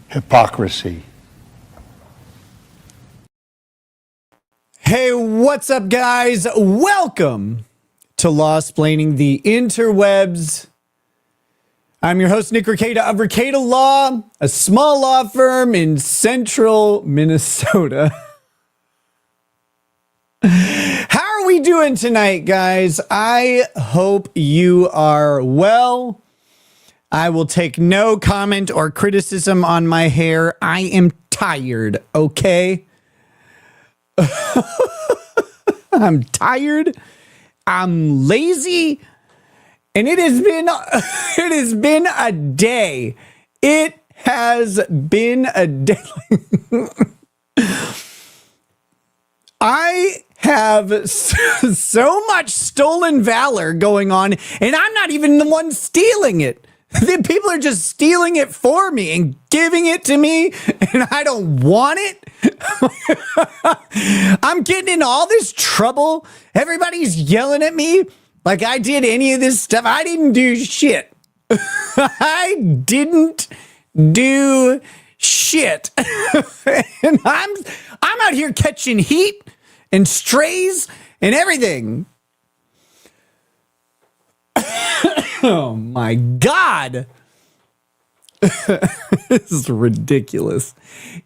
Hypocrisy. Hey, what's up, guys? Welcome to Law-Splaining the Interwebs. I'm your host, Nick Rekieta of Rekieta Law, a small law firm in central Minnesota. How are we doing tonight, guys? I hope you are well. I will take no comment or criticism on my hair. I am tired, okay? I'm tired. I'm lazy. And it has been a day. It has been a day. I have so much stolen valor going on, and I'm not even the one stealing it. The people are just stealing it for me and giving it to me, and I don't want it. I'm getting in all this trouble. Everybody's yelling at me like I did any of this stuff. I didn't do shit. I didn't do shit. And I'm out here catching heat and strays and everything. Oh my God. This is ridiculous.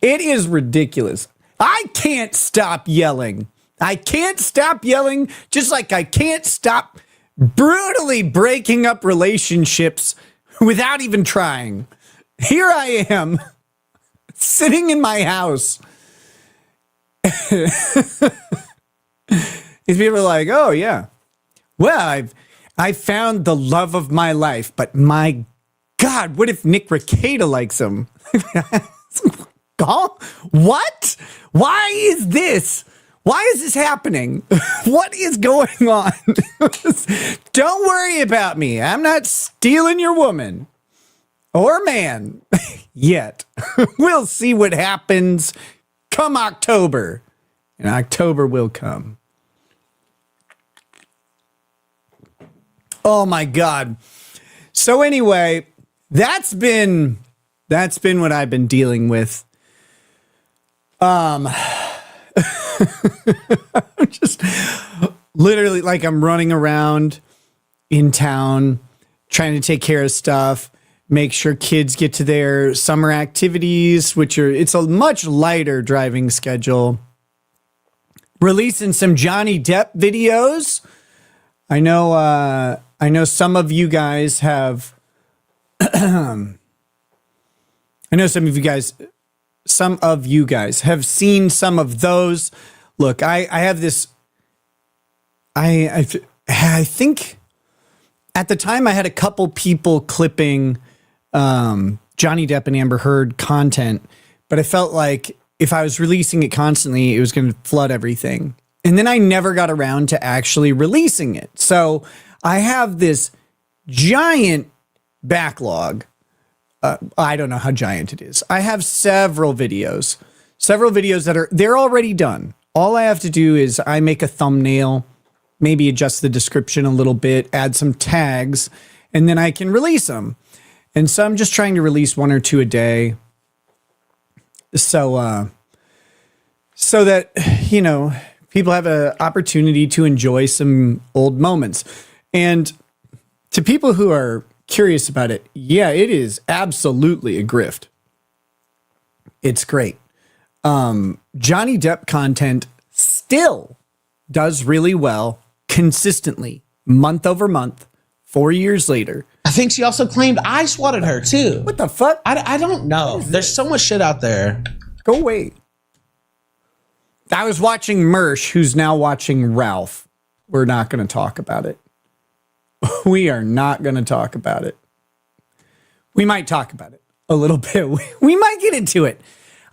It is ridiculous. I can't stop yelling. I can't stop yelling, just like I can't stop brutally breaking up relationships without even trying. Here I am, sitting in my house. These people are like, oh yeah, well, I found the love of my life, but my God, what if Nick Rekieta likes him? What? Why is this? Why is this happening? What is going on? Don't worry about me. I'm not stealing your woman or man yet. We'll see what happens come October. And October will come. Oh my God. So anyway, that's been what I've been dealing with. I'm just literally like I'm running around in town trying to take care of stuff, make sure kids get to their summer activities, it's a much lighter driving schedule. Releasing some Johnny Depp videos. I know some of you guys have some of you guys have seen some of those. Look, I have this. I think at the time I had a couple people clipping Johnny Depp and Amber Heard content, but I felt like if I was releasing it constantly, it was going to flood everything. And then I never got around to actually releasing it. So I have this giant backlog. I don't know how giant it is. I have several videos that they're already done. All I have to do is I make a thumbnail, maybe adjust the description a little bit, add some tags, and then I can release them. And so I'm just trying to release one or two a day. So that, you know, people have an opportunity to enjoy some old moments. And to people who are curious about it, yeah, it is absolutely a grift. It's great. Johnny Depp content still does really well consistently, month over month, 4 years later. I think she also claimed I swatted her too. What the fuck? I don't know. There's so much shit out there. Go away. I was watching Mersh, who's now watching Ralph. We're not going to talk about it. We are not going to talk about it. We might talk about it a little bit. We might get into it.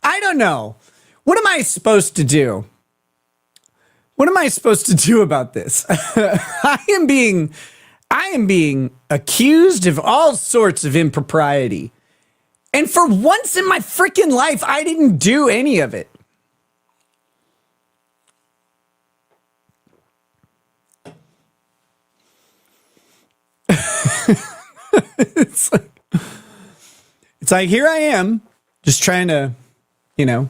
I don't know. What am I supposed to do? What am I supposed to do about this? I am being accused of all sorts of impropriety. And for once in my freaking life, I didn't do any of it. like, here I am, just trying to, you know,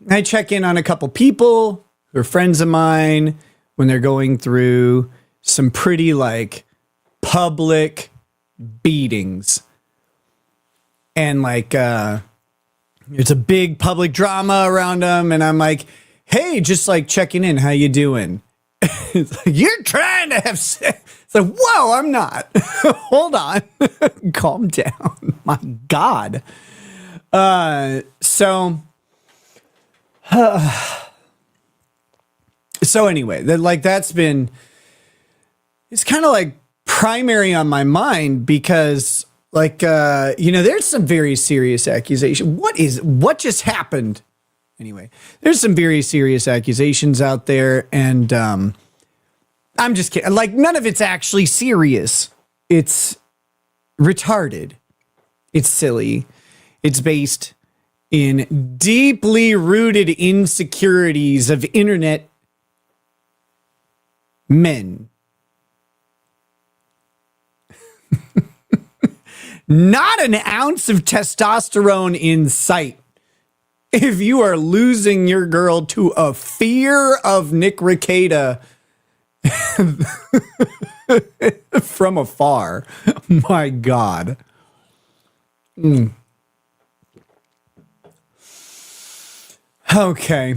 I check in on a couple people who are friends of mine when they're going through some pretty like public beatings. And like, it's a big public drama around them. And I'm like, hey, just like checking in. How you doing? It's like, you're trying to have sex. It's like, whoa, I'm not. Hold on. Calm down. My God. So anyway, that's been, it's kind of like primary on my mind because like, you know, there's some very serious accusation. What just happened? Anyway, there's some very serious accusations out there, and I'm just kidding. Like, none of it's actually serious. It's retarded. It's silly. It's based in deeply rooted insecurities of internet men. Not an ounce of testosterone in sight. If you are losing your girl to a fear of Nick Rekieta from afar, my God. Okay.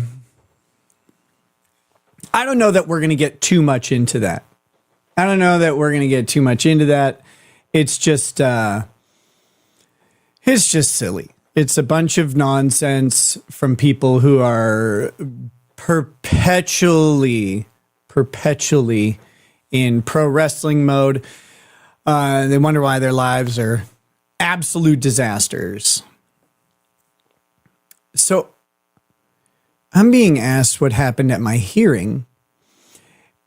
I don't know that we're going to get too much into that. It's just silly. It's a bunch of nonsense from people who are perpetually in pro wrestling mode. They wonder why their lives are absolute disasters. So I'm being asked what happened at my hearing,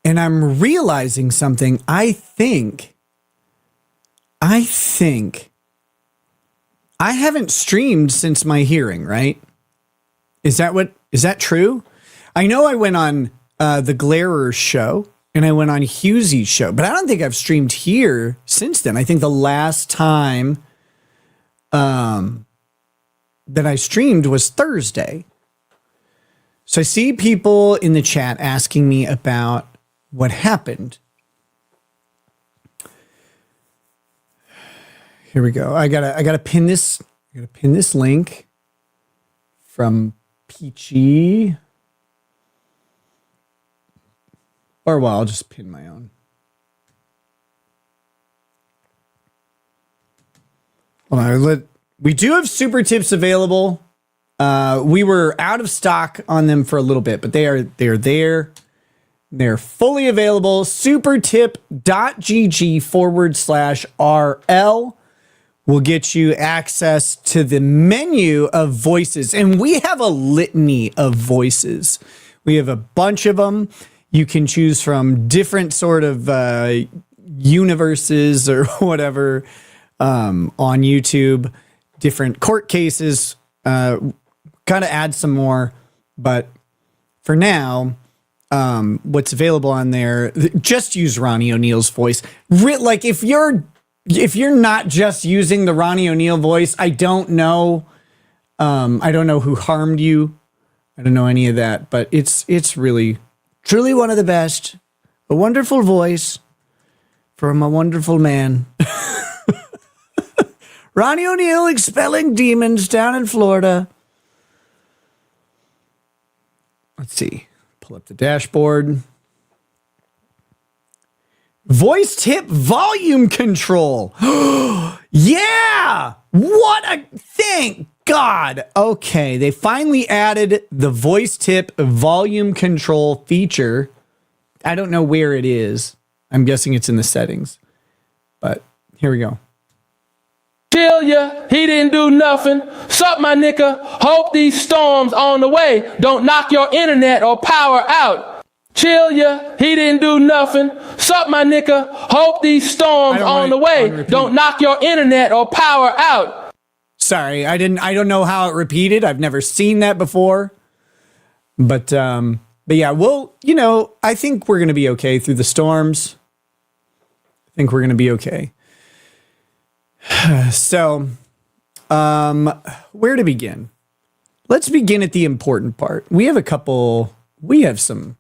and I'm realizing something. I think I haven't streamed since my hearing, right? Is that true? I know I went on the Glarer show and I went on Hughesy's show, but I don't think I've streamed here since then. I think the last time that I streamed was Thursday. So I see people in the chat asking me about what happened. Here we go. I gotta pin this. I gotta pin this link from Peachy. Or well, I'll just pin my own. Hold on. We do have super tips available. We were out of stock on them for a little bit, but they're there. They're fully available. supertip.gg/RL will get you access to the menu of voices. And we have a litany of voices. We have a bunch of them. You can choose from different sort of universes or whatever on YouTube, different court cases. Kind of add some more. But for now, what's available on there, just use Ronnie O'Neal's voice. Like if you're not just using the Ronnie O'Neal voice, I don't know. I don't know who harmed you. I don't know any of that, but it's really, truly one of the best. A wonderful voice from a wonderful man. Ronnie O'Neal expelling demons down in Florida. Let's see. Pull up the dashboard. Voice tip volume control. Yeah. Thank God. Okay. They finally added the voice tip volume control feature. I don't know where it is. I'm guessing it's in the settings, but here we go. Tell ya, he didn't do nothing. Sup, my nigga. Hope these storms on the way don't knock your internet or power out. Chill ya, he didn't do nothing. Sup, my nigga. Hope these storms on the way don't knock your internet or power out. Sorry, I don't know how it repeated. I've never seen that before. But yeah, well, I think we're going to be okay through the storms. I think we're going to be okay. So, where to begin? Let's begin at the important part. We have some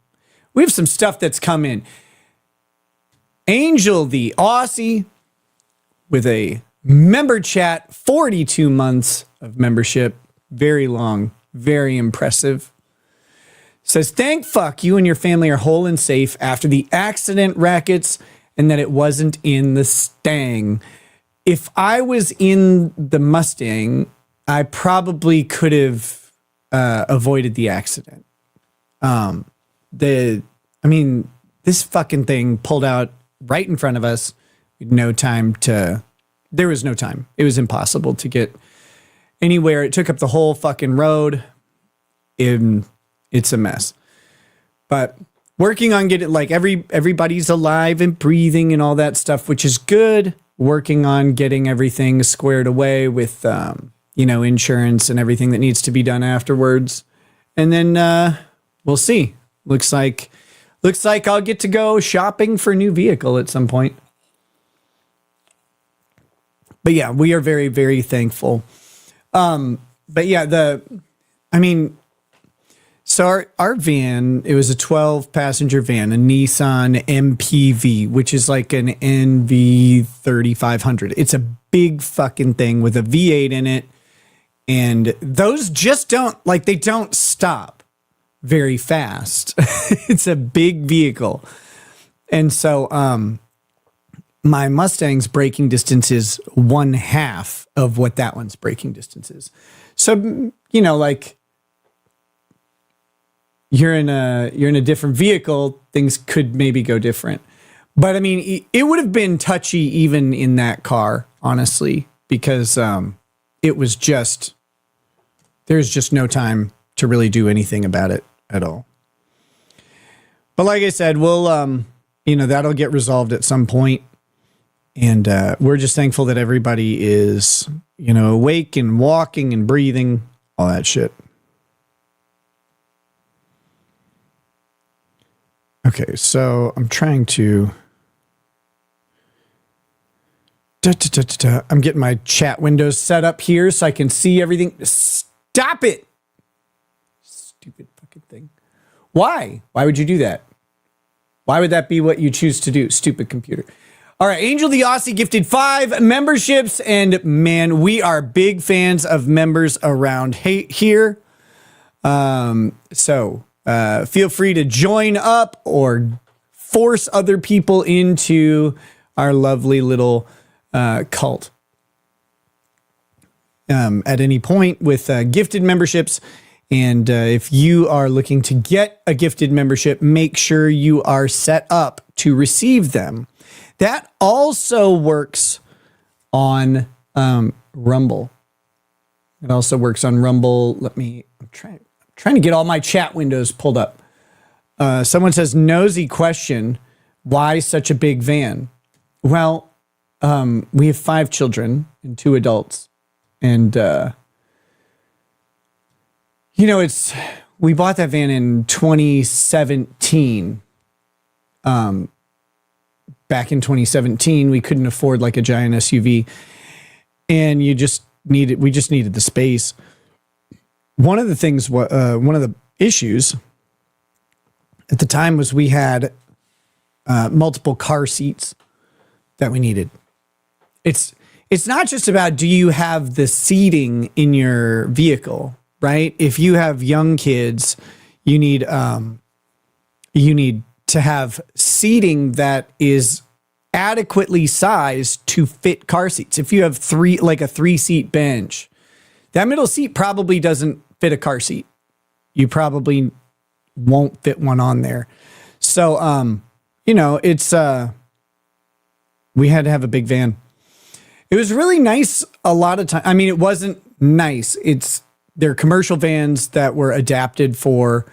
stuff that's come in. Angel the Aussie with a member chat, 42 months of membership. Very long, very impressive. Says, thank fuck you and your family are whole and safe after the accident, rackets, and that it wasn't in the Stang. If I was in the Mustang, I probably could have avoided the accident. This fucking thing pulled out right in front of us. There was no time. It was impossible to get anywhere. It took up the whole fucking road. It's a mess. But working on getting everybody's alive and breathing and all that stuff, which is good. Working on getting everything squared away with insurance and everything that needs to be done afterwards. And then we'll see. Looks like I'll get to go shopping for a new vehicle at some point. But yeah, we are very, very thankful. So our van, it was a 12-passenger van, a Nissan MPV, which is like an NV 3500. It's a big fucking thing with a V8 in it. And those just don't stop very fast. It's a big vehicle. And so my Mustang's braking distance is 1/2 of what that one's braking distance is. So, you're in a different vehicle, things could maybe go different. But I mean, it would have been touchy even in that car, honestly, because there's just no time to really do anything about it at all. But like I said, we'll that'll get resolved at some point. And we're just thankful that everybody is, awake and walking and breathing, all that shit. Okay, so I'm trying to... I'm getting my chat windows set up here so I can see everything. Stop it! Stupid fucking thing. Why? Why would you do that? Why would that be what you choose to do? Stupid computer. All right, Angel the Aussie gifted 5 memberships, and man, we are big fans of members around here. So feel free to join up or force other people into our lovely little cult at any point with gifted memberships. And if you are looking to get a gifted membership, make sure you are set up to receive them. That also works on Rumble. It also works on Rumble. I'm trying to get all my chat windows pulled up. Someone says, nosy question, why such a big van? Well, we have 5 children and 2 adults. And, we bought that van in 2017. Back in 2017, we couldn't afford like a giant SUV, and we just needed the space. One of the issues at the time was we had multiple car seats that we needed. It's not just about, do you have the seating in your vehicle, right? If you have young kids, you need to have seating that is adequately sized to fit car seats. If you have a 3-seat bench, that middle seat probably doesn't fit a car seat. You probably won't fit one on there. So, it's, we had to have a big van. It was really nice a lot of time. I mean, it wasn't nice. They're commercial vans that were adapted for,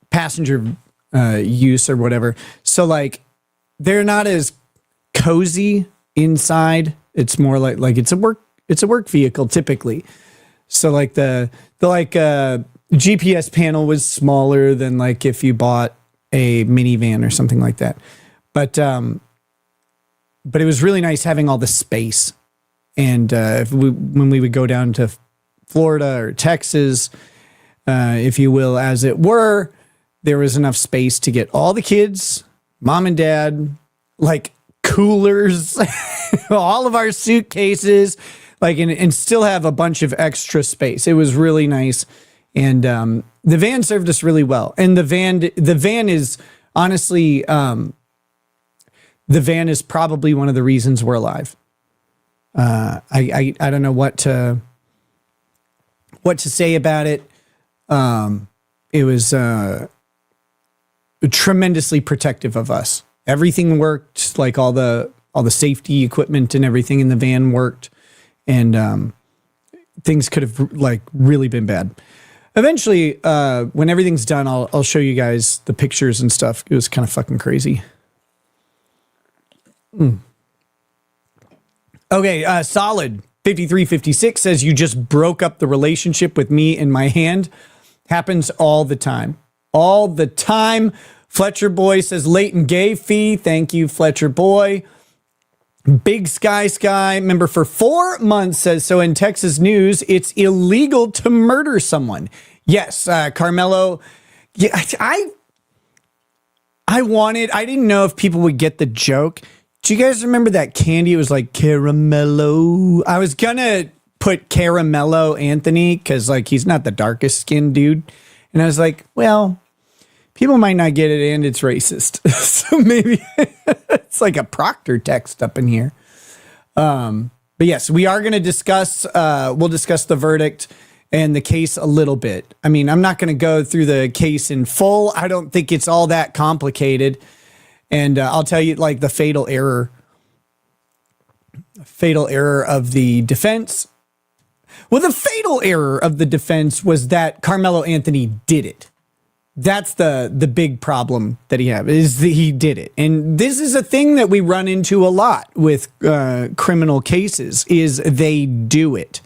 passenger use or whatever. So they're not as cozy inside. It's more like it's a work vehicle typically. So the GPS panel was smaller than if you bought a minivan or something like that. But but it was really nice having all the space. And when we would go down to Florida or Texas, if you will, as it were, there was enough space to get all the kids, mom and dad, like coolers, all of our suitcases, like, and still have a bunch of extra space. It was really nice. And the van served us really well. And the van is honestly, the van is probably one of the reasons we're alive. I don't know what to say about it. It was tremendously protective of us. Everything worked, like all the safety equipment and everything in the van worked, and things could have like really been bad. Eventually, when everything's done, I'll show you guys the pictures and stuff. It was kind of fucking crazy. Okay, Solid 5356 says, you just broke up the relationship with me and my hand. Happens all the time. All the time. Fletcher Boy says, Leighton Gay fee. Thank you, Fletcher Boy. Big Sky member for 4 months says, so in Texas news, it's illegal to murder someone. Yes, Karmelo. Yeah, I didn't know if people would get the joke. Do you guys remember that candy? It was like Caramello. I was gonna put Karmelo Anthony because like he's not the darkest skinned dude. And I was like, well, people might not get it and it's racist. So maybe it's like a Proctor text up in here. But yes, we are going to discuss, we'll discuss the verdict and the case a little bit. I mean, I'm not going to go through the case in full. I don't think it's all that complicated. And I'll tell you like the fatal error of the defense. Well, the fatal error of the defense was that Karmelo Anthony did it. That's the big problem that he had, is that he did it. And this is a thing that we run into a lot with criminal cases, is they do it.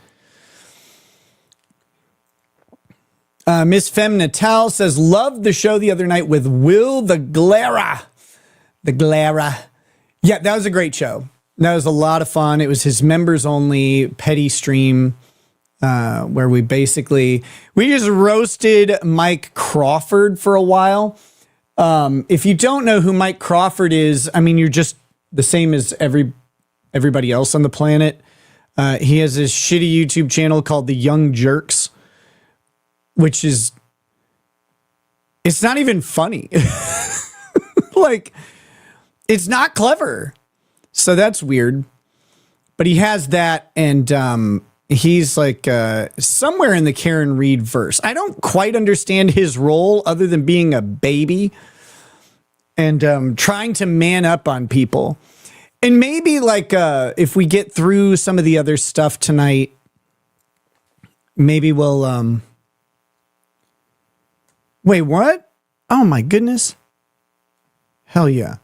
Miss Femme Natal says, loved the show the other night with Will the Glara. The Glara. Yeah, that was a great show. That was a lot of fun. It was his members only petty stream, where we just roasted Mike Crawford for a while. If you don't know who Mike Crawford is, I mean, you're just the same as everybody else on the planet. He has this shitty YouTube channel called The Young Jerks, which is, it's not even funny. Like, it's not clever. So that's weird. But he has that, and he's like somewhere in the Karen Reed verse. I don't quite understand his role other than being a baby and trying to man up on people. And maybe like if we get through some of the other stuff tonight, maybe we'll... Wait, what? Oh my goodness. Hell yeah.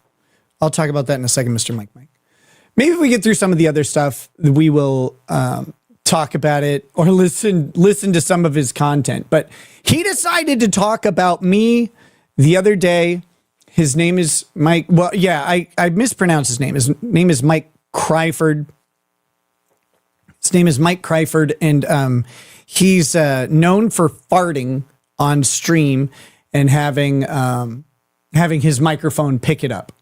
I'll talk about that in a second, Mr. Mike. Maybe if we get through some of the other stuff, we will talk about it or listen to some of his content. But he decided to talk about me the other day. His name is Mike. Well, yeah, I mispronounced his name. His name is Mike Cryford. His name is Mike Cryford, and he's known for farting on stream and having his microphone pick it up.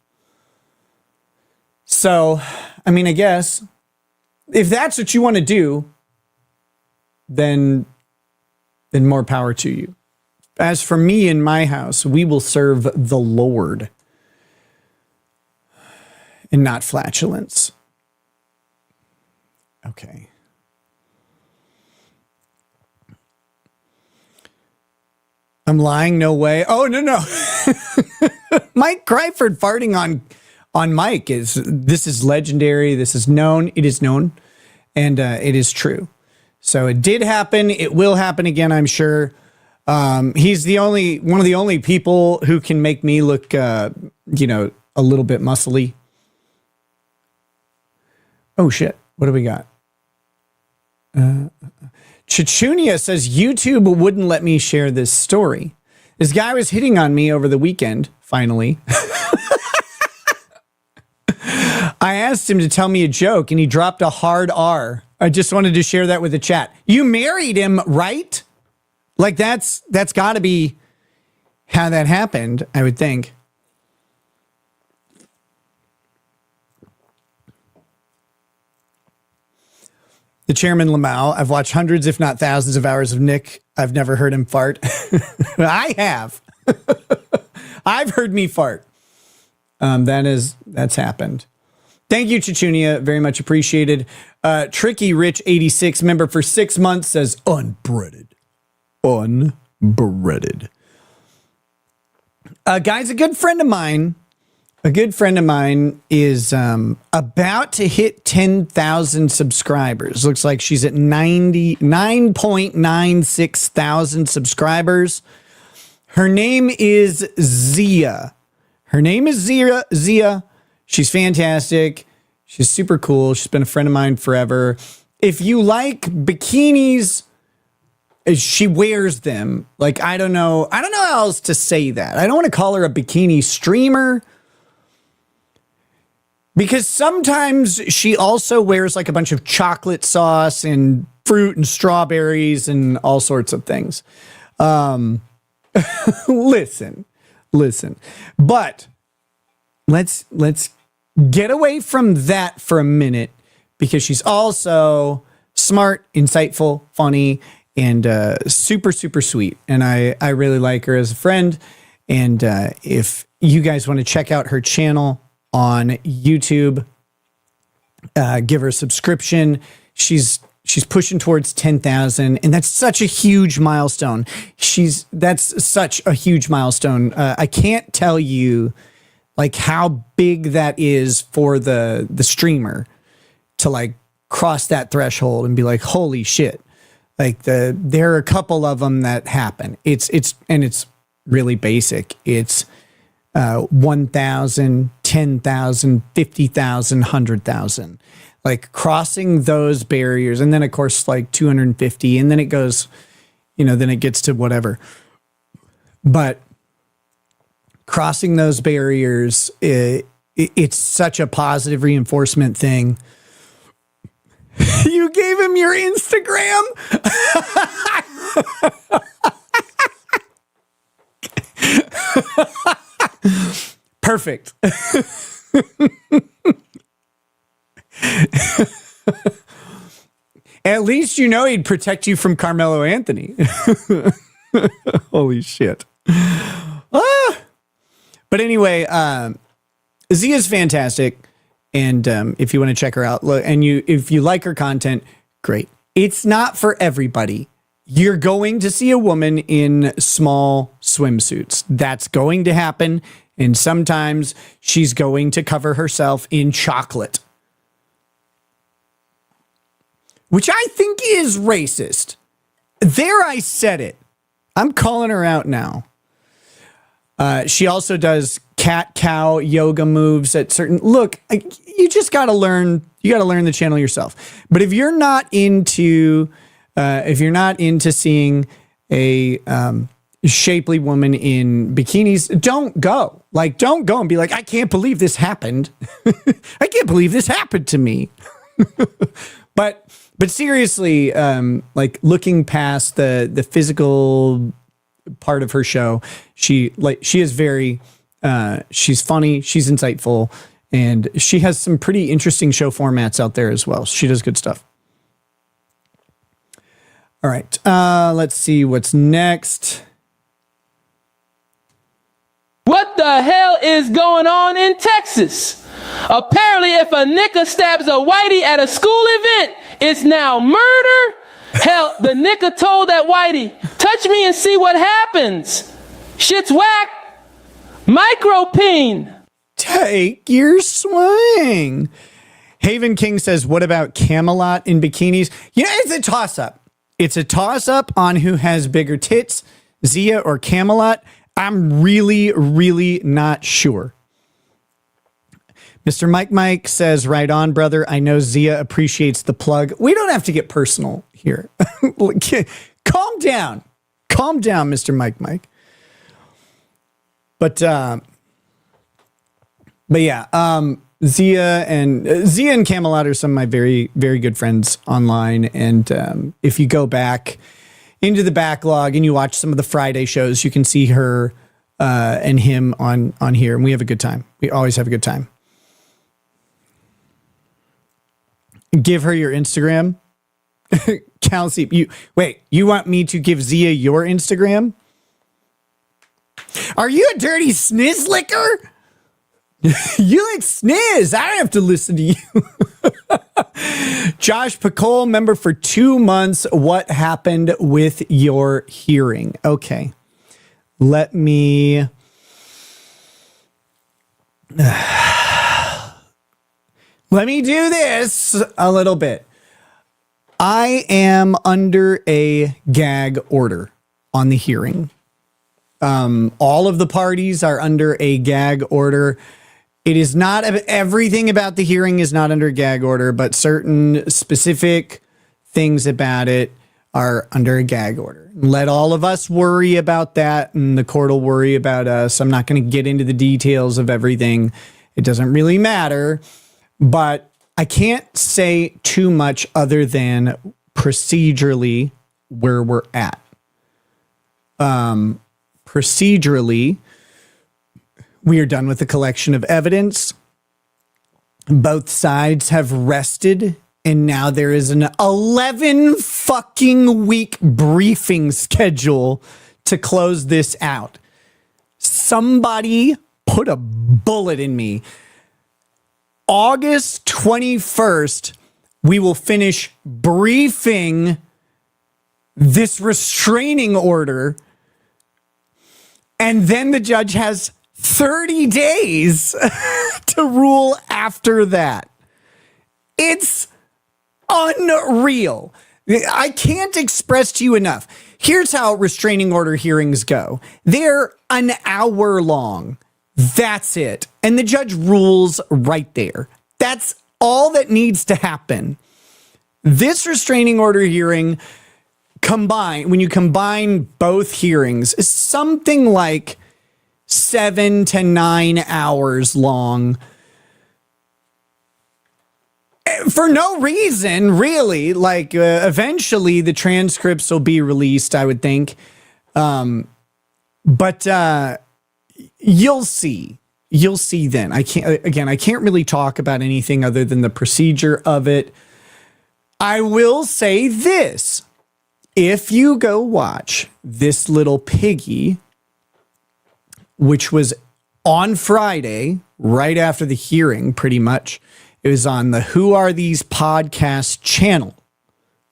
So, I mean, I guess if that's what you want to do, then more power to you. As for me and my house, we will serve the Lord and not flatulence. Okay. I'm lying? No way. Oh, no. Mike Cryford farting on Mike this is legendary. This is known. It is known. And it is true. So it did happen. It will happen again, I'm sure. He's one of the only people who can make me look, a little bit muscly. Oh shit. What do we got? Chichunia says, YouTube wouldn't let me share this story. This guy was hitting on me over the weekend, finally. I asked him to tell me a joke and he dropped a hard R. I just wanted to share that with the chat. You married him, right? Like that's got to be how that happened, I would think. The chairman Lamau, I've watched hundreds, if not thousands of hours of Nick. I've never heard him fart. I have. I've heard me fart. That's happened. Thank you, Chichunia. Very much appreciated. Tricky Rich 86 member for 6 months says unbreaded. Unbreaded. Guys, a good friend of mine is about to hit 10,000 subscribers. Looks like she's at 99.96 thousand subscribers. Her name is Zia. Zia. She's fantastic. She's super cool. She's been a friend of mine forever. If you like bikinis, she wears them. Like, I don't know how else to say that. I don't want to call her a bikini streamer, because sometimes she also wears like a bunch of chocolate sauce and fruit and strawberries and all sorts of things. Listen, but let's get away from that for a minute, because she's also smart, insightful, funny, and super, super sweet. And I really like her as a friend. And if you guys want to check out her channel on YouTube, give her a subscription. She's pushing towards 10,000, and that's such a huge milestone. That's such a huge milestone. I can't tell you like how big that is for the streamer to like cross that threshold and be like, holy shit. Like there are a couple of them that happen. It's really basic. It's 1,000, 10,000, 50,000, 100,000. Like crossing those barriers, and then of course like 250, and then it goes, then it gets to whatever. But crossing those barriers, it's such a positive reinforcement thing. You gave him your Instagram? Perfect. At least he'd protect you from Karmelo Anthony. Holy shit. But anyway, Zia's fantastic. And if you want to check her out, look, and if you like her content, great. It's not for everybody. You're going to see a woman in small swimsuits. That's going to happen. And sometimes she's going to cover herself in chocolate, which I think is racist. There, I said it. I'm calling her out now. She also does cat-cow yoga moves at certain... Look, you just got to learn... You got to learn the channel yourself. But if you're not into... seeing a shapely woman in bikinis, don't go. Like, don't go and be like, I can't believe this happened. I can't believe this happened to me. But seriously, like looking past the physical part of her show, she is very, she's funny, she's insightful, and she has some pretty interesting show formats out there as well. She does good stuff. All right, let's see what's next. What the hell is going on in Texas? Apparently, if a nigga stabs a whitey at a school event, it's now murder. Hell, the nigga told that whitey, touch me and see what happens. Shit's whack. Micropene. Take your swing. Haven King says, what about Camelot in bikinis? Yeah, it's a toss-up. It's a toss-up on who has bigger tits, Zia or Camelot. I'm really, really not sure. Mr. Mike says, right on, brother. I know Zia appreciates the plug. We don't have to get personal here. Calm down. Calm down, Mr. Mike. But yeah, Zia and Camelot are some of my very, very good friends online. And if you go back into the backlog and you watch some of the Friday shows, you can see her and him on here. And we have a good time. We always have a good time. Give her your Instagram. Kelsey, you want me to give Zia your Instagram? Are you a dirty sniz licker? You like sniz. I don't have to listen to you. Josh Pacole, member for 2 months. What happened with your hearing? Okay. Let me do this a little bit. I am under a gag order on the hearing. All of the parties are under a gag order. It is not, everything about the hearing is not under a gag order, but certain specific things about it are under a gag order. Let all of us worry about that, and the court will worry about us. I'm not going to get into the details of everything. It doesn't really matter, but I can't say too much other than procedurally where we're at. Procedurally, we are done with the collection of evidence. Both sides have rested, and now there is an 11 fucking week briefing schedule to close this out. Somebody put a bullet in me. August 21st, we will finish briefing this restraining order, and then the judge has 30 days to rule after that. It's unreal. I can't express to you enough. Here's how restraining order hearings go. They're an hour long. That's it. And the judge rules right there. That's all that needs to happen. This restraining order hearing when you combine both hearings, is something like 7 to 9 hours long. For no reason, really. Like, eventually the transcripts will be released, I would think. But you'll see. You'll see then. I can't really talk about anything other than the procedure of it. I will say this. If you go watch This Little Piggy, which was on Friday, right after the hearing, pretty much, it was on the Who Are These Podcasts channel.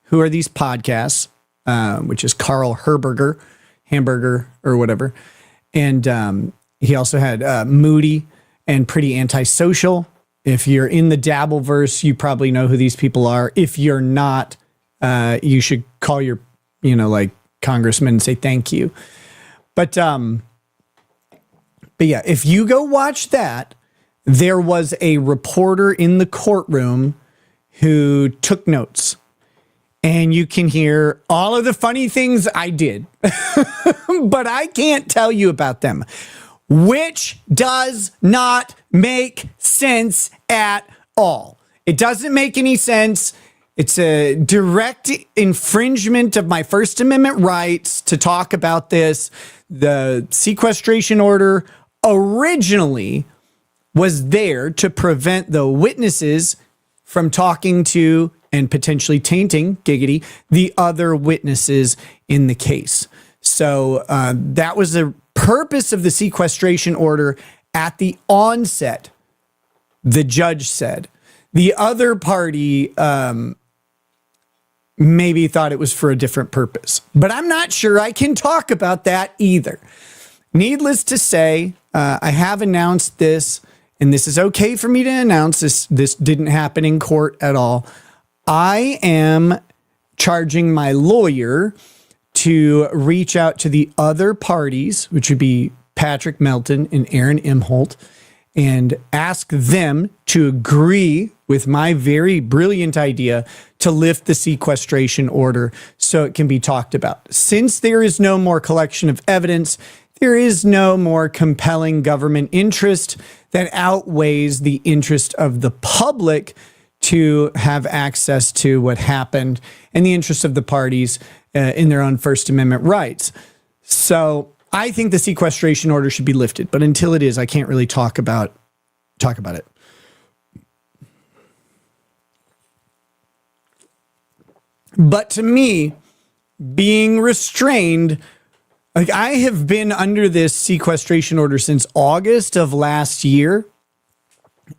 Who Are These Podcasts, which is Carl Hamburger, or whatever. And he also had Moody and Pretty Antisocial. If you're in the Dabbleverse, you probably know who these people are. If you're not, you should call your, congressman and say thank you. But yeah, if you go watch that, there was a reporter in the courtroom who took notes. And you can hear all of the funny things I did. But I can't tell you about them. Which does not make sense at all. It doesn't make any sense. It's a direct infringement of my First Amendment rights to talk about this. The sequestration order originally was there to prevent the witnesses from talking to and potentially tainting, giggity, the other witnesses in the case. So that was the purpose of the sequestration order at the onset, the judge said. The other party maybe thought it was for a different purpose, but I'm not sure I can talk about that either. Needless to say, I have announced this, and this is okay for me to announce this. This didn't happen in court at all. I am charging my lawyer to reach out to the other parties, which would be Patrick Melton and Aaron Imholt, and ask them to agree with my very brilliant idea to lift the sequestration order so it can be talked about. Since there is no more collection of evidence, there is no more compelling government interest that outweighs the interest of the public to have access to what happened and the interest of the parties in their own First Amendment rights. So I think the sequestration order should be lifted, but until it is, I can't really talk about it. But to me, being restrained, like I have been under this sequestration order since August of last year,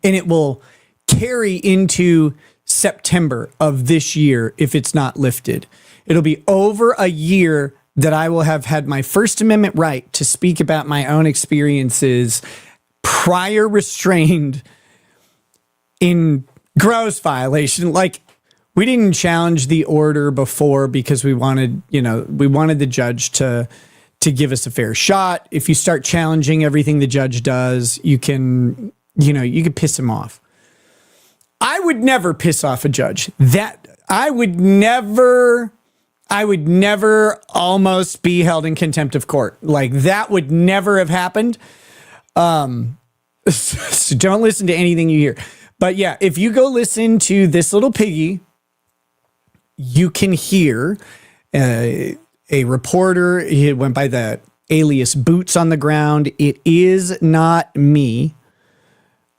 and it will carry into September of this year if it's not lifted. It'll be over a year that I will have had my First Amendment right to speak about my own experiences prior restrained in gross violation. Like, we didn't challenge the order before because we wanted the judge to give us a fair shot. If you start challenging everything the judge does, you can piss him off. I would never piss off a judge. I would never almost be held in contempt of court. Like, that would never have happened. So don't listen to anything you hear. But yeah, if you go listen to This Little Piggy, you can hear a reporter. He went by the alias Boots on the Ground. It is not me.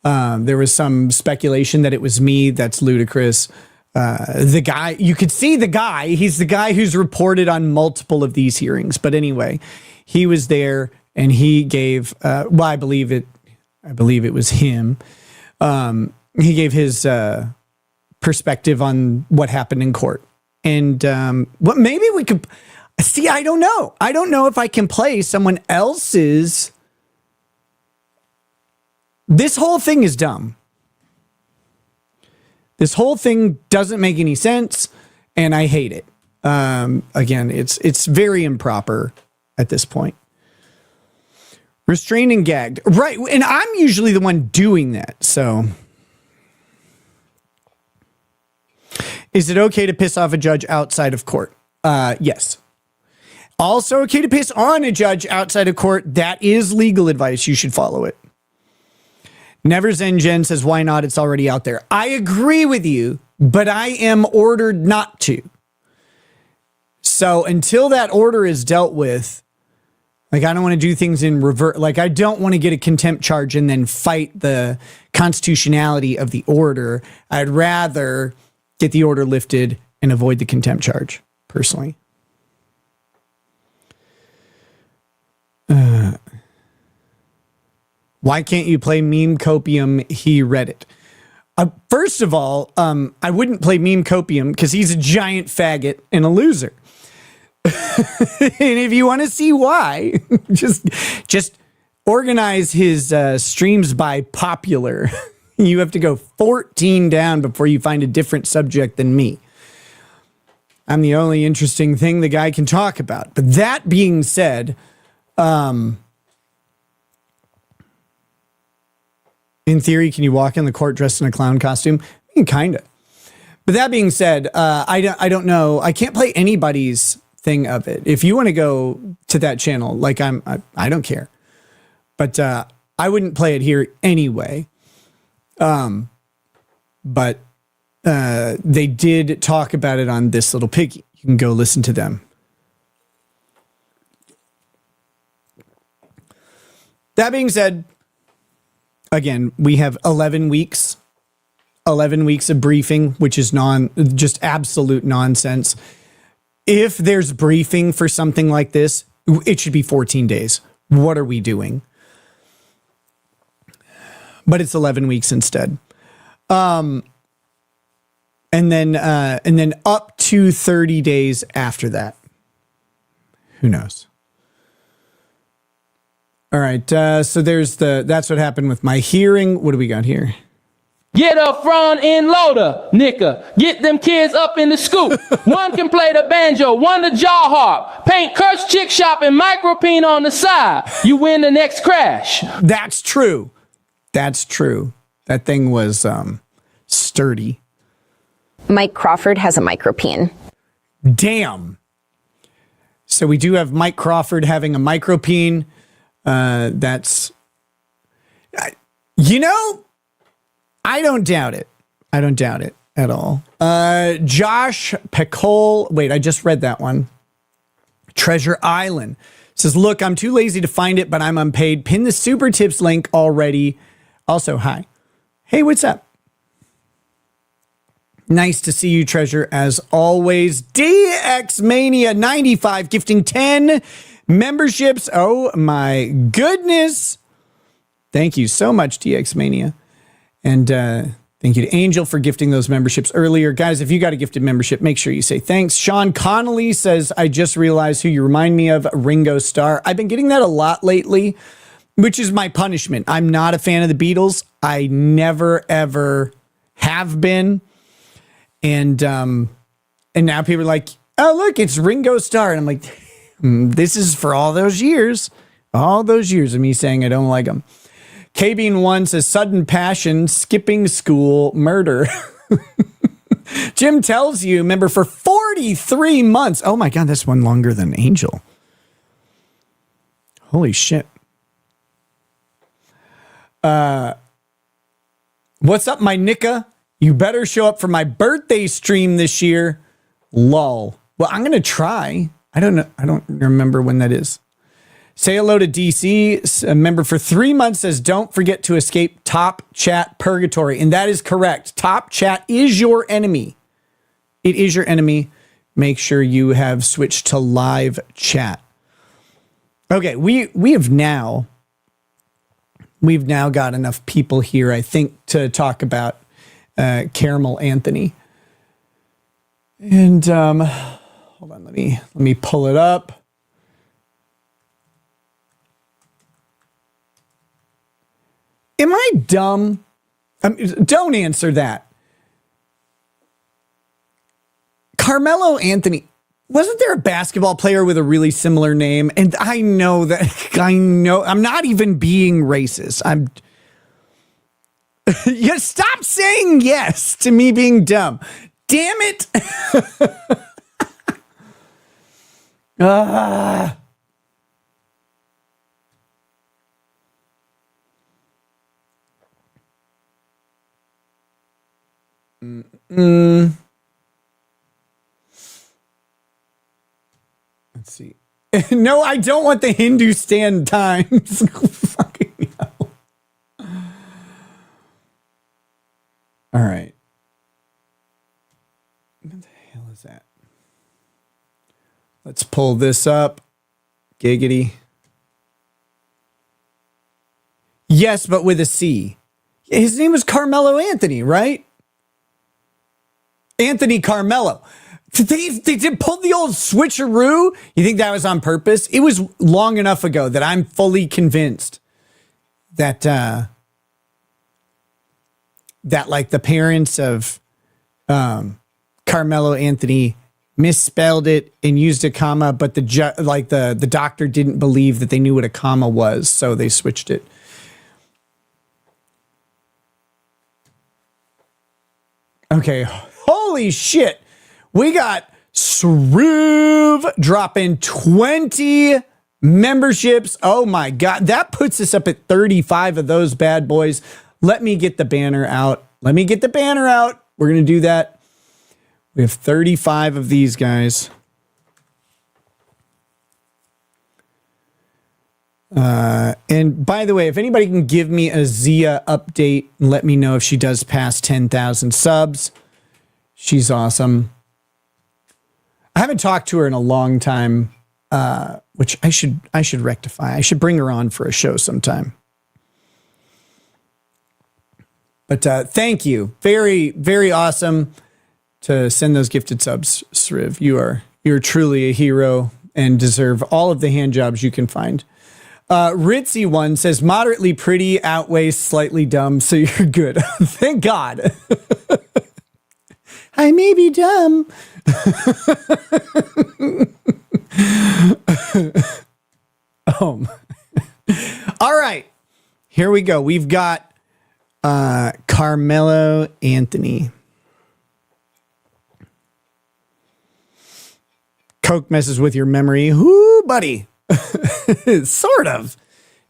There was some speculation that it was me. That's ludicrous. The guy, you could see the guy. He's the guy who's reported on multiple of these hearings. But anyway, he was there and he gave, I believe it was him. He gave his perspective on what happened in court. And what maybe we could see. I don't know. I don't know if I can play someone else's. This whole thing is dumb. This whole thing doesn't make any sense, and I hate it. Again, it's very improper at this point. Restrained and gagged. Right, and I'm usually the one doing that, so. Is it okay to piss off a judge outside of court? Yes. Also okay to piss on a judge outside of court. That is legal advice. You should follow it. Never Zen Jen says, why not? It's already out there. I agree with you, but I am ordered not to. So until that order is dealt with, like, I don't want to do things in reverse. Like, I don't want to get a contempt charge and then fight the constitutionality of the order. I'd rather get the order lifted and avoid the contempt charge, personally. Why can't you play Meme Copium? He read it. First of all, I wouldn't play Meme Copium because he's a giant faggot and a loser. And if you want to see why, just organize his streams by popular. You have to go 14 down before you find a different subject than me. I'm the only interesting thing the guy can talk about. But that being said, in theory, can you walk in the court dressed in a clown costume? I mean, kind of. But that being said, I don't know. I can't play anybody's thing of it. If you want to go to that channel, like I don't care. But I wouldn't play it here anyway. But they did talk about it on This Little Piggy. You can go listen to them. That being said, again, we have 11 weeks of briefing, which is just absolute nonsense. If there's briefing for something like this, it should be 14 days. What are we doing? But it's 11 weeks instead. And then up to 30 days after that. Who knows? All right. So that's what happened with my hearing. What do we got here? Get a front end loader, nigga. Get them kids up in the scoop. One can play the banjo, one the jaw harp. Paint curse chick shop and micropene on the side. You win the next crash. That's true. That's true. That thing was sturdy. Mike Crawford has a micropene. Damn. So we do have Mike Crawford having a micropene. That's, you know, I don't doubt it. I don't doubt it at all. Josh Pecole. Wait, I just read that one. Treasure Island says, look, I'm too lazy to find it, but I'm unpaid. Pin the super tips link already. Also, hi. Hey, what's up? Nice to see you, Treasure, as always. DX Mania 95 gifting 10 memberships. Oh my goodness. Thank you so much, DX Mania. And thank you to Angel for gifting those memberships earlier. Guys, if you got a gifted membership, make sure you say thanks. Sean Connolly says, I just realized who you remind me of, Ringo Starr. I've been getting that a lot lately, which is my punishment. I'm not a fan of the Beatles. I never, ever have been. And now people are like, oh, look, it's Ringo Starr. And I'm like, this is for all those years of me saying I don't like him. K-Bean1 says, sudden passion, skipping school, murder. Jim tells you, member for 43 months. Oh my God, that's one longer than Angel. Holy shit. What's up, my Nika? You better show up for my birthday stream this year. Lol. Well, I'm going to try. I don't know. I don't remember when that is. Say hello to DC. A member for 3 months says, don't forget to escape Top Chat Purgatory. And that is correct. Top Chat is your enemy. It is your enemy. Make sure you have switched to live chat. Okay, we've now got enough people here, I think, to talk about Karmelo Anthony. And hold on, let me pull it up. Am I dumb? Don't answer that. Karmelo Anthony, wasn't there a basketball player with a really similar name? And I know I'm not even being racist. You stop saying yes to me being dumb. Damn it. Let's see. No, I don't want the Hindustan Times. Fucking hell. All right. What the hell is that? Let's pull this up. Giggity. Yes, but with a C. His name was Karmelo Anthony, right? Anthony Karmelo. They did pull the old switcheroo. You think that was on purpose? It was long enough ago that I'm fully convinced that that like the parents of Karmelo Anthony misspelled it and used a comma, but the doctor didn't believe that they knew what a comma was, so they switched it. Okay, holy shit. We got Sruv dropping 20 memberships. Oh my God. That puts us up at 35 of those bad boys. Let me get the banner out. We're going to do that. We have 35 of these guys. And by the way, if anybody can give me a Zia update and let me know if she does pass 10,000 subs, she's awesome. I haven't talked to her in a long time, which I should rectify. I should bring her on for a show sometime. But thank you. Very, very awesome to send those gifted subs, Sriv. You're truly a hero and deserve all of the hand jobs you can find. Ritzy one says moderately pretty outweighs slightly dumb, so you're good. Thank God. I may be dumb. All right, here we go. We've got Karmelo Anthony. Coke messes with your memory. Whoo, buddy. Sort of.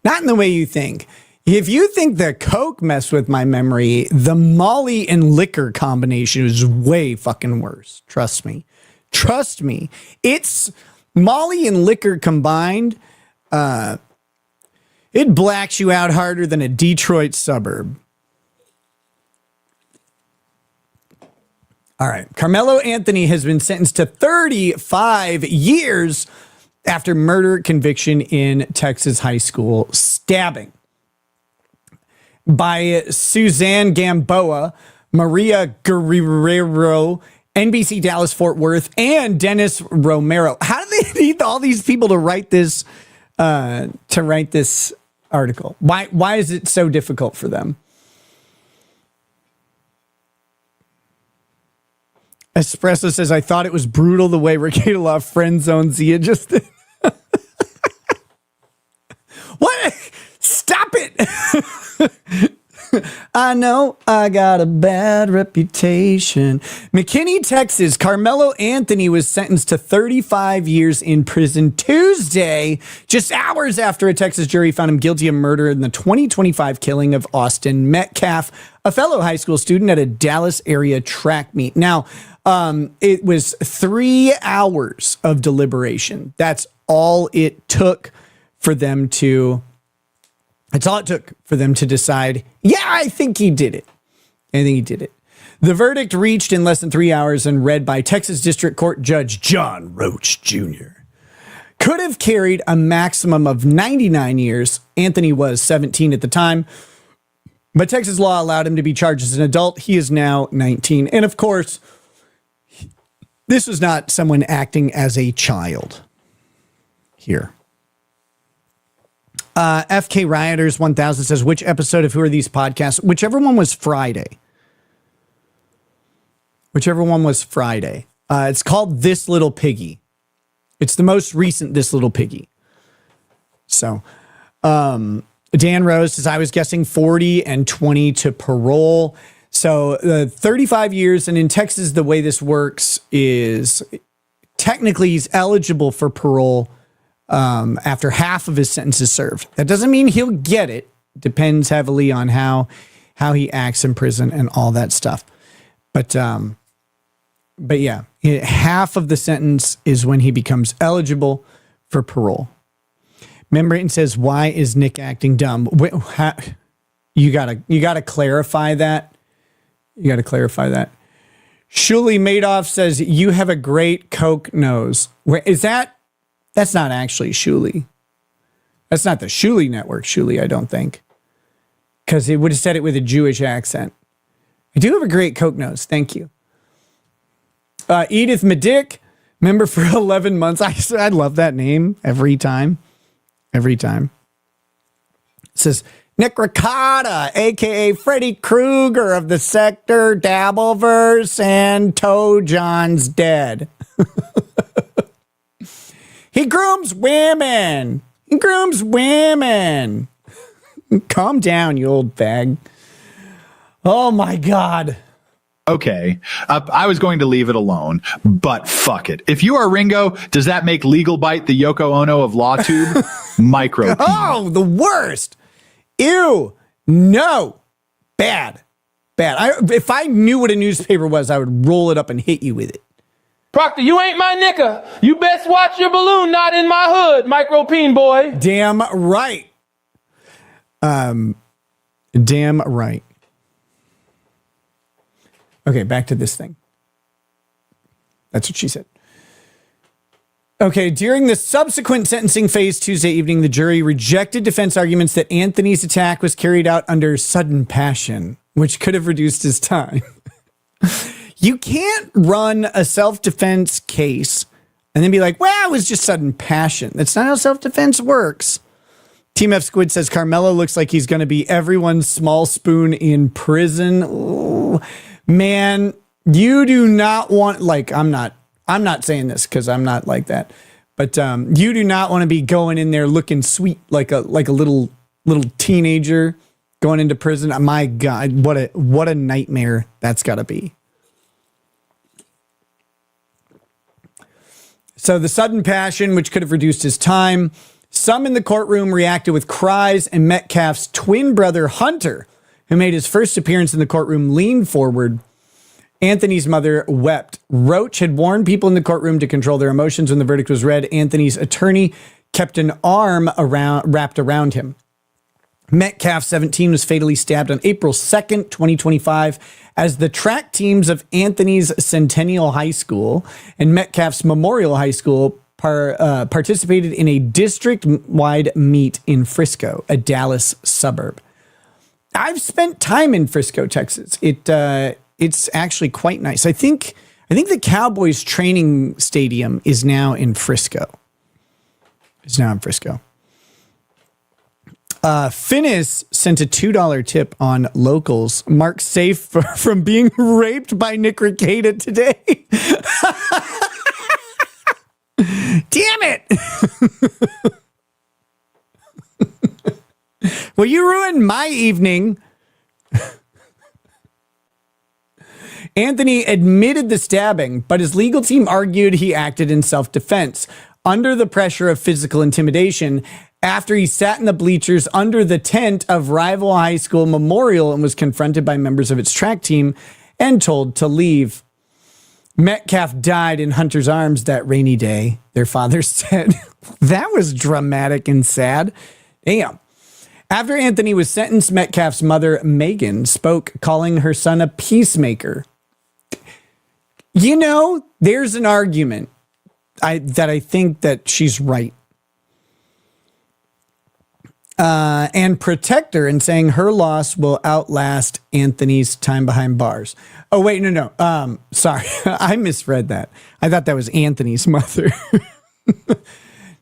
Not in the way you think. If you think the Coke messed with my memory, the Molly and liquor combination is way fucking worse. Trust me. Trust me. It's Molly and liquor combined. It blacks you out harder than a Detroit suburb. All right. Karmelo Anthony has been sentenced to 35 years after murder conviction in Texas high school stabbing by Suzanne Gamboa, Maria Guerrero, NBC Dallas Fort Worth, and Dennis Romero. How do they need all these people to write this article? Why is it so difficult for them? Espresso says, I thought it was brutal the way Regatta friend zone Zia just did. What? Stop it. I know I got a bad reputation. McKinney, Texas. Karmelo Anthony was sentenced to 35 years in prison Tuesday, just hours after a Texas jury found him guilty of murder in the 2025 killing of Austin Metcalf, a fellow high school student at a Dallas area track meet. Now, it was 3 hours of deliberation. That's all it took for them to... That's all it took for them to decide, yeah, I think he did it. I think he did it. The verdict reached in less than 3 hours and read by Texas District Court Judge John Roach Jr. Could have carried a maximum of 99 years. Anthony was 17 at the time, but Texas law allowed him to be charged as an adult. He is now 19. And of course, this was not someone acting as a child here. FK Rioters 1000 says, which episode of Who Are These Podcasts? Whichever one was Friday. Whichever one was Friday. It's called This Little Piggy. It's the most recent This Little Piggy. So, Dan Rose says, I was guessing 40 and 20 to parole. So 35 years. And in Texas, the way this works is technically he's eligible for parole after half of his sentence is served. That doesn't mean he'll get it. Depends heavily on how he acts in prison and all that stuff. But yeah, half of the sentence is when he becomes eligible for parole. Membrane says, why is Nick acting dumb? You gotta clarify that. You gotta clarify that. Shuli Madoff says, you have a great Coke nose. Where is that? That's not actually Shuli. That's not the Shuli Network, Shuli, I don't think. Because it would have said it with a Jewish accent. I do have a great Coke nose. Thank you. Edith Medic, member for 11 months. I love that name every time. Every time. It says, Nick Ricotta, a.k.a. Freddy Krueger of the Sector, Dabbleverse, and Toe John's Dead. He grooms women. He grooms women. Calm down, you old fag. Oh, my God. Okay, I was going to leave it alone, but fuck it. If you are Ringo, does that make Legal Bite the Yoko Ono of LawTube? Micro. Oh, the worst. Ew. No. Bad. If I knew what a newspaper was, I would roll it up and hit you with it. Proctor, you ain't my nigga. You best watch your balloon not in my hood, micro-peen boy. Damn right. Damn right. Okay, back to this thing. That's what she said. Okay, during the subsequent sentencing phase Tuesday evening, the jury rejected defense arguments that Anthony's attack was carried out under sudden passion, which could have reduced his time. You can't run a self-defense case and then be like, well, it was just sudden passion. That's not how self-defense works. Team F Squid says Karmelo looks like he's going to be everyone's small spoon in prison. Ooh, man, you do not want, like, I'm not saying this because I'm not like that, but you do not want to be going in there looking sweet like a little teenager going into prison. My God, what a nightmare that's got to be. So the sudden passion, which could have reduced his time. Some in the courtroom reacted with cries, and Metcalf's twin brother, Hunter, who made his first appearance in the courtroom, leaned forward. Anthony's mother wept. Roach had warned people in the courtroom to control their emotions when the verdict was read. Anthony's attorney kept an arm wrapped around him. Metcalf, 17, was fatally stabbed on April 2nd, 2025, as the track teams of Anthony's Centennial High School and Metcalf's Memorial High School participated in a district-wide meet in Frisco, a Dallas suburb. I've spent time in Frisco, Texas. It's actually quite nice. I think the Cowboys training stadium is now in Frisco. Finnis sent a $2 tip on locals. Mark safe from being raped by Nick Rekieta today. Damn it. Well, you ruined my evening. Anthony admitted the stabbing, but his legal team argued he acted in self-defense under the pressure of physical intimidation after he sat in the bleachers under the tent of rival high school Memorial and was confronted by members of its track team and told to leave. Metcalf died in Hunter's arms that rainy day, their father said. That was dramatic and sad. Damn. After Anthony was sentenced, Metcalf's mother, Megan, spoke, calling her son a peacemaker. You know, there's an argument that I think that she's right. And protector in saying her loss will outlast Anthony's time behind bars. Oh, wait, no. Sorry, I misread that. I thought that was Anthony's mother.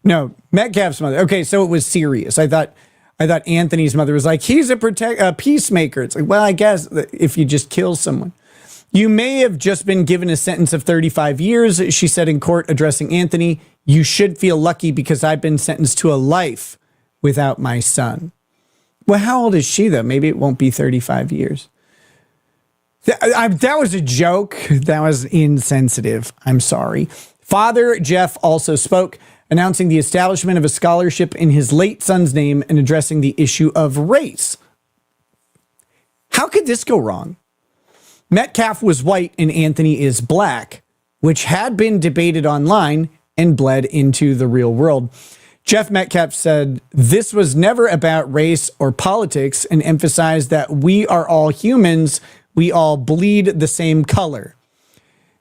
No, Metcalf's mother. Okay, so it was serious. I thought Anthony's mother was like, he's a peacemaker. It's like, well, I guess if you just kill someone. You may have just been given a sentence of 35 years, she said in court addressing Anthony. You should feel lucky because I've been sentenced to a life without my son. Well, how old is she, though? Maybe it won't be 35 years. That was a joke. That was insensitive. I'm sorry. Father Jeff also spoke, announcing the establishment of a scholarship in his late son's name and addressing the issue of race. How could this go wrong? Metcalf was white and Anthony is black, which had been debated online and bled into the real world. Jeff Metcalf said this was never about race or politics and emphasized that we are all humans. We all bleed the same color.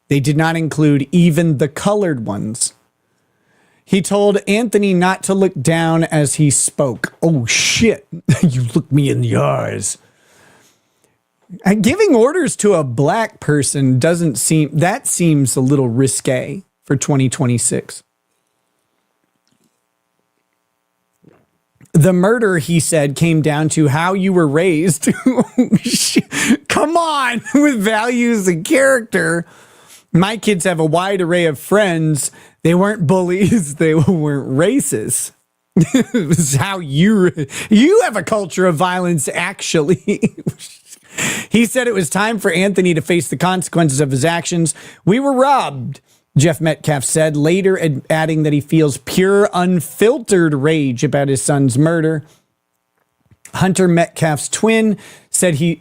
They did not include even the colored ones. He told Anthony not to look down as he spoke. Oh, shit. You look me in the eyes. Giving orders to a black person seems a little risque for 2026. The murder, he said, came down to how you were raised. Come on, with values and character. My kids have a wide array of friends. They weren't bullies. They weren't racist. This is how you have a culture of violence, actually. He said it was time for Anthony to face the consequences of his actions. We were robbed, Jeff Metcalf said, later adding that he feels pure, unfiltered rage about his son's murder. Hunter Metcalf's twin said he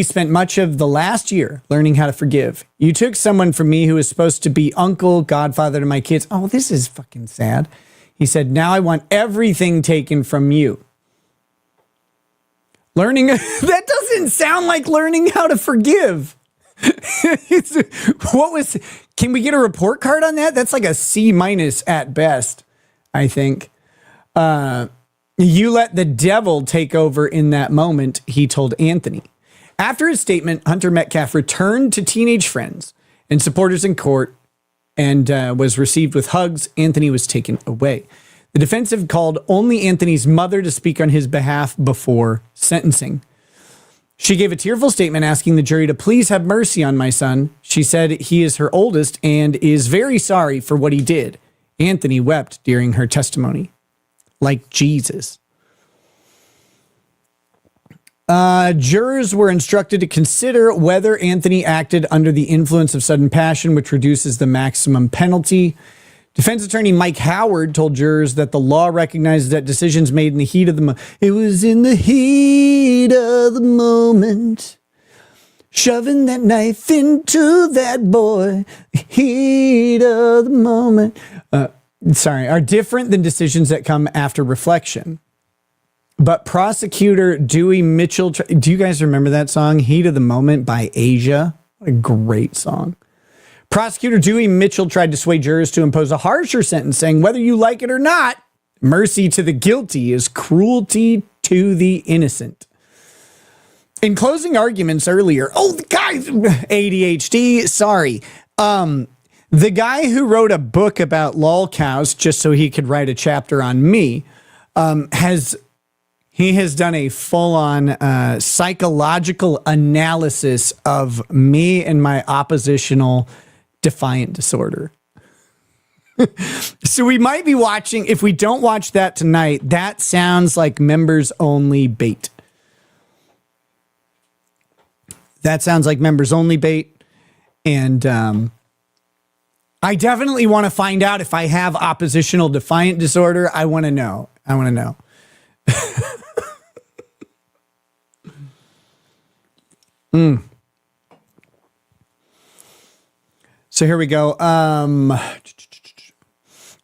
spent much of the last year learning how to forgive. You took someone from me who was supposed to be uncle, godfather to my kids. Oh, this is fucking sad. He said, now I want everything taken from you. That doesn't sound like learning how to forgive. Can we get a report card on that? That's like a C- at best, I think. You let the devil take over in that moment, he told Anthony. After his statement, Hunter Metcalf returned to teenage friends and supporters in court and was received with hugs. Anthony was taken away. The defense have called only Anthony's mother to speak on his behalf before sentencing. She gave a tearful statement asking the jury to please have mercy on my son. She said he is her oldest and is very sorry for what he did. Anthony wept during her testimony. Like Jesus. Jurors were instructed to consider whether Anthony acted under the influence of sudden passion, which reduces the maximum penalty. Defense attorney Mike Howard told jurors that the law recognizes that decisions made in the heat of the moment. It was in the heat of the moment. Shoving that knife into that boy. Heat of the moment. Are different than decisions that come after reflection. But prosecutor Dewey Mitchell, do you guys remember that song, Heat of the Moment by Asia? What a great song. Prosecutor Dewey Mitchell tried to sway jurors to impose a harsher sentence, saying, whether you like it or not, mercy to the guilty is cruelty to the innocent. In closing arguments earlier, the guy, ADHD, sorry. The guy who wrote a book about lol cows just so he could write a chapter on me, has done a full-on psychological analysis of me and my oppositional defiant disorder. So we might be watching, if we don't watch that tonight, that sounds like members only bait. That sounds like members only bait. And I definitely want to find out if I have oppositional defiant disorder. I want to know. So here we go.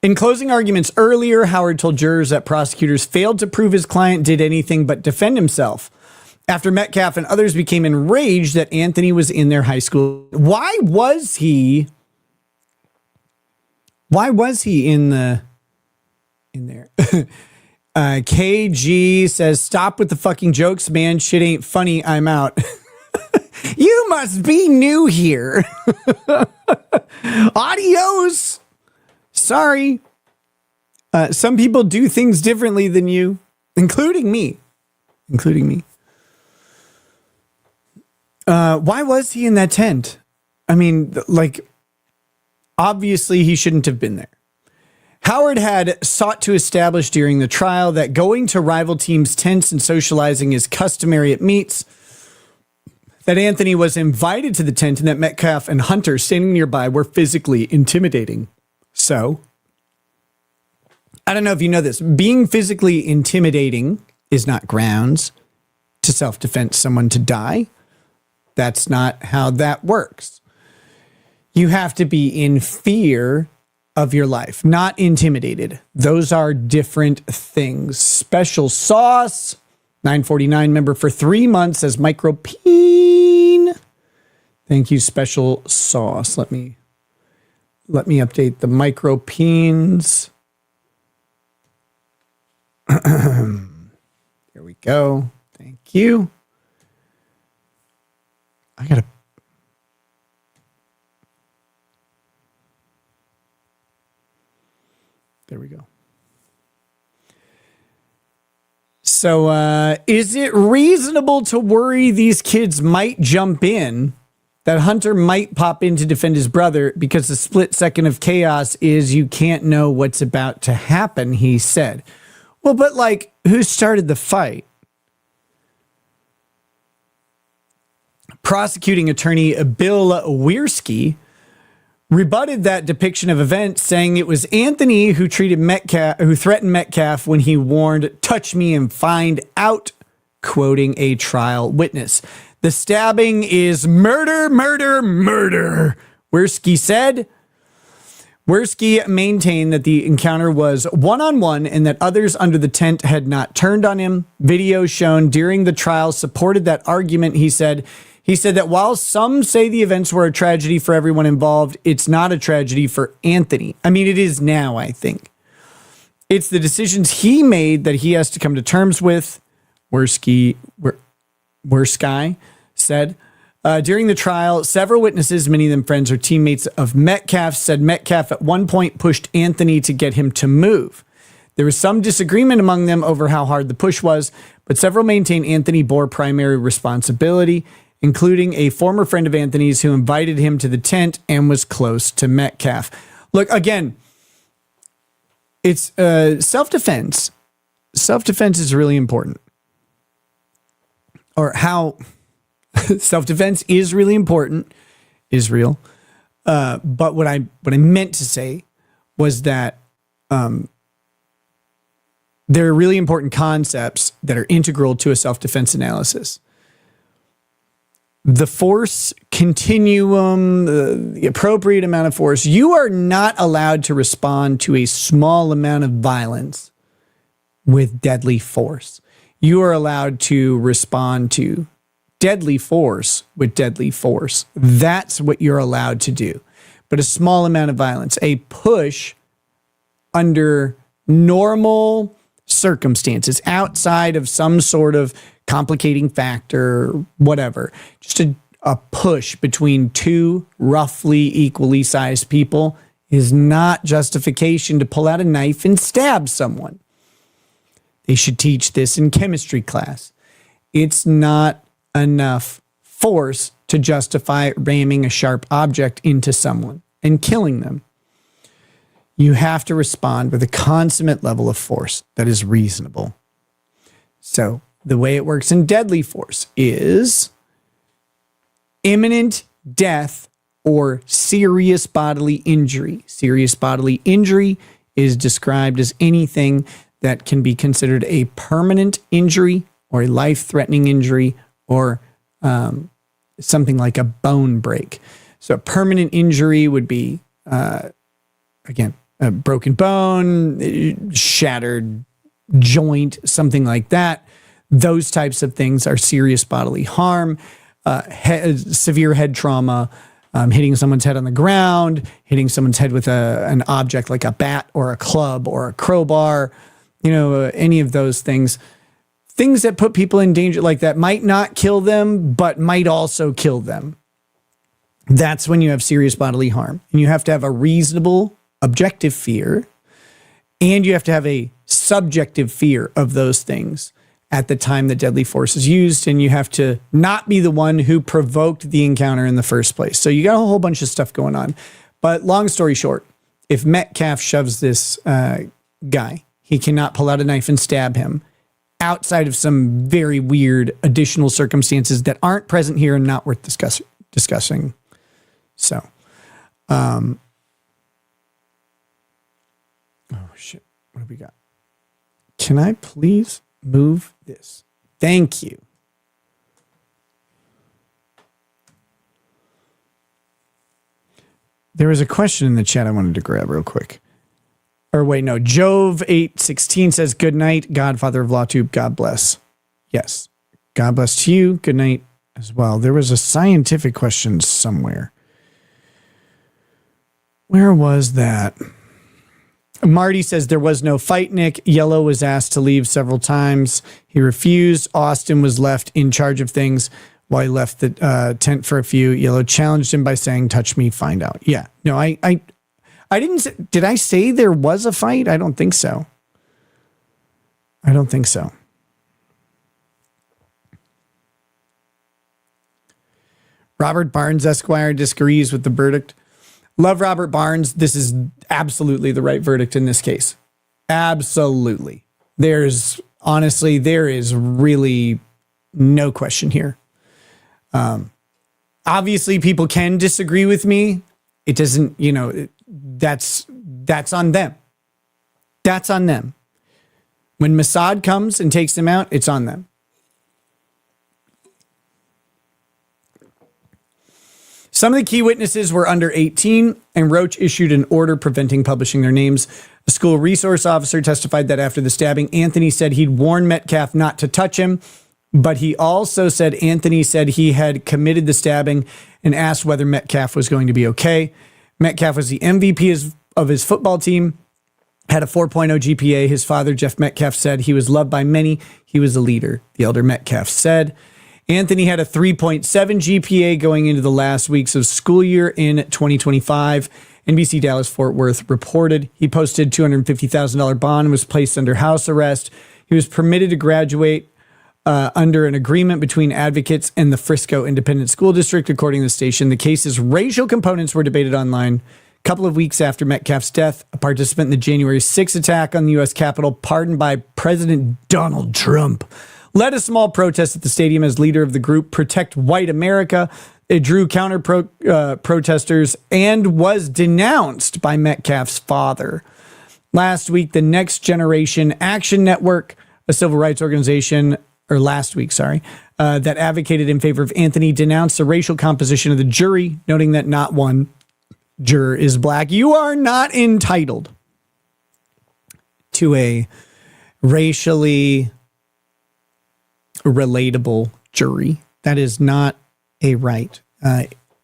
In closing arguments earlier, Howard told jurors that prosecutors failed to prove his client did anything but defend himself. After Metcalf and others became enraged that Anthony was in their high school. Why was he in there? KG says, stop with the fucking jokes, man. Shit ain't funny. I'm out. You must be new here. Adios. Sorry. Some people do things differently than you, including me. Why was he in that tent? I mean, obviously he shouldn't have been there. Howard had sought to establish during the trial that going to rival teams' tents and socializing is customary at meets, that Anthony was invited to the tent, and that Metcalf and Hunter standing nearby were physically intimidating. So, I don't know if you know this. Being physically intimidating is not grounds to self-defense someone to die. That's not how that works. You have to be in fear of your life, not intimidated. Those are different things. Special Sauce, 949 member for 3 months, as Micropeen. Thank you, Special Sauce. Let me update the Micropeens. Here we go. Thank you. There we go. So, is it reasonable to worry these kids might jump in, that Hunter might pop in to defend his brother, because the split second of chaos is you can't know what's about to happen, he said. Well, but who started the fight? Prosecuting attorney Bill Wiersky rebutted that depiction of events, saying it was Anthony who threatened Metcalf when he warned, "Touch me and find out," quoting a trial witness. The stabbing is murder, murder, murder, Wiersky said. Wiersky maintained that the encounter was one-on-one and that others under the tent had not turned on him. Videos shown during the trial supported that argument, he said. He said that while some say the events were a tragedy for everyone involved, it's not a tragedy for Anthony. I mean, it is now, I think. It's the decisions he made that he has to come to terms with, Wiersky said. During the trial, several witnesses, many of them friends or teammates of Metcalf, said Metcalf at one point pushed Anthony to get him to move. There was some disagreement among them over how hard the push was, but several maintain Anthony bore primary responsibility, including a former friend of Anthony's who invited him to the tent and was close to Metcalf. Look, again, it's self-defense. Self-defense is really important. or how self-defense is really important, is real. But what I meant to say was that there are really important concepts that are integral to a self-defense analysis. The force continuum, the appropriate amount of force. You are not allowed to respond to a small amount of violence with deadly force. You are allowed to respond to deadly force with deadly force. That's what you're allowed to do. But a small amount of violence, a push under normal circumstances outside of some sort of complicating factor, whatever, just a push between two roughly equally sized people is not justification to pull out a knife and stab someone. They should teach this in chemistry class. It's not enough force to justify ramming a sharp object into someone and killing them. You have to respond with a consummate level of force that is reasonable. So the way it works in deadly force is imminent death or serious bodily injury. Serious bodily injury is described as anything that can be considered a permanent injury or a life-threatening injury or something like a bone break. So a permanent injury would be, again, a broken bone, shattered joint, something like that. Those types of things are serious bodily harm, severe head trauma, hitting someone's head on the ground, hitting someone's head with an object like a bat or a club or a crowbar, any of those things. Things that put people in danger like that might not kill them, but might also kill them. That's when you have serious bodily harm. And you have to have a reasonable, objective fear, and you have to have a subjective fear of those things at the time the deadly force is used, and you have to not be the one who provoked the encounter in the first place. So you got a whole bunch of stuff going on. But long story short, if Metcalf shoves this guy, he cannot pull out a knife and stab him outside of some very weird additional circumstances that aren't present here and not worth discussing. So, oh shit, what have we got? Can I please move this? Thank you. There was a question in the chat I wanted to grab real quick. Or wait, no. Jove816 says, good night, Godfather of LawTube. God bless. Yes. God bless to you. Good night as well. There was a scientific question somewhere. Where was that? Marty says there was no fight, Nick. Yellow was asked to leave several times. He refused. Austin was left in charge of things while he left the tent for a few. Yellow challenged him by saying, touch me, find out. Yeah. No, I didn't say, did I say there was a fight? I don't think so. I don't think so. Robert Barnes, Esquire, disagrees with the verdict. Love Robert Barnes. This is absolutely the right verdict in this case. Absolutely. There is really no question here. Obviously, people can disagree with me. It doesn't, that's on them. That's on them. When Mossad comes and takes them out, it's on them. Some of the key witnesses were under 18, and Roach issued an order preventing publishing their names. A school resource officer testified that after the stabbing, Anthony said he'd warned Metcalf not to touch him, but he also said Anthony said he had committed the stabbing and asked whether Metcalf was going to be okay. Metcalf was the MVP of his football team, had a 4.0 GPA. His father, Jeff Metcalf, said he was loved by many. He was a leader, the elder Metcalf said. Anthony had a 3.7 GPA going into the last weeks of school year in 2025. NBC Dallas Fort Worth reported he posted $250,000 bond and was placed under house arrest. He was permitted to graduate under an agreement between advocates and the Frisco Independent School District, according to the station. The case's racial components were debated online. A couple of weeks after Metcalf's death, a participant in the January 6th attack on the U.S. Capitol, pardoned by President Donald Trump, led a small protest at the stadium as leader of the group Protect White America. It drew counter protesters and was denounced by Metcalf's father. Last week, the Next Generation Action Network, a civil rights organization, that advocated in favor of Anthony, denounced the racial composition of the jury, noting that not one juror is black. You are not entitled to a racially relatable jury. That is not a right.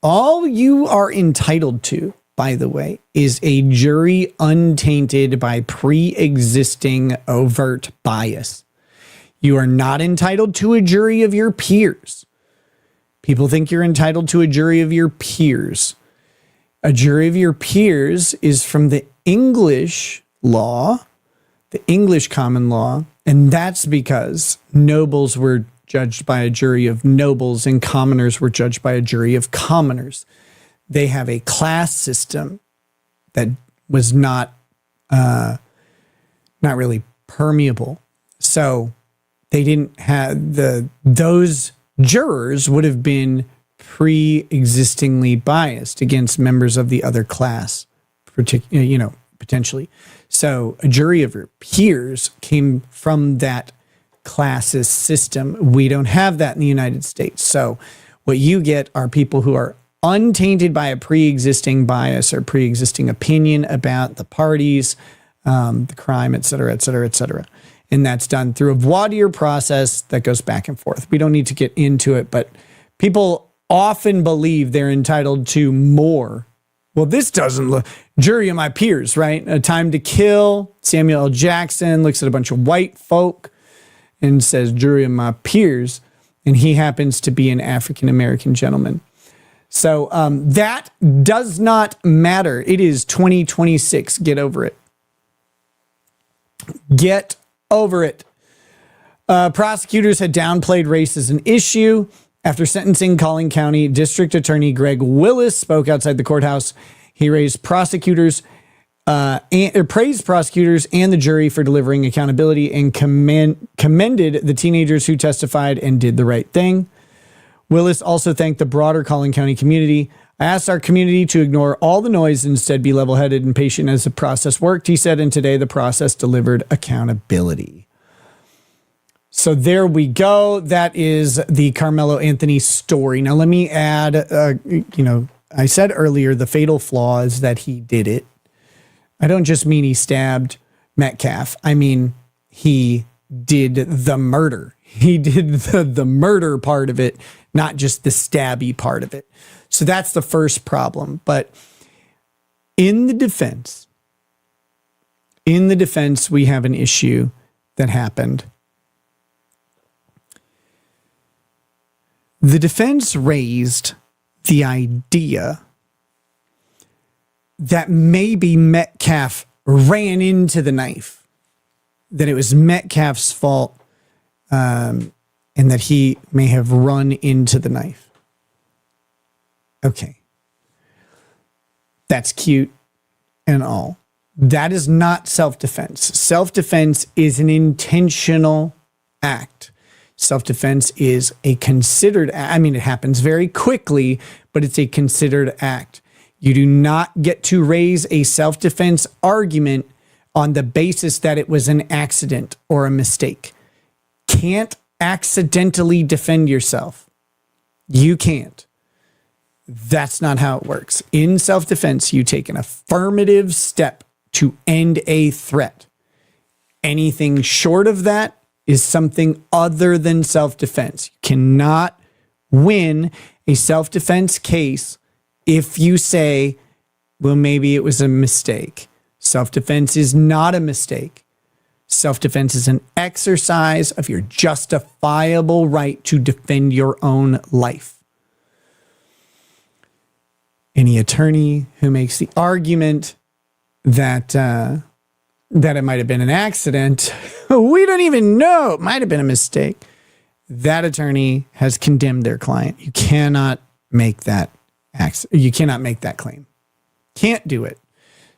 All you are entitled to, by the way, is a jury untainted by pre-existing overt bias. You are not entitled to a jury of your peers. People think you're entitled to a jury of your peers. A jury of your peers is from the English law, the English common law, and that's because nobles were judged by a jury of nobles and commoners were judged by a jury of commoners. They have a class system that was not really permeable. So they didn't have those jurors would have been pre-existingly biased against members of the other class, potentially. So a jury of your peers came from that classist system. We don't have that in the United States. So what you get are people who are untainted by a pre-existing bias or pre-existing opinion about the parties, the crime, et cetera, et cetera, et cetera. And that's done through a voir dire process that goes back and forth. We don't need to get into it, but people often believe they're entitled to more. Well, this doesn't look, jury of my peers, right? A Time to Kill, Samuel L. Jackson looks at a bunch of white folk and says, jury of my peers, and he happens to be an African-American gentleman. So that does not matter. It is 2026. Get over it. Get over it. Prosecutors had downplayed race as an issue. After sentencing, Collin County District Attorney Greg Willis spoke outside the courthouse. He praised prosecutors and the jury for delivering accountability and commended the teenagers who testified and did the right thing. Willis also thanked the broader Collin County community. I asked our community to ignore all the noise and instead be level-headed and patient as the process worked, he said, and today the process delivered accountability. So there we go. That is the Karmelo Anthony story. Now, let me add, I said earlier, the fatal flaw is that he did it. I don't just mean he stabbed Metcalf. I mean, he did the murder. He did the murder part of it, not just the stabby part of it. So that's the first problem. But in the defense, we have an issue that happened. The defense raised the idea that maybe Metcalf ran into the knife, that it was Metcalf's fault, and that he may have run into the knife. Okay. That's cute and all. That is not self-defense. Self-defense is an intentional act. Self-defense is a considered act. I mean, it happens very quickly, but it's a considered act. You do not get to raise a self-defense argument on the basis that it was an accident or a mistake. Can't accidentally defend yourself. You can't. That's not how it works. In self-defense, you take an affirmative step to end a threat. Anything short of that is something other than self-defense. You cannot win a self-defense case if you say, well, maybe it was a mistake. Self-defense is not a mistake. Self-defense is an exercise of your justifiable right to defend your own life. Any attorney who makes the argument that it might have been an accident, we don't even know, it might have been a mistake, that attorney has condemned their client. You cannot make that claim. Can't do it.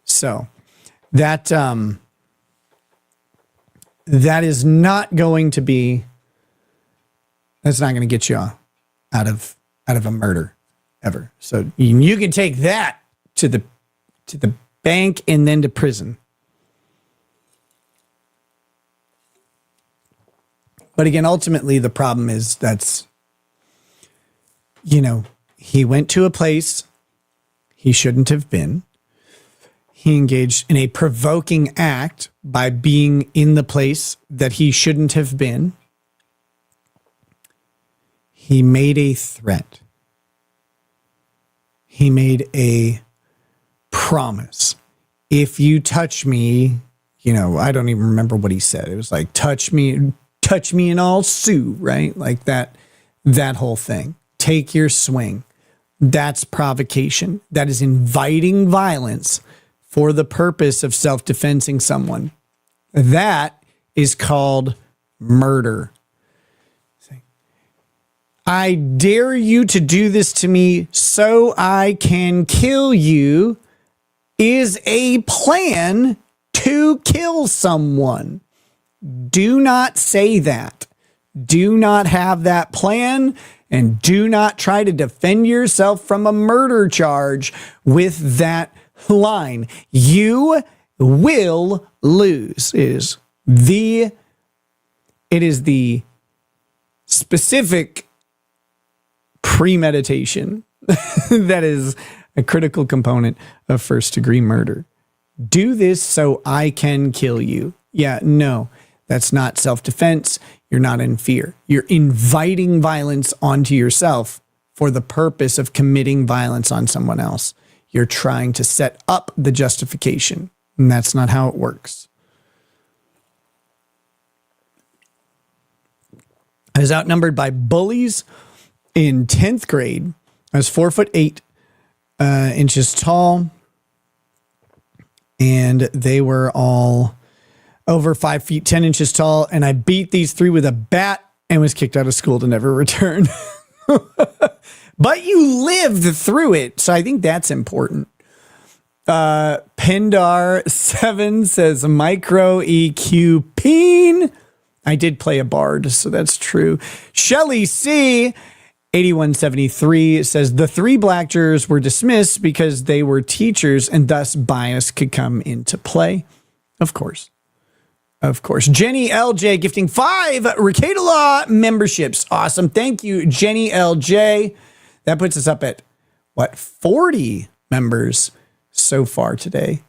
So that is not going to be That's not going to get you out of a murder ever. So you can take that to the bank and then to prison. But again, ultimately, the problem is he went to a place he shouldn't have been. He engaged in a provoking act by being in the place that he shouldn't have been. He made a threat. He made a promise. If you touch me, I don't even remember what he said. It was like, touch me and I'll sue, right? Like that whole thing. Take your swing. That's provocation. That is inviting violence for the purpose of self-defensing someone. That is called murder. I dare you to do this to me so I can kill you is a plan to kill someone. Do not say that. Do not have that plan, and do not try to defend yourself from a murder charge with that line. You will lose. It is the specific premeditation that is a critical component of first-degree murder. Do this so I can kill you. Yeah, no, that's not self-defense. You're not in fear. You're inviting violence onto yourself for the purpose of committing violence on someone else. You're trying to set up the justification, and that's not how it works. I was outnumbered by bullies in 10th grade. I was 4'8" inches tall, and they were all over 5 feet 10 inches tall. And I beat these three with a bat and was kicked out of school to never return. But you lived through it, so I think that's important. Pendar7 says micro EQ peen. I did play a bard, so that's true. Shelly C 8173 says the 3 black jurors were dismissed because they were teachers and thus bias could come into play. Of course. Jenny LJ gifting 5 Ricada Law memberships. Awesome. Thank you, Jenny LJ. That puts us up at 40 members so far today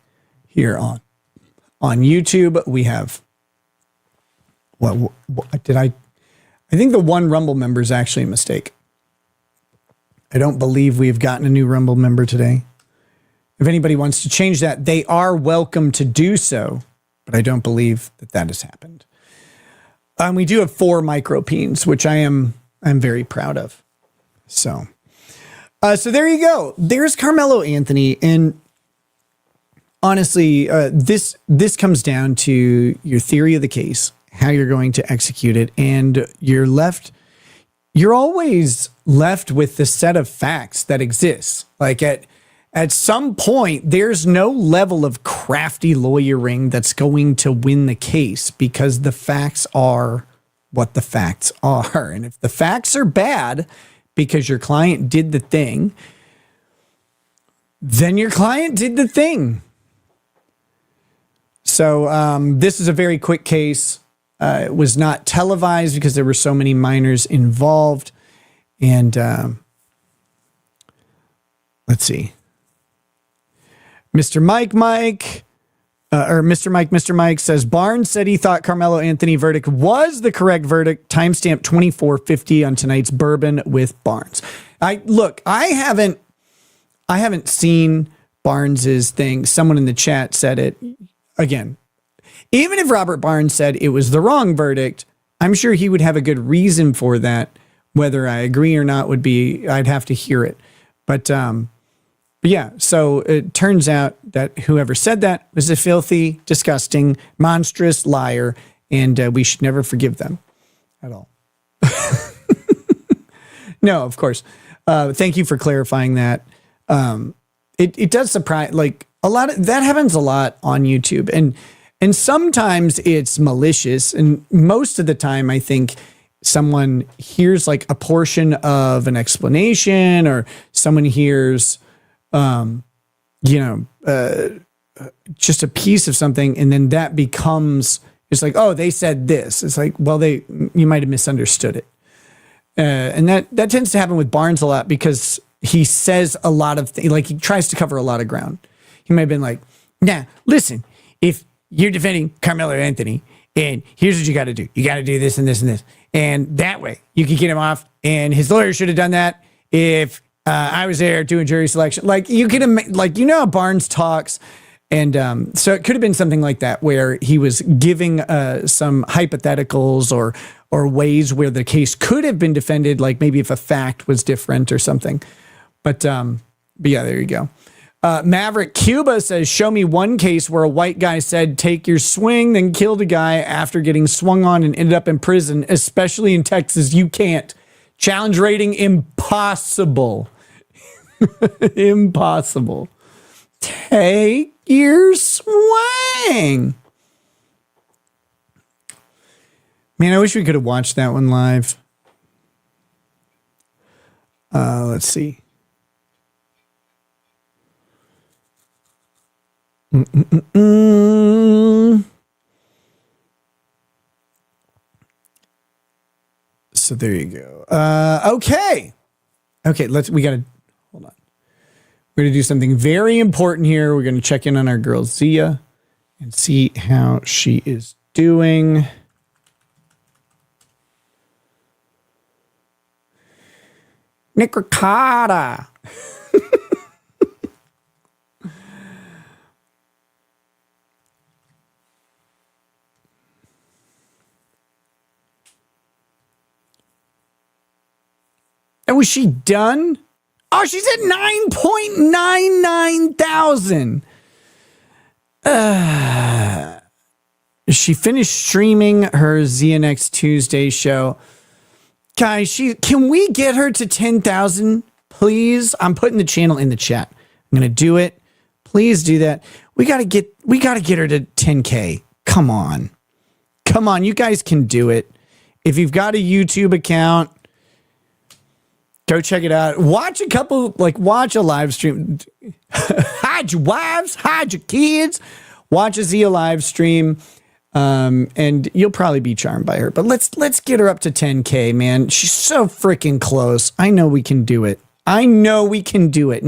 here on YouTube. We have I think the 1 Rumble member is actually a mistake. I don't believe we've gotten a new Rumble member today. If anybody wants to change that, they are welcome to do so, but I don't believe that has happened. We do have 4 micropeens, which I'm very proud of. So there you go. There's Karmelo Anthony, and honestly, this comes down to your theory of the case, how you're going to execute it, and you're always left with the set of facts that exists. Like at some point, there's no level of crafty lawyering that's going to win the case because the facts are what the facts are. And if the facts are bad because your client did the thing, then your client did the thing. So this is a very quick case. It was not televised because there were so many minors involved. And let's see. Mr. Mike Says Barnes said he thought Karmelo Anthony verdict was the correct verdict. Timestamp 2450 on tonight's Bourbon with Barnes. I haven't seen Barnes's thing. Someone in the chat said it again. Even if Robert Barnes said it was the wrong verdict, I'm sure he would have a good reason for that. Whether I agree or not I'd have to hear it. But yeah, so it turns out that whoever said that was a filthy, disgusting, monstrous liar, and we should never forgive them at all. No, of course. Thank you for clarifying that. It does surprise, like a lot of that happens a lot on YouTube, and sometimes it's malicious, and most of the time I think someone hears like a portion of an explanation, or someone hears, just a piece of something, and then that becomes, it's like, oh, they said this. It's like, well, you might have misunderstood it. And that tends to happen with Barnes a lot, because he says a lot of things, like he tries to cover a lot of ground. He might have been like, nah, listen, if you're defending Karmelo Anthony, and here's what you got to do. You got to do this and this and this. And that way you can get him off. And his lawyer should have done that if I was there doing jury selection. Like you can, like, how Barnes talks. And so it could have been something like that, where he was giving some hypotheticals or ways where the case could have been defended, like maybe if a fact was different or something. But yeah, there you go. Maverick Cuba says, show me one case where a white guy said, take your swing, then killed a guy after getting swung on and ended up in prison, especially in Texas. You can't. Challenge rating, impossible. Impossible. Take your swing. Man, I wish we could have watched that one live. Let's see. So there you go. Okay. We gotta hold on. We're gonna do something very important here. We're gonna check in on our girl Zia and see how she is doing. Nick Ricotta. And was she done? Oh, she's at 9.99 thousand. She finished streaming her Zia Next Tuesday show. Guys, can we get her to 10,000, please? I'm putting the channel in the chat. I'm gonna do it. Please do that. We gotta get her to 10K. Come on, you guys can do it. If you've got a YouTube account, go check it out. Watch a live stream. Hide your wives, hide your kids. Watch a Zia live stream. And you'll probably be charmed by her. But let's get her up to 10K, man. She's so freaking close. I know we can do it. And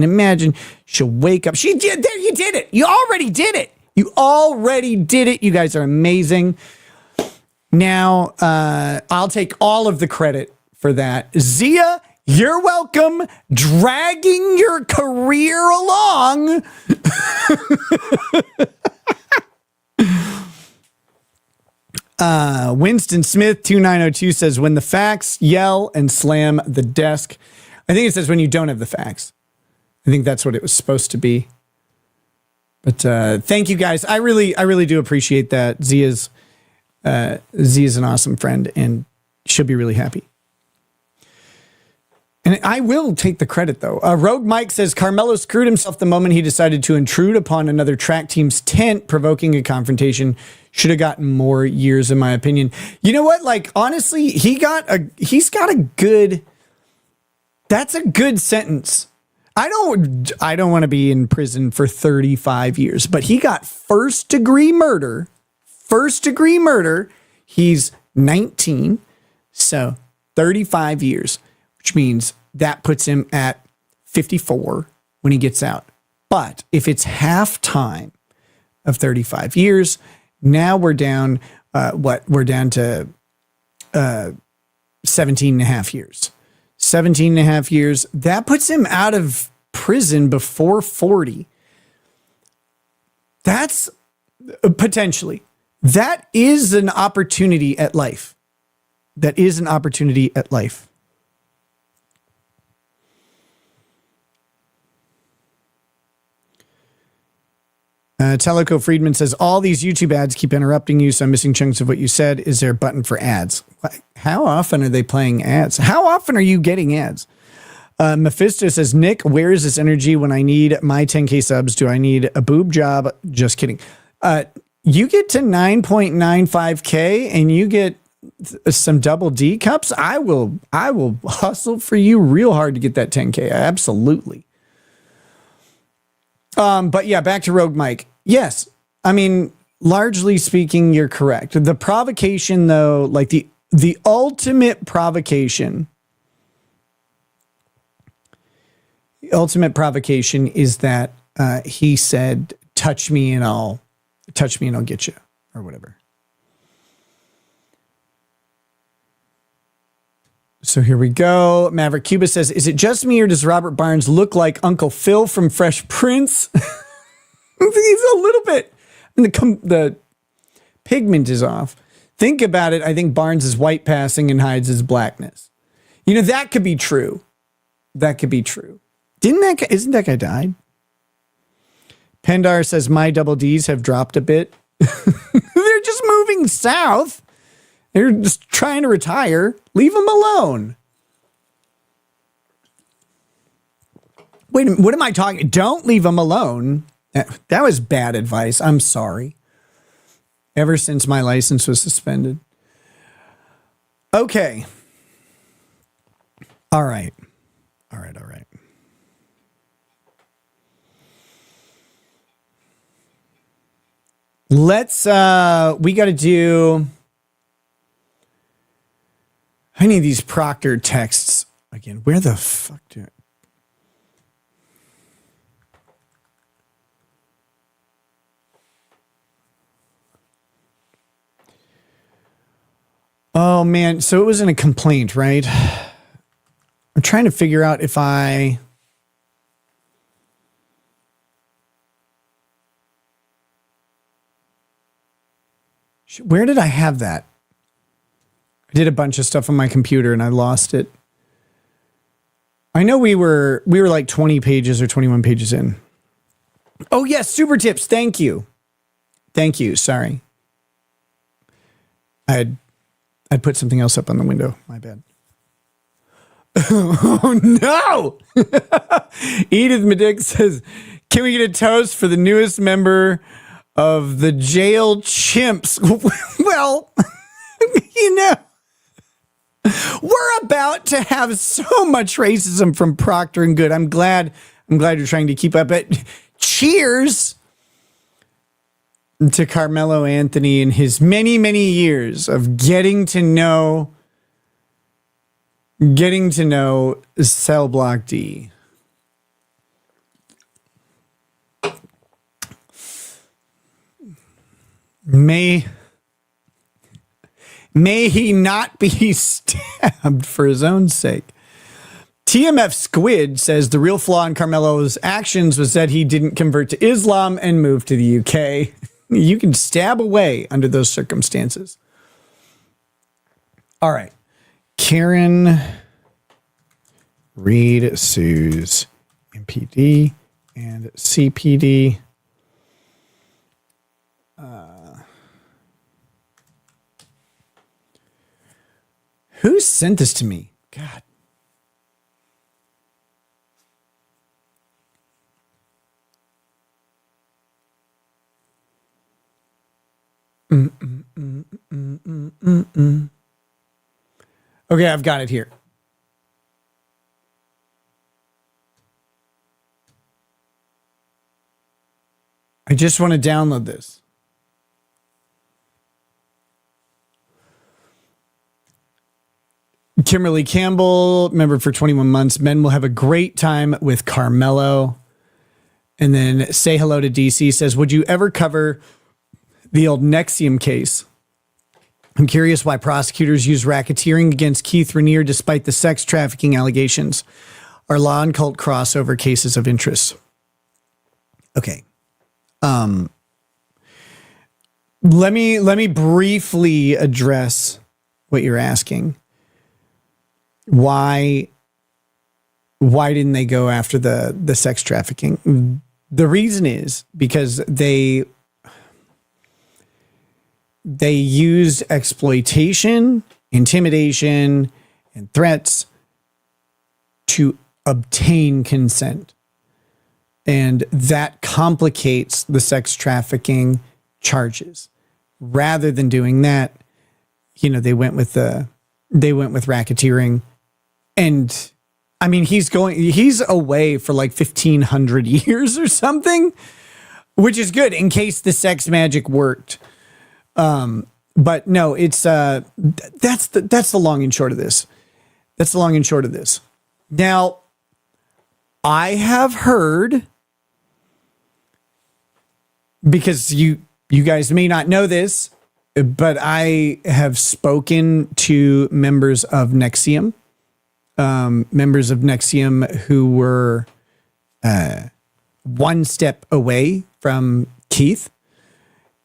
imagine she'll wake up. She did. There, you did it. You already did it. You guys are amazing. Now, I'll take all of the credit for that. Zia, you're welcome. Dragging your career along. Winston Smith 2902 says, when the facts, yell and slam the desk. I think it says when you don't have the facts. I think that's what it was supposed to be. But thank you guys. I really do appreciate that. Zia's an awesome friend, and she'll be really happy. And I will take the credit, though. Rogue Mike says, Karmelo screwed himself the moment he decided to intrude upon another track team's tent, provoking a confrontation. Should have gotten more years, in my opinion. You know what? Like, honestly, he's got a good, that's a good sentence. I don't want to be in prison for 35 years, but he got first degree murder. He's 19. So 35 years. Which means that puts him at 54 when he gets out. But if it's half time of 35 years, now we're down, we're down to 17 and a half years. 17 and a half years. That puts him out of prison before 40. That's potentially. That is an opportunity at life. Teleco Friedman says, all these YouTube ads keep interrupting you, so I'm missing chunks of what you said. Is there a button for ads? How often are they playing ads? How often are you getting ads? Mephisto says, Nick, where is this energy when I need my 10K subs? Do I need a boob job? Just kidding. You get to 9.95K and you get some double D cups, I will hustle for you real hard to get that 10K. Absolutely. But yeah, back to Rogue Mike. Yes. I mean, largely speaking, you're correct. The provocation though, like the ultimate provocation, is that he said, touch me and I'll get you, or whatever. So here we go. Maverick Cuba says, is it just me or does Robert Barnes look like Uncle Phil from Fresh Prince? He's a little bit, the pigment is off. Think about it. I think Barnes is white passing and hides his blackness. You know, that could be true. That could be true. Isn't that guy died? Pendar says, my double Ds have dropped a bit. They're just moving south. They're just trying to retire. Leave them alone. Wait a minute. What am I talking? Don't leave them alone. That was bad advice. I'm sorry. Ever since my license was suspended. Okay. All right. Let's, we got to do, I need these Proctor texts again. Where the fuck do I? Oh man, so it was in a complaint, right? I'm trying to figure out if where did I have that? I did a bunch of stuff on my computer and I lost it. I know we were like 20 pages or 21 pages in. Oh yes, super tips. Thank you. Sorry. I'd put something else up on the window. My bad. Oh no! Edith Medic says, can we get a toast for the newest member of the jail chimps? Well, you know, we're about to have so much racism from Proctor and Goode. I'm glad you're trying to keep up. But cheers to Karmelo Anthony and his many, many years of getting to know Cell Block D. May he not be stabbed for his own sake. TMF Squid says the real flaw in Carmelo's actions was that he didn't convert to Islam and move to the UK. You can stab away under those circumstances. All right. Karen Reed sues MPD and CPD. Who sent this to me? God. Okay, I've got it here. I just want to download this. Kimberly Campbell, member for 21 months. Men will have a great time with Karmelo. And then say hello to DC says, would you ever cover the old Nexium case? I'm curious why prosecutors use racketeering against Keith Raniere despite the sex trafficking allegations. Are law and cult crossover cases of interest? Okay. Let me briefly address what you're asking. Why didn't they go after the sex trafficking? The reason is because they used exploitation, intimidation, and threats to obtain consent. And that complicates the sex trafficking charges. Rather than doing that, they went with racketeering. And I mean, he's away for like 1,500 years or something, which is good in case the sex magic worked. But no, it's that's the long and short of this. That's the long and short of this. Now, I have heard, because you guys may not know this, but I have spoken to members of NXIVM, who were one step away from Keith,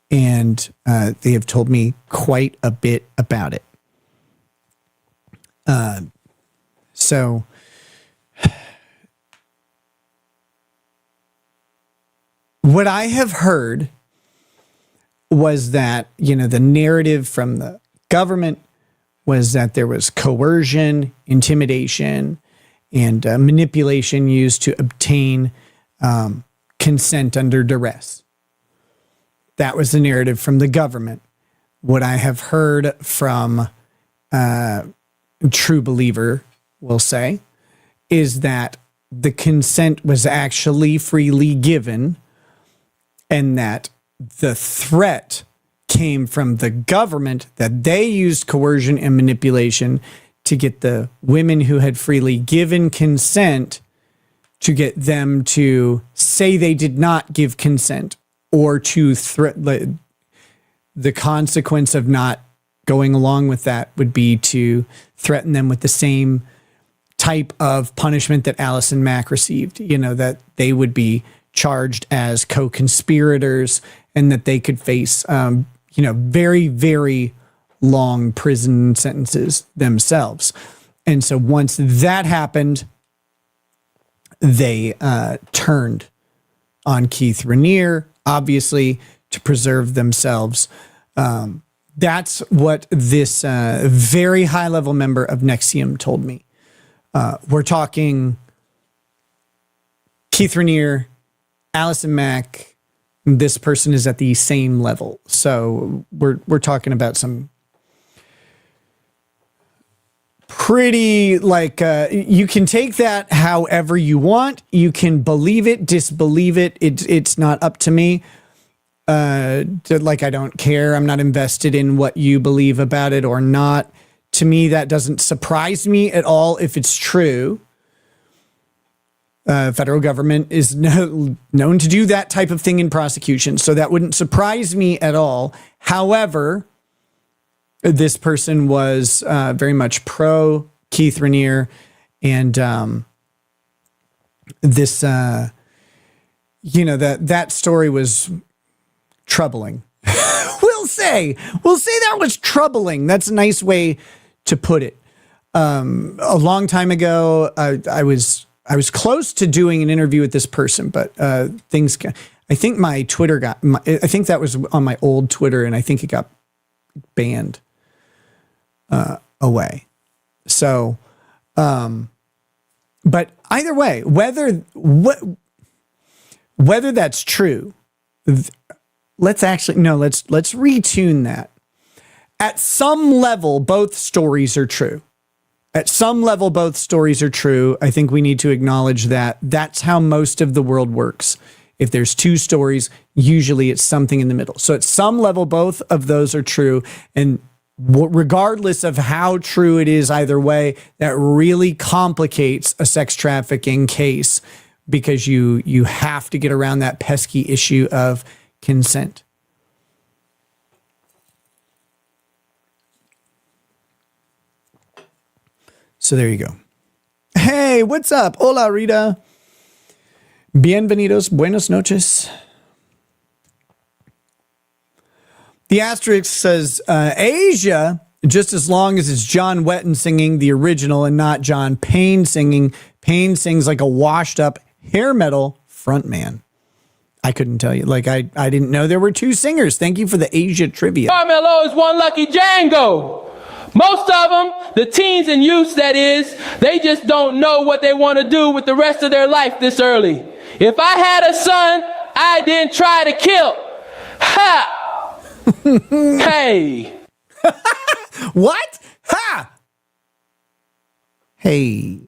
and they have told me quite a bit about it. So what I have heard was that, the narrative from the government was that there was coercion, intimidation, and manipulation used to obtain consent under duress. That was the narrative from the government. What I have heard from true believer will say is that the consent was actually freely given, and that the threat came from the government, that they used coercion and manipulation to get the women who had freely given consent to get them to say they did not give consent, or to the consequence of not going along with that would be to threaten them with the same type of punishment that Allison Mack received, that they would be charged as co-conspirators and that they could face, very, very long prison sentences themselves. And so once that happened, they turned on Keith Raniere, obviously, to preserve themselves. That's what this very high-level member of NXIVM told me. We're talking Keith Raniere, Allison Mack. This person is at the same level. So we're talking about some pretty, you can take that however you want. You can believe it, disbelieve it. It's not up to me. I don't care. I'm not invested in what you believe about it or not. To me, that doesn't surprise me at all if it's true. Federal government is known to do that type of thing in prosecution, so that wouldn't surprise me at all. However, this person was very much pro Keith Raniere, and this, that story was troubling. We'll say that was troubling. That's a nice way to put it. A long time ago, I was close to doing an interview with this person, but I think my Twitter I think that was on my old Twitter, and I think it got banned away. So, but either way, whether that's true, let's retune that. At some level, both stories are true. I think we need to acknowledge that that's how most of the world works. If there's two stories, usually it's something in the middle. So at some level, both of those are true. And regardless of how true it is either way, that really complicates a sex trafficking case, because you have to get around that pesky issue of consent. So there you go. Hey, what's up? Hola, Rita. Bienvenidos. Buenas noches. The asterisk says, Asia, just as long as it's John Wetton singing the original and not John Payne singing. Payne sings like a washed up hair metal frontman. I couldn't tell you. I didn't know there were two singers. Thank you for the Asia trivia. Karmelo is one lucky Django. Most of them, the teens and youths that is, they just don't know what they want to do with the rest of their life this early. If I had a son, I didn't try to kill. Ha! Hey. What? Ha! Hey.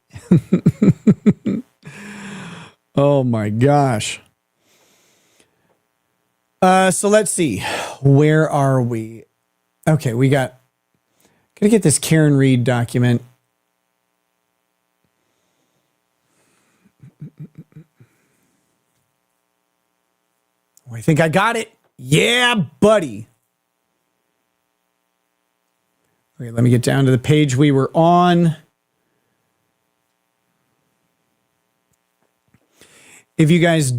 Oh my gosh. So let's see. Where are we? Okay, gotta get this Karen Reed document. I think I got it. Yeah, buddy. Okay, let me get down to the page we were on. If you guys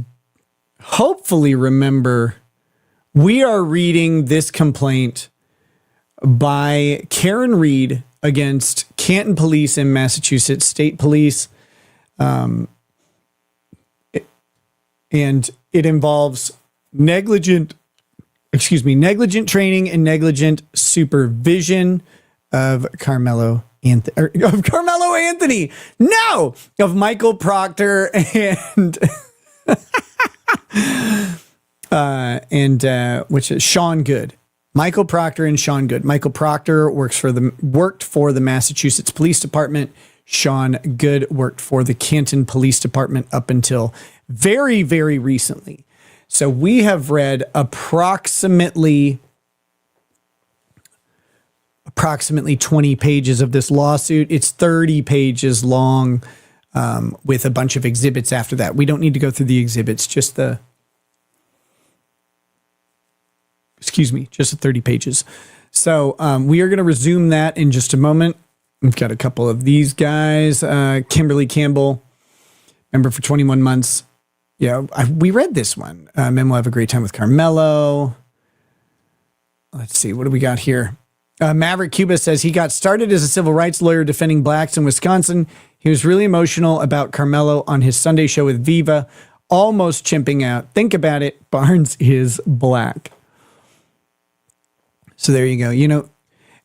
hopefully remember, we are reading this complaint by Karen Reed against Canton Police and Massachusetts State Police. And it involves negligent training and negligent supervision of Karmelo Anthony. No, of Michael Proctor and which is Sean Goode. Michael Proctor and Sean Goode. Michael Proctor worked for the Massachusetts Police Department. Sean Goode worked for the Canton Police Department up until very, very recently. So we have read approximately 20 pages of this lawsuit. It's 30 pages long, with a bunch of exhibits after that. We don't need to go through the exhibits, just the 30 pages. So we are going to resume that in just a moment. We've got a couple of these guys. Kimberly Campbell, member for 21 months. Yeah, we read this one. Men will have a great time with Karmelo. Let's see. What do we got here? Maverick Cuba says he got started as a civil rights lawyer defending blacks in Wisconsin. He was really emotional about Karmelo on his Sunday show with Viva, almost chimping out. Think about it. Barnes is black. So there you go.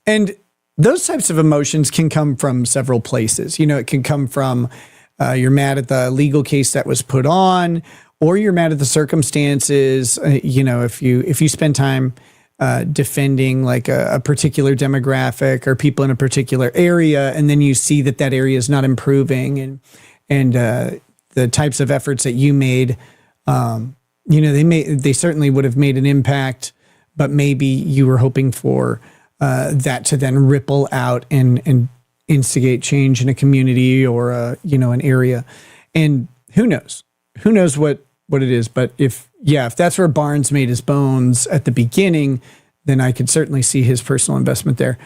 And those types of emotions can come from several places. It can come from you're mad at the legal case that was put on, or you're mad at the circumstances. If you spend time defending like a particular demographic or people in a particular area, and then you see that area is not improving, and the types of efforts that you made, they certainly would have made an impact, but maybe you were hoping for that to then ripple out and instigate change in a community or an area. And who knows what it is. But if that's where Barnes made his bones at the beginning, then I could certainly see his personal investment there.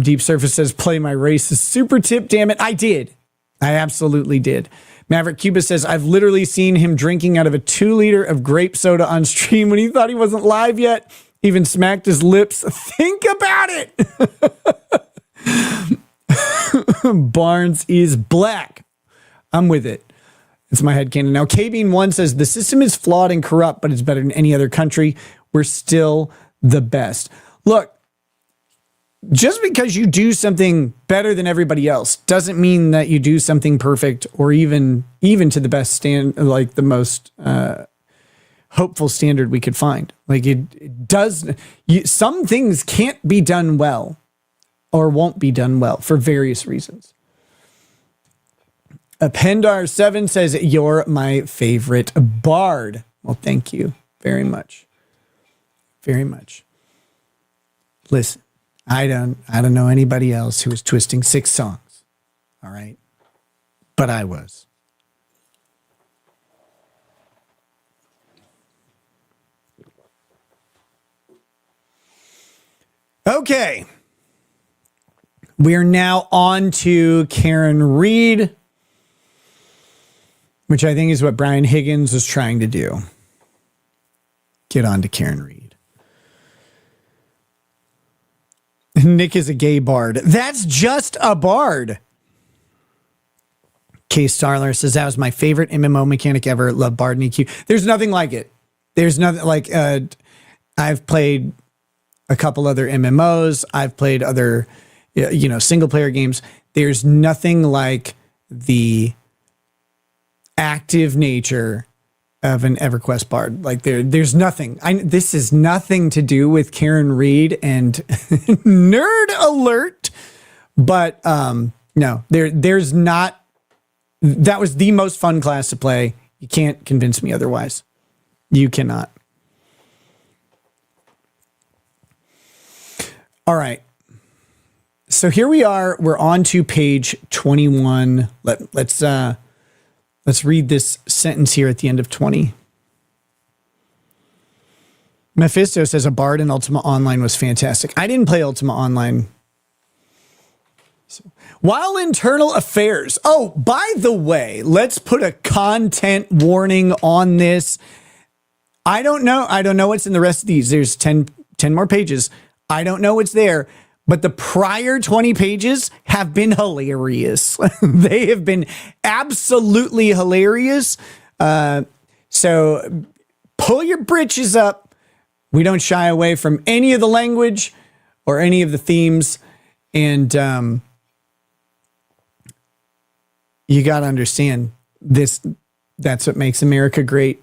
Deep Surface says, play my racist super tip. Damn it. I did. I absolutely did. Maverick Cuba says, I've literally seen him drinking out of a 2-liter of grape soda on stream when he thought he wasn't live yet. Even smacked his lips. Think about it. Barnes is black. I'm with it. It's my headcanon. Now, KBean1 says, the system is flawed and corrupt, but it's better than any other country. We're still the best. Look, just because you do something better than everybody else doesn't mean that you do something perfect or even to the best like the most hopeful standard we could find. Like it does. Some things can't be done well or won't be done well for various reasons. Pendar7 says, you're my favorite bard. Well, thank you very much. Very much. Listen, I don't know anybody else who was twisting 6 songs. All right. But I was. Okay. We are now on to Karen Reed, which I think is what Brian Higgins was trying to do. Get on to Karen Reed. Nick is a gay bard. That's just a bard. Case Starler says, that was my favorite MMO mechanic ever. Love bard and EQ. There's nothing like it. There's nothing like, I've played a couple other MMOs. I've played other, single player games. There's nothing like the active nature of an EverQuest bard. Like there's nothing. This is nothing to do with Karen Reed and nerd alert. But no, there's not. That was the most fun class to play. You can't convince me otherwise. You cannot. All right. So here we are. We're on to page 21. Let's read this sentence here at the end of 20. Mephisto says a bard in Ultima Online was fantastic. I didn't play Ultima Online. While internal affairs. Oh, by the way, let's put a content warning on this. I don't know what's in the rest of these. There's 10 more pages. I don't know what's there, but the prior 20 pages have been hilarious. They have been absolutely hilarious. So pull your britches up. We don't shy away from any of the language or any of the themes. And you got to understand this. That's what makes America great.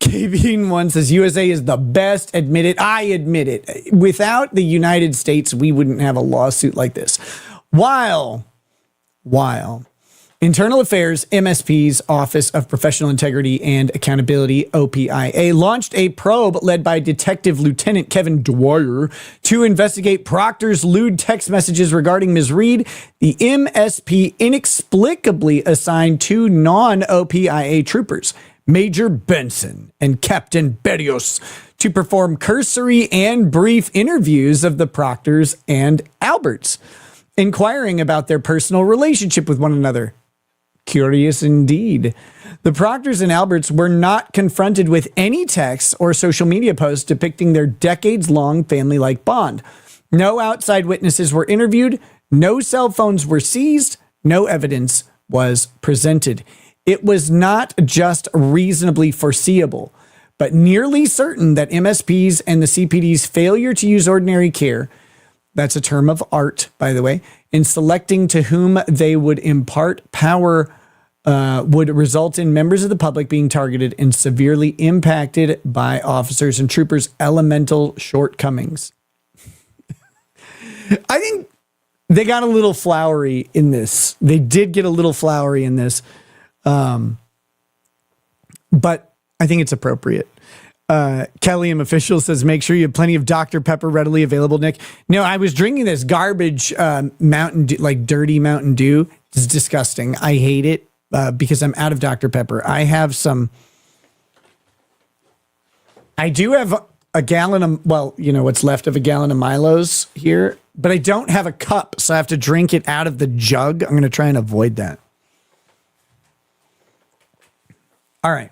KV1 says USA is the best. Admit it. I admit it. Without the United States, we wouldn't have a lawsuit like this. While Internal Affairs, MSP's Office of Professional Integrity and Accountability, OPIA, launched a probe led by Detective Lieutenant Kevin Dwyer to investigate Proctor's lewd text messages regarding Ms. Reed. The MSP inexplicably assigned two non-OPIA troopers, Major Benson and Captain Berrios, to perform cursory and brief interviews of the Proctors and Alberts, inquiring about their personal relationship with one another. Curious indeed. The Proctors and Alberts were not confronted with any texts or social media posts depicting their decades-long family-like bond. No outside witnesses were interviewed, no cell phones were seized, no evidence was presented. It was not just reasonably foreseeable, but nearly certain that MSP's and the CPD's failure to use ordinary care, that's a term of art, by the way, in selecting to whom they would impart power would result in members of the public being targeted and severely impacted by officers and troopers' elemental shortcomings. I think they got a little flowery in this. They did get a little flowery in this. But I think it's appropriate. Kelly M. Official says, make sure you have plenty of Dr. Pepper readily available, Nick. No, I was drinking this garbage Mountain Dew, like dirty Mountain Dew. It's disgusting. I hate it because I'm out of Dr. Pepper. I do have a gallon of, what's left of a gallon of Milo's here, but I don't have a cup, so I have to drink it out of the jug. I'm going to try and avoid that. All right.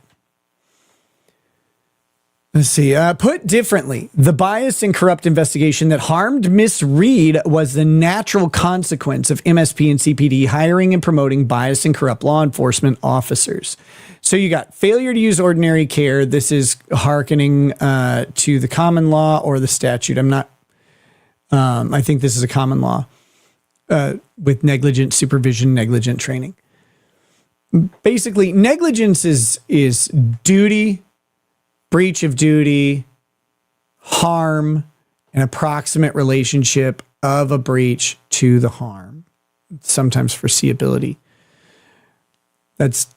Let's see. Put differently, the biased and corrupt investigation that harmed Miss Reed was the natural consequence of MSP and CPD hiring and promoting biased and corrupt law enforcement officers. So you got failure to use ordinary care. This is hearkening to the common law or the statute. I think this is a common law with negligent supervision, negligent training. Basically, negligence is duty, breach of duty, harm, an approximate relationship of a breach to the harm. Sometimes foreseeability. That's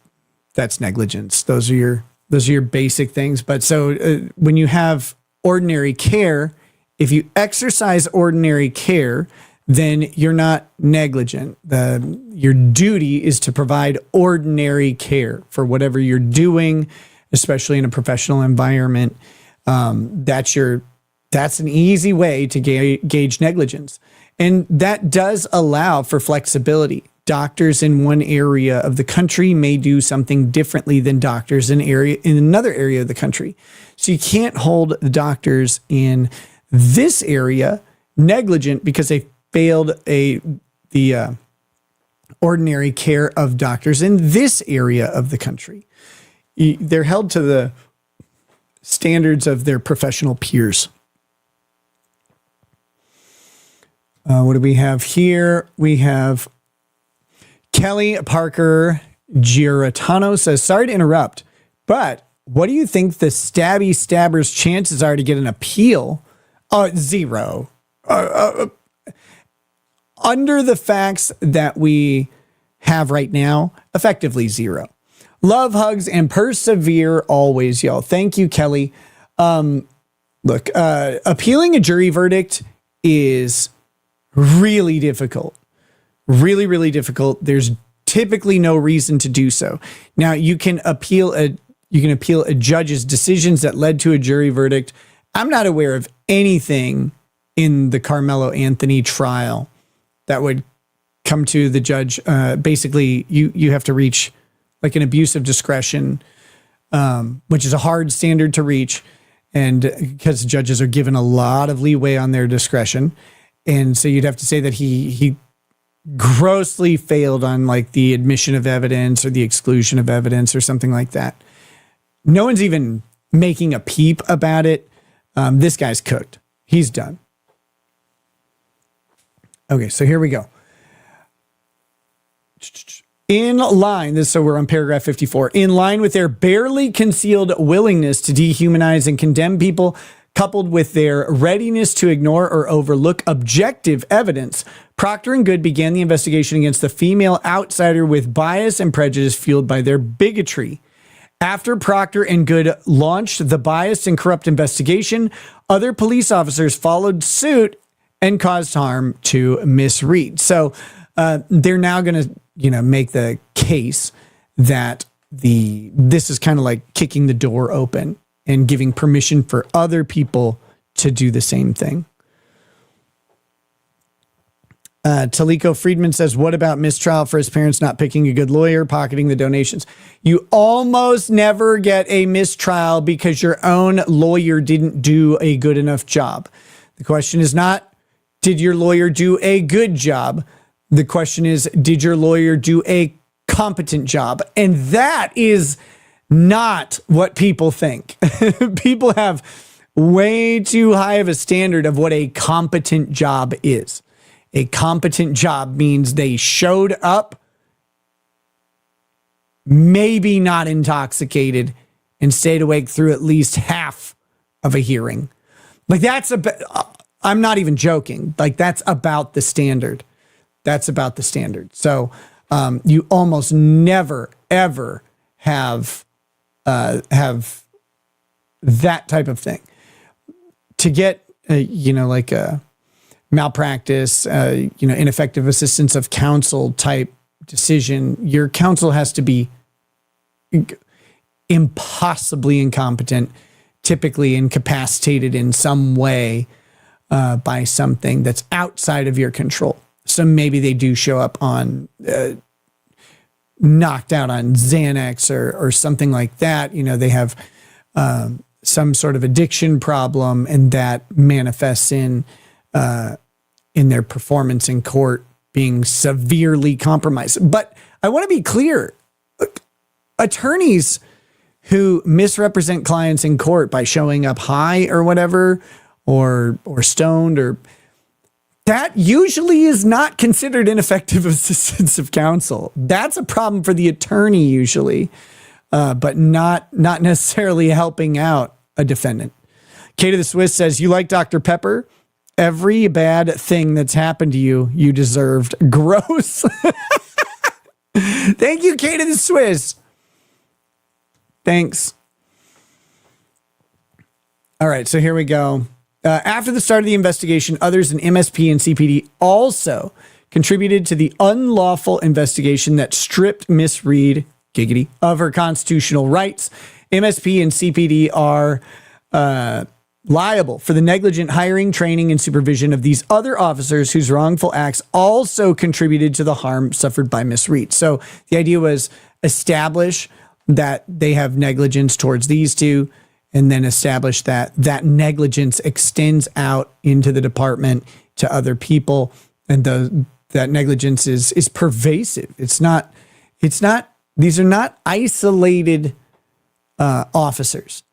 negligence. Those are your basic things. But so when you have ordinary care, if you exercise ordinary care, then you're not negligent. Your duty is to provide ordinary care for whatever you're doing, especially in a professional environment. That's an easy way to gauge negligence. And that does allow for flexibility. Doctors in one area of the country may do something differently than doctors in another area of the country. So you can't hold the doctors in this area negligent because they failed the ordinary care of doctors in this area of the country. They're held to the standards of their professional peers. What do we have here? We have Kelly Parker Giratano says, sorry to interrupt, but what do you think the stabby stabber's chances are to get an appeal? Zero. Under the facts that we have right now, effectively zero. Love, hugs, and persevere always, y'all. Thank you, Kelly. Look, appealing a jury verdict is really difficult. Really, really difficult. There's typically no reason to do so. Now, you can appeal a judge's decisions that led to a jury verdict. I'm not aware of anything in the Karmelo Anthony trial that would come to the judge. Basically, you have to reach like an abuse of discretion, which is a hard standard to reach. And because judges are given a lot of leeway on their discretion. And so you'd have to say that he grossly failed on like the admission of evidence or the exclusion of evidence or something like that. No one's even making a peep about it. This guy's cooked. He's done. Okay, so here we go. In line, so we're on paragraph 54. In line with their barely concealed willingness to dehumanize and condemn people, coupled with their readiness to ignore or overlook objective evidence, Proctor and Goode began the investigation against the female outsider with bias and prejudice fueled by their bigotry. After Proctor and Goode launched the biased and corrupt investigation, other police officers followed suit and caused harm to Miss Reed. So they're now going to, make the case that this is kind of like kicking the door open and giving permission for other people to do the same thing. Taliko Friedman says, what about mistrial for his parents not picking a good lawyer, pocketing the donations? You almost never get a mistrial because your own lawyer didn't do a good enough job. The question is not, did your lawyer do a good job? The question is, did your lawyer do a competent job? And that is not what people think. People have way too high of a standard of what a competent job is. A competent job means they showed up, maybe not intoxicated, and stayed awake through at least half of a hearing. Like I'm not even joking. Like that's about the standard. That's about the standard. So you almost never, ever have that type of thing. To get, like a malpractice, ineffective assistance of counsel type decision, your counsel has to be impossibly incompetent, typically incapacitated in some way by something that's outside of your control. So maybe they do show up on knocked out on Xanax or something like that. They have some sort of addiction problem, and that manifests in their performance in court being severely compromised. But I want to be clear. Attorneys who misrepresent clients in court by showing up high or whatever, or stoned, or that usually is not considered ineffective assistance of counsel. That's a problem for the attorney usually, but not necessarily helping out a defendant. Kate of the Swiss says, you like Dr. Pepper? Every bad thing that's happened to you, you deserved. Gross. Thank you, Kate of the Swiss. Thanks. All right, so here we go. After the start of the investigation, others in MSP and CPD also contributed to the unlawful investigation that stripped Miss Reed, giggity, of her constitutional rights. MSP and CPD are liable for the negligent hiring, training, and supervision of these other officers whose wrongful acts also contributed to the harm suffered by Miss Reed. So the idea was establish that they have negligence towards these two, and then establish that negligence extends out into the department to other people, and that negligence is pervasive. It's not. These are not isolated officers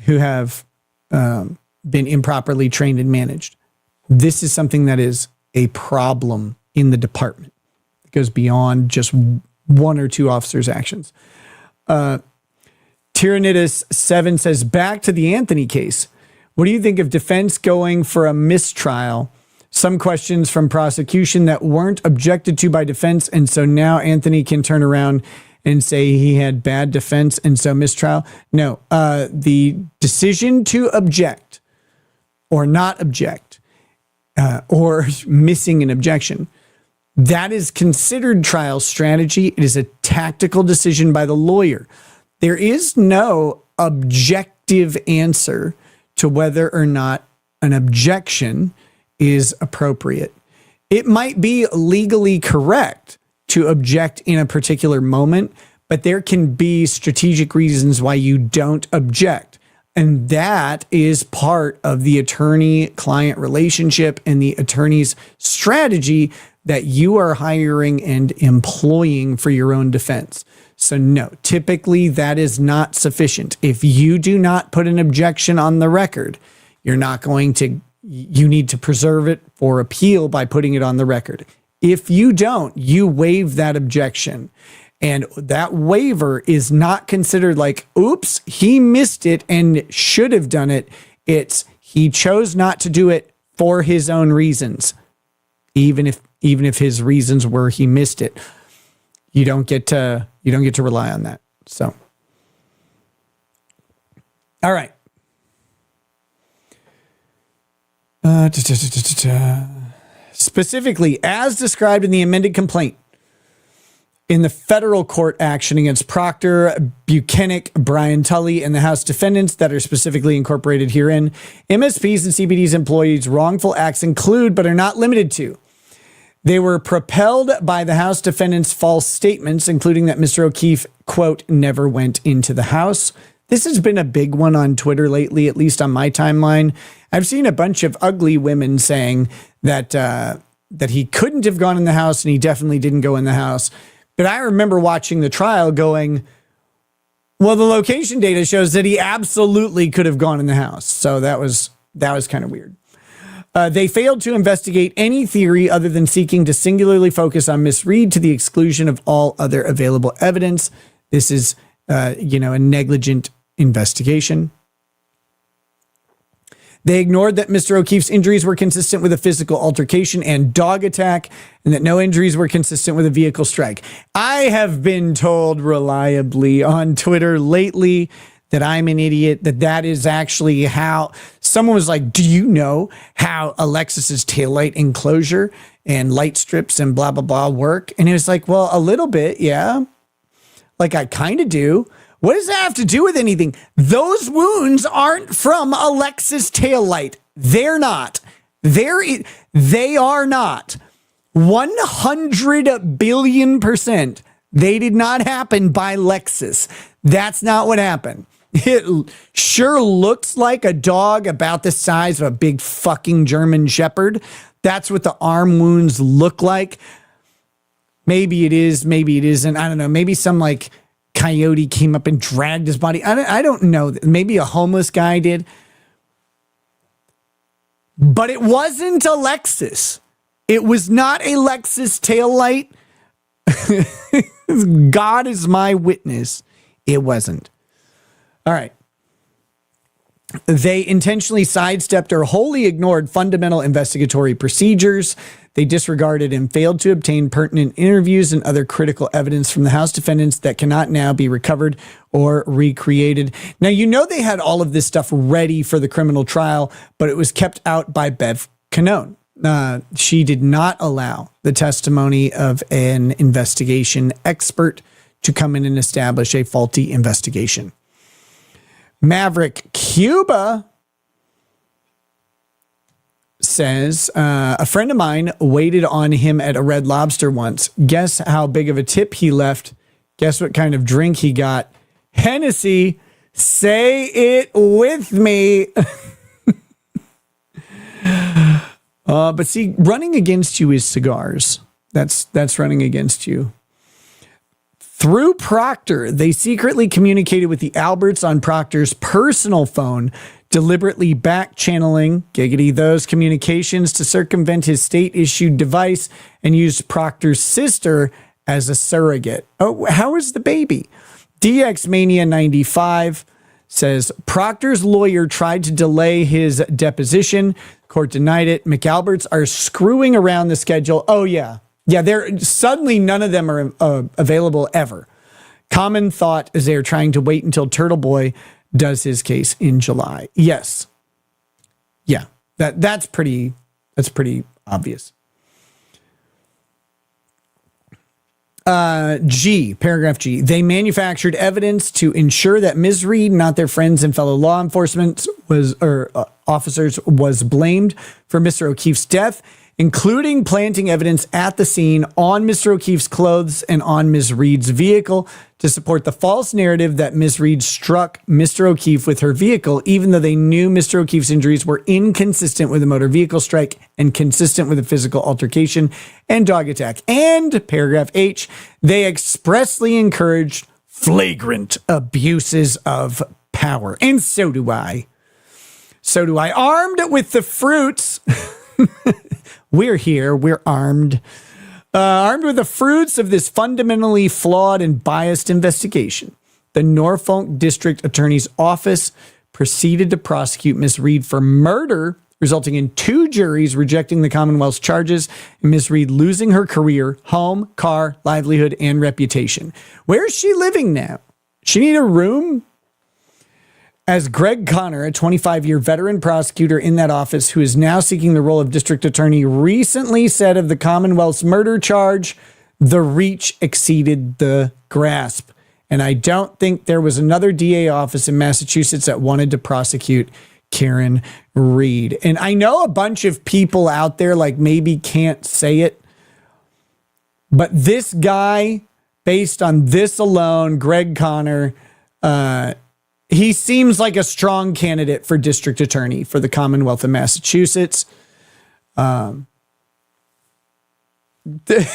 who have been improperly trained and managed. This is something that is a problem in the department. It goes beyond just one or two officers' actions. Tyrannidus7 says, back to the Anthony case. What do you think of defense going for a mistrial? Some questions from prosecution that weren't objected to by defense, and so now Anthony can turn around and say he had bad defense and so mistrial. No, the decision to object or not object or missing an objection, that is considered trial strategy. It is a tactical decision by the lawyer. There is no objective answer to whether or not an objection is appropriate. It might be legally correct to object in a particular moment, but there can be strategic reasons why you don't object. And that is part of the attorney-client relationship and the attorney's strategy that you are hiring and employing for your own defense. So no, typically that is not sufficient. If you do not put an objection on the record, you need to preserve it for appeal by putting it on the record. If you don't, you waive that objection. And that waiver is not considered like, oops, he missed it and should have done it. It's he chose not to do it for his own reasons. Even if his reasons were he missed it. You don't get to rely on that. So, all right. Specifically, as described in the amended complaint in the federal court action against Proctor, Buchanan, Brian Tully, and the House defendants that are specifically incorporated herein, MSPs and CBD's employees' wrongful acts include, but are not limited to, they were propelled by the House defendants' false statements, including that Mr. O'Keefe, quote, never went into the house. This has been a big one on Twitter lately, at least on my timeline. I've seen a bunch of ugly women saying that that he couldn't have gone in the house and he definitely didn't go in the house. But I remember watching the trial going, well, the location data shows that he absolutely could have gone in the house. So that was kind of weird. They failed to investigate any theory other than seeking to singularly focus on Miss Reed to the exclusion of all other available evidence. This is, a negligent investigation. They ignored that Mr. O'Keefe's injuries were consistent with a physical altercation and dog attack, and that no injuries were consistent with a vehicle strike. I have been told reliably on Twitter lately that I'm an idiot, that is actually how someone was like, do you know how Alexis's taillight enclosure and light strips and blah, blah, blah work? And it was like, well, a little bit. Yeah. Like I kind of do. What does that have to do with anything? Those wounds aren't from Alexis' taillight. They're not. They are not. 100 billion%. They did not happen by Lexus. That's not what happened. It sure looks like a dog about the size of a big fucking German Shepherd. That's what the arm wounds look like. Maybe it is, maybe it isn't. I don't know. Maybe some like coyote came up and dragged his body. I don't know. Maybe a homeless guy did. But it wasn't a Lexus. It was not a Lexus taillight. God is my witness. It wasn't. All right. They intentionally sidestepped or wholly ignored fundamental investigatory procedures. They disregarded and failed to obtain pertinent interviews and other critical evidence from the House defendants that cannot now be recovered or recreated. Now, they had all of this stuff ready for the criminal trial, but it was kept out by Bev Canone. She did not allow the testimony of an investigation expert to come in and establish a faulty investigation. Maverick Cuba says, a friend of mine waited on him at a Red Lobster once. Guess how big of a tip he left? Guess what kind of drink he got? Hennessy. Say it with me. But see, running against you is cigars. That's running against you. Through Proctor, they secretly communicated with the Alberts on Proctor's personal phone, deliberately back-channeling, giggity, those communications to circumvent his state-issued device and used Proctor's sister as a surrogate. Oh, how is the baby? DX Mania 95 says Proctor's lawyer tried to delay his deposition. Court denied it. McAlberts are screwing around the schedule. Oh, yeah. Yeah, they're suddenly none of them are available ever. Common thought is they're trying to wait until Turtle Boy does his case in July. Yes. Yeah. That's pretty obvious. Paragraph G. They manufactured evidence to ensure that Ms. Reed, not their friends and fellow law enforcement officers, was blamed for Mr. O'Keefe's death, including planting evidence at the scene on Mr. O'Keefe's clothes and on Ms. Reed's vehicle to support the false narrative that Ms. Reed struck Mr. O'Keefe with her vehicle, even though they knew Mr. O'Keefe's injuries were inconsistent with a motor vehicle strike and consistent with a physical altercation and dog attack. And paragraph H, they expressly encouraged flagrant abuses of power. And so do I. Armed with the fruits... We're here. We're armed. Armed with the fruits of this fundamentally flawed and biased investigation, the Norfolk District Attorney's Office proceeded to prosecute Ms. Reed for murder, resulting in 2 juries rejecting the Commonwealth's charges and Ms. Reed losing her career, home, car, livelihood, and reputation. Where is she living now? She need a room? As Greg Connor, a 25-year veteran prosecutor in that office who is now seeking the role of district attorney, recently said of the Commonwealth's murder charge, the reach exceeded the grasp. And I don't think there was another DA office in Massachusetts that wanted to prosecute Karen Reed. And I know a bunch of people out there like maybe can't say it, but this guy, based on this alone, Greg Connor, he seems like a strong candidate for district attorney for the Commonwealth of Massachusetts.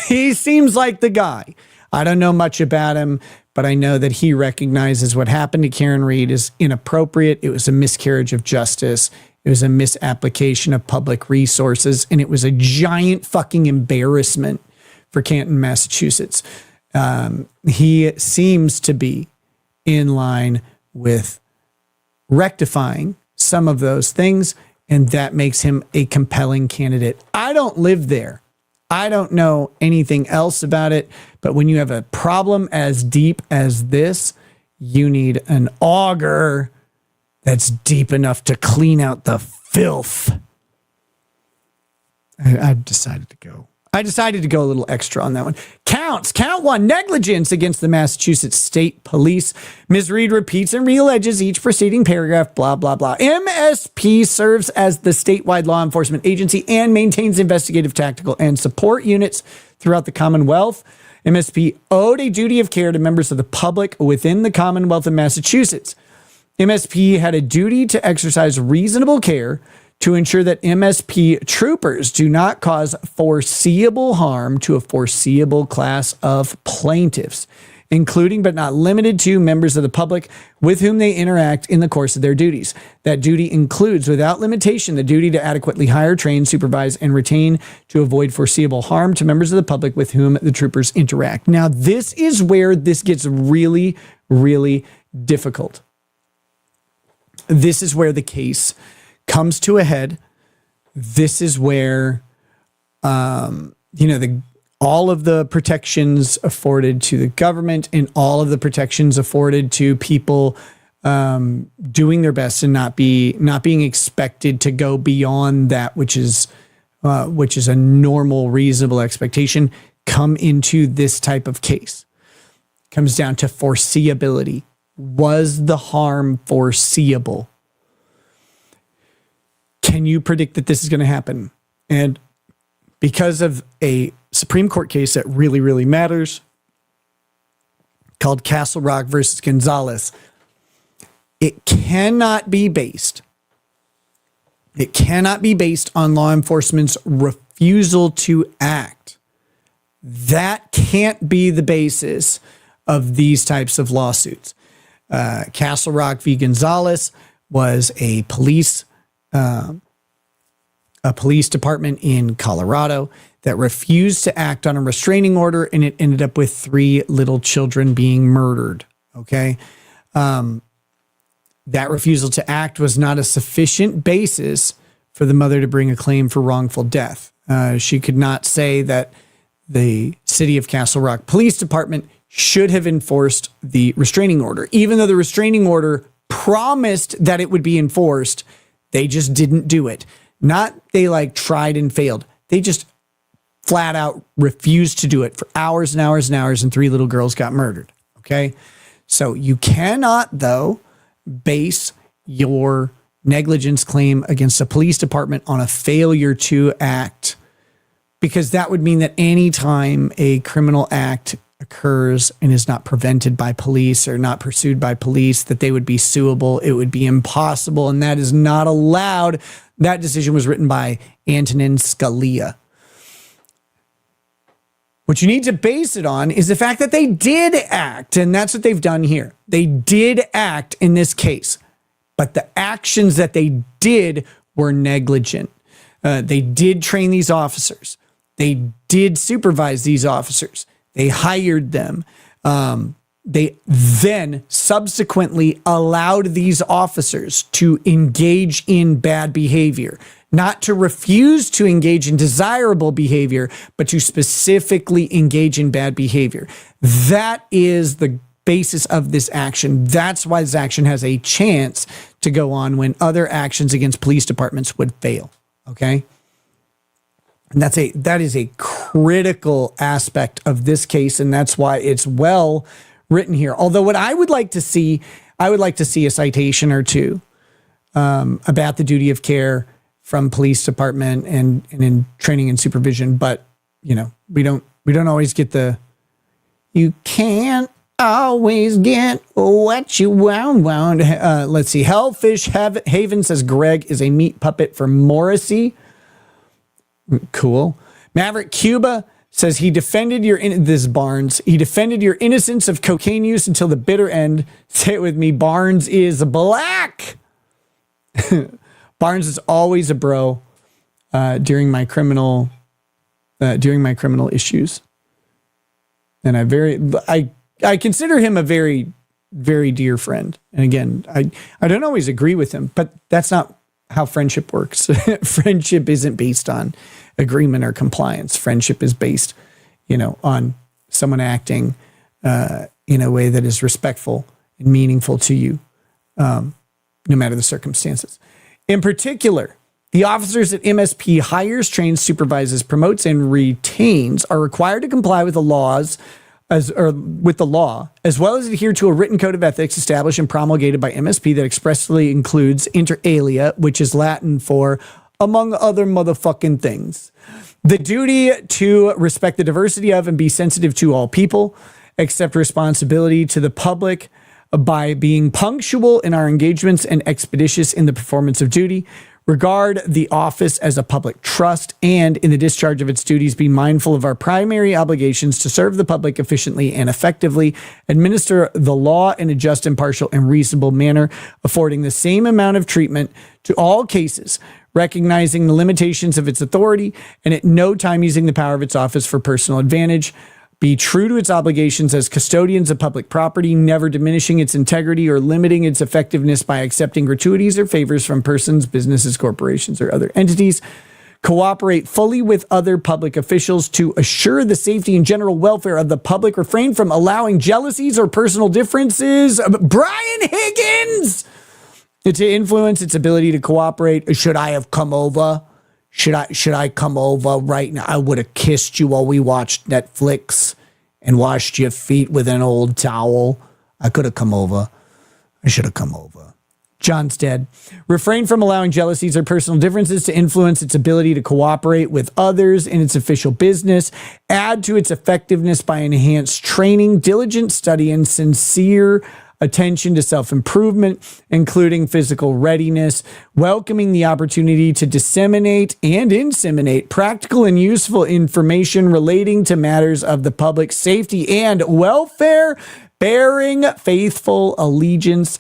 He seems like the guy. I don't know much about him, but I know that he recognizes what happened to Karen Reed is inappropriate. It was a miscarriage of justice. It was a misapplication of public resources, and it was a giant fucking embarrassment for Canton, Massachusetts. He seems to be in line with rectifying some of those things, and that makes him a compelling candidate. I don't live there. I don't know anything else about it, but when you have a problem as deep as this, you need an auger that's deep enough to clean out the filth. I decided to go a little extra on that one. Count 1, negligence against the Massachusetts State Police. Ms. Reed repeats and realleges each preceding paragraph, blah, blah, blah. MSP serves as the statewide law enforcement agency and maintains investigative, tactical, and support units throughout the Commonwealth. MSP owed a duty of care to members of the public within the Commonwealth of Massachusetts. MSP had a duty to exercise reasonable care to ensure that MSP troopers do not cause foreseeable harm to a foreseeable class of plaintiffs, including but not limited to members of the public with whom they interact in the course of their duties. That duty includes, without limitation, the duty to adequately hire, train, supervise, and retain to avoid foreseeable harm to members of the public with whom the troopers interact. Now, this is where this gets really, really difficult. This is where the case comes to a head. This is where, all of the protections afforded to the government and all of the protections afforded to people doing their best and not being expected to go beyond that, which is a normal, reasonable expectation, come into this type of case. It comes down to foreseeability. Was the harm foreseeable? Can you predict that this is going to happen? And because of a Supreme Court case that really, really matters, called Castle Rock versus Gonzalez, it cannot be based on law enforcement's refusal to act. That can't be the basis of these types of lawsuits. Castle Rock v. Gonzalez was a police department in Colorado that refused to act on a restraining order, and it ended up with 3 little children being murdered. Okay. That refusal to act was not a sufficient basis for the mother to bring a claim for wrongful death. She could not say that the City of Castle Rock Police Department should have enforced the restraining order. Even though the restraining order promised that it would be enforced, they just didn't do it. Not they like tried and failed. They just flat out refused to do it for hours and hours and hours, and 3 little girls got murdered. Okay. So you cannot, though, base your negligence claim against a police department on a failure to act, because that would mean that any time a criminal act occurs and is not prevented by police or not pursued by police, that they would be suable. It would be impossible, and that is not allowed. That decision was written by Antonin Scalia. What you need to base it on is the fact that they did act, and that's what they've done here. They did act in this case, but the actions that they did were negligent. They did train these officers. They did supervise these officers. They hired them. They then subsequently allowed these officers to engage in bad behavior, not to refuse to engage in desirable behavior, but to specifically engage in bad behavior. That is the basis of this action. That's why this action has a chance to go on when other actions against police departments would fail. Okay? And that is a critical aspect of this case, and that's why it's well written here. Although what I would like to see a citation or two about the duty of care from police department and in training and supervision. But we don't always get you can't always get what you want. Let's see. Hellfish Haven says Greg is a meat puppet for Morrissey. Cool. Maverick Cuba says he defended your innocence of cocaine use until the bitter end. Say it with me. Barnes is black. Barnes is always a bro during my criminal issues, and I consider him a very, very dear friend. And again, I don't always agree with him, but that's not how friendship works. Friendship isn't based on agreement or compliance. Friendship is based, on someone acting in a way that is respectful and meaningful to you, no matter the circumstances. In particular, the officers that MSP hires, trains, supervises, promotes, and retains are required to comply with the law, as well as adhere to a written code of ethics established and promulgated by MSP that expressly includes inter alia, which is Latin for among other motherfucking things. The duty to respect the diversity of and be sensitive to all people, accept responsibility to the public by being punctual in our engagements and expeditious in the performance of duty, regard the office as a public trust, and in the discharge of its duties, be mindful of our primary obligations to serve the public efficiently and effectively, administer the law in a just, impartial, and reasonable manner, affording the same amount of treatment to all cases, recognizing the limitations of its authority, and at no time using the power of its office for personal advantage. Be true to its obligations as custodians of public property, never diminishing its integrity or limiting its effectiveness by accepting gratuities or favors from persons, businesses, corporations, or other entities. Cooperate fully with other public officials to assure the safety and general welfare of the public. Refrain from allowing jealousies or personal differences. Brian Higgins! To influence its ability to cooperate. Should I have come over? Should I come over right now? I would have kissed you while we watched Netflix and washed your feet with an old towel. I could have come over. I should have come over. John's dead. Refrain from allowing jealousies or personal differences to influence its ability to cooperate with others in its official business. Add to its effectiveness by enhanced training, diligent study, and sincere attention to self-improvement, including physical readiness, welcoming the opportunity to disseminate and inseminate practical and useful information relating to matters of the public safety and welfare, bearing faithful allegiance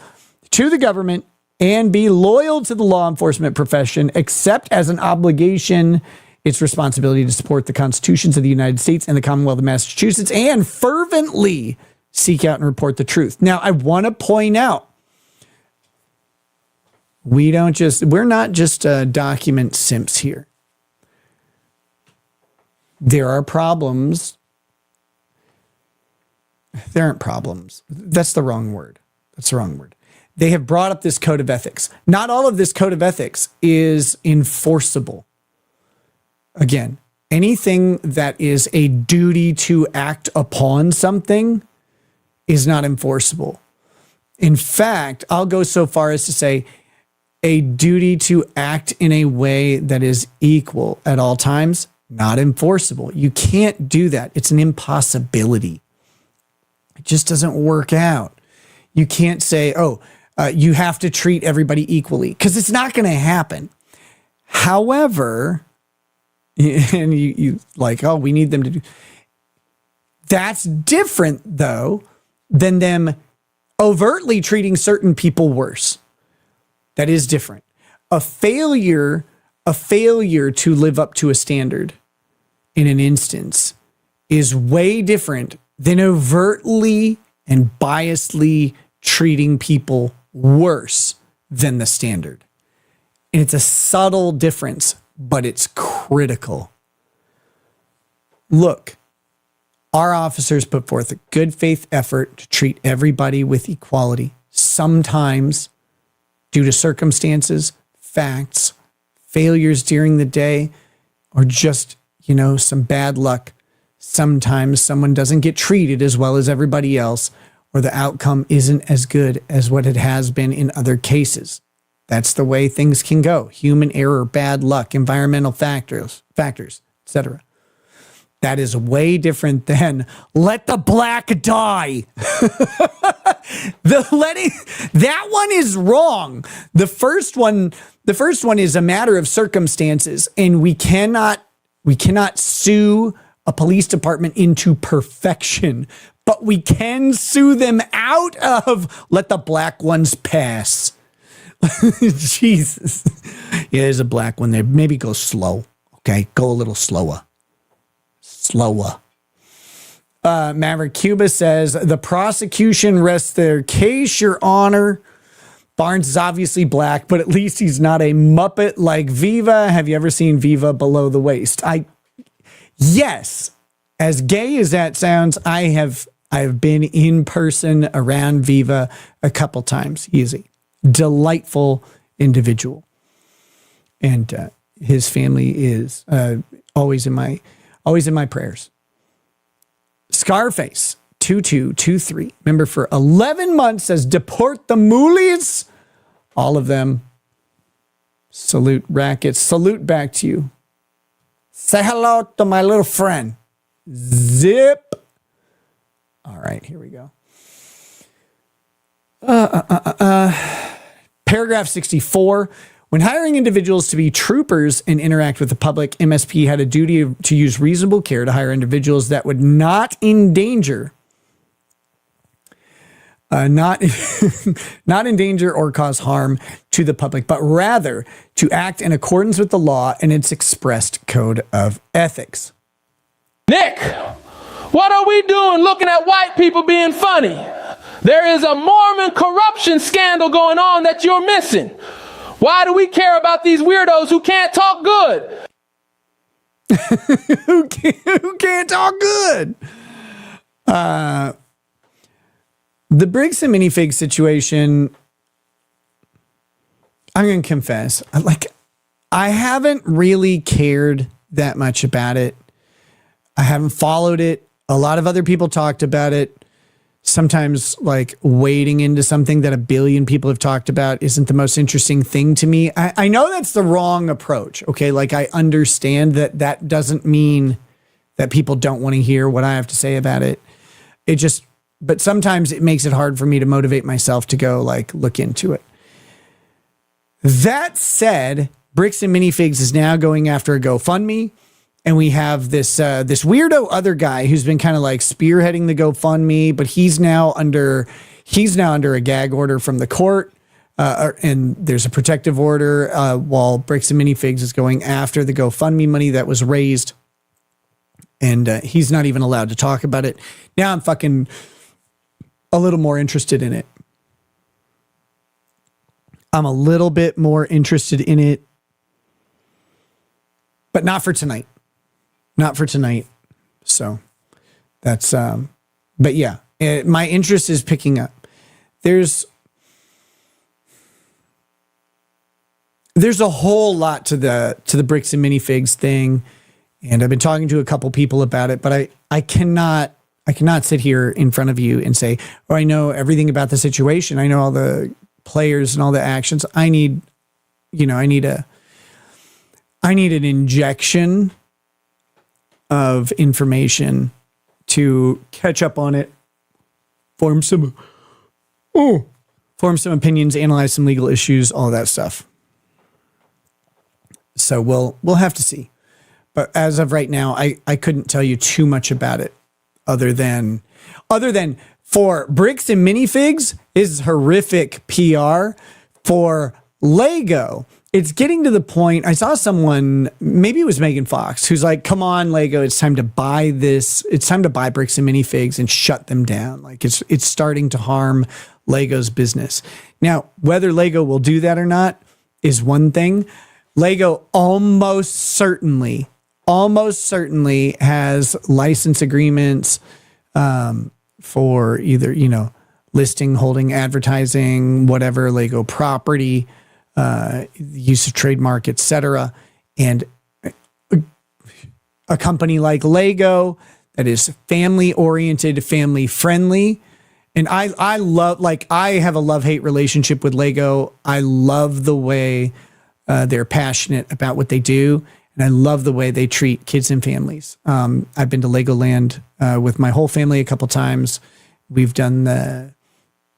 to the government, and be loyal to the law enforcement profession, except as an obligation, its responsibility to support the constitutions of the United States and the Commonwealth of Massachusetts, and fervently seek out and report the truth. Now, I want to point out, we're not just document simps here. There are problems. There aren't problems. That's the wrong word. They have brought up this code of ethics. Not all of this code of ethics is enforceable. Again, anything that is a duty to act upon something is not enforceable. In fact, I'll go so far as to say a duty to act in a way that is equal at all times, not enforceable. You can't do that. It's an impossibility. It just doesn't work out. You can't say, you have to treat everybody equally, because it's not going to happen. However, and you like, we need them to do. That's different, though, than them overtly treating certain people worse. That is different. A failure to live up to a standard in an instance is way different than overtly and biasedly treating people worse than the standard. And it's a subtle difference, but it's critical. Look, our officers put forth a good faith effort to treat everybody with equality. Sometimes, due to circumstances, facts, failures during the day, or just, some bad luck, sometimes someone doesn't get treated as well as everybody else, or the outcome isn't as good as what it has been in other cases. That's the way things can go. Human error, bad luck, environmental factors, etc. That is way different than let the black die. That one is wrong. The first one is a matter of circumstances, and we cannot sue a police department into perfection, but we can sue them out of let the black ones pass. Jesus. Yeah, there's a black one there. Maybe go slow. Okay, go a little slower. Maverick Cuba says, the prosecution rests their case, Your Honor. Barnes is obviously black, but at least he's not a Muppet like Viva. Have you ever seen Viva below the waist? Yes. As gay as that sounds, I've been in person around Viva a couple times. He is a delightful individual. And his family is always in my prayers. Scarface 2223, member for 11 months, says deport the moolies. All of them. Salute rackets. Salute back to you. Say hello to my little friend. Zip. All right, here we go. Paragraph 64. When hiring individuals to be troopers and interact with the public, MSP had a duty to use reasonable care to hire individuals that would not endanger or cause harm to the public, but rather to act in accordance with the law and its expressed code of ethics. Nick, what are we doing looking at white people being funny? There is a Mormon corruption scandal going on that you're missing. Why do we care about these weirdos who can't talk good? Who can't talk good? The Briggs and Minifig situation, I'm going to confess, I haven't really cared that much about it. I haven't followed it. A lot of other people talked about it. Sometimes wading into something that a billion people have talked about isn't the most interesting thing to me. I know that's the wrong approach. Okay. I understand that doesn't mean that people don't want to hear what I have to say about it. But sometimes it makes it hard for me to motivate myself to go look into it. That said, Bricks and Minifigs is now going after a GoFundMe. And we have this weirdo other guy who's been kind of spearheading the GoFundMe, but he's now under a gag order from the court, and there's a protective order while Bricks and Minifigs is going after the GoFundMe money that was raised, and he's not even allowed to talk about it. Now I'm fucking a little more interested in it. I'm a little bit more interested in it, but not for tonight. Not for tonight. So that's, but yeah, my interest is picking up. There's a whole lot to the bricks and minifigs thing. And I've been talking to a couple people about it, but I cannot sit here in front of you and say, oh, I know everything about the situation. I know all the players and all the actions. I need an injection of information to catch up on it, form some opinions, analyze some legal issues, all that stuff. So we'll have to see. But as of right now, I couldn't tell you too much about it other than for bricks and minifigs is horrific PR. For Lego, it's getting to the point. I saw someone, maybe it was Megan Fox, who's like, come on, Lego, it's time to buy this. It's time to buy bricks and minifigs and shut them down. Like it's starting to harm Lego's business. Now, whether Lego will do that or not is one thing. Lego almost certainly has license agreements for either, listing, holding, advertising, whatever, Lego property, use of trademark, etc. And a company like Lego that is family oriented, family friendly. And I love, I have a love-hate relationship with Lego. I love the way they're passionate about what they do. And I love the way they treat kids and families. I've been to Legoland with my whole family a couple times. We've done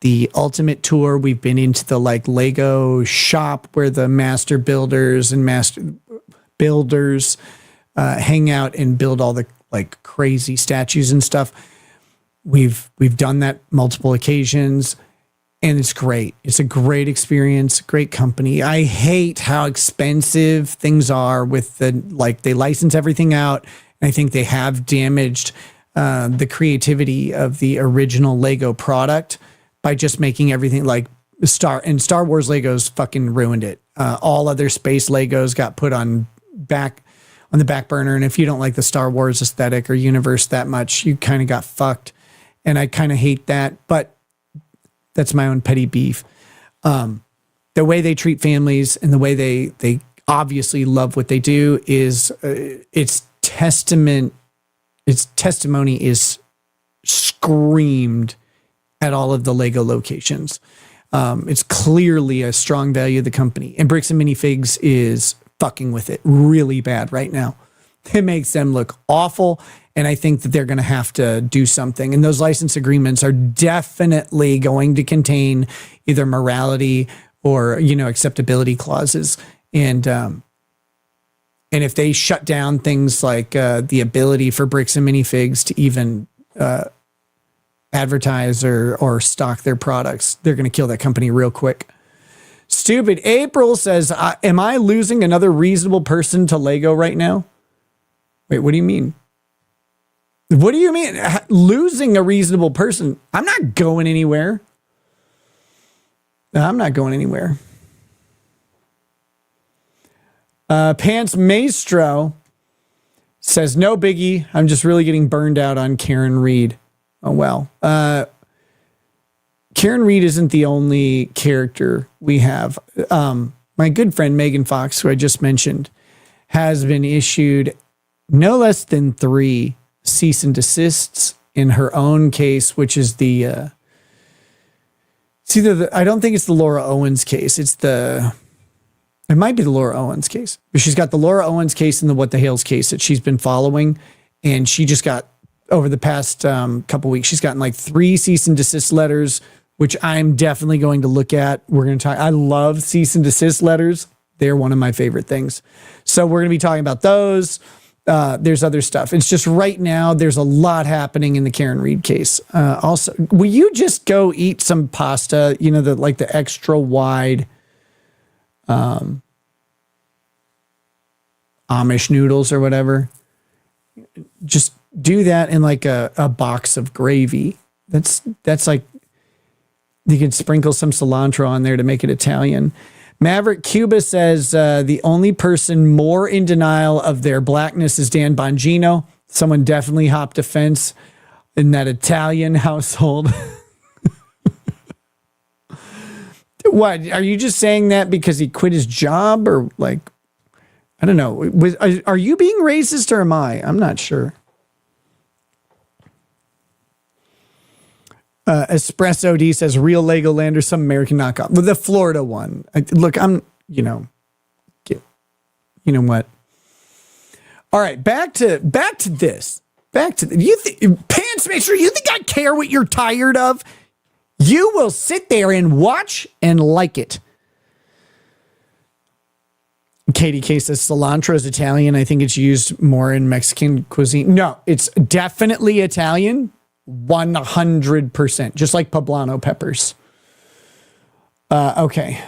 the ultimate tour. We've been into the Lego shop where the master builders and master builders hang out and build all the crazy statues and stuff. We've done that multiple occasions. And it's great. It's a great experience, great company. I hate how expensive things are with they license everything out. And I think they have damaged the creativity of the original Lego product by just making everything Star Wars Legos fucking ruined it. All other space Legos got put on the back burner. And if you don't like the Star Wars aesthetic or universe that much, you kind of got fucked. And I kind of hate that, but that's my own petty beef. The way they treat families and the way they obviously love what they do is its testimony is screamed at all of the Lego locations. It's clearly a strong value of the company, and Bricks and Minifigs is fucking with it really bad right now. It makes them look awful. And I think that they're going to have to do something. And those license agreements are definitely going to contain either morality or, acceptability clauses. And if they shut down things like the ability for Bricks and Minifigs to even advertise or stock their products, they're going to kill that company real quick. Stupid April says, am I losing another reasonable person to Lego right now? Wait, what do you mean? What do you mean? Losing a reasonable person? I'm not going anywhere. I'm not going anywhere. Pants Maestro says, no biggie. I'm just really getting burned out on Karen Reed. Oh, well. Karen Reed isn't the only character we have. My good friend Megan Fox, who I just mentioned, has been issued no less than 3 cease and desists in her own case, which is I don't think it's the Laura Owens case. It might be the Laura Owens case. But she's got the Laura Owens case and the What the Hales case that she's been following. And she just got, over the past couple weeks, she's gotten 3 cease and desist letters, which I'm definitely going to look at. We're going to talk. I love cease and desist letters. They're one of my favorite things. So we're going to be talking about those. There's other stuff. It's just right now, there's a lot happening in the Karen Reed case. Also, will you just go eat some pasta, the extra wide Amish noodles or whatever? Just do that in a box of gravy. That's You can sprinkle some cilantro on there to make it Italian. Maverick Cuba says the only person more in denial of their blackness is Dan Bongino. Someone definitely hopped a fence in that Italian household. What? Are you just saying that because he quit his job, or like, I don't know. Are you being racist or am I? I'm not sure. Espresso D says real Legoland or some American knockoff. The Florida one. You know what? All right, back to this. Pants, make sure you think I care what you're tired of. You will sit there and watch and like it. Katie K says cilantro is Italian. I think it's used more in Mexican cuisine. No, it's definitely Italian. 100%. Just like poblano peppers. Okay.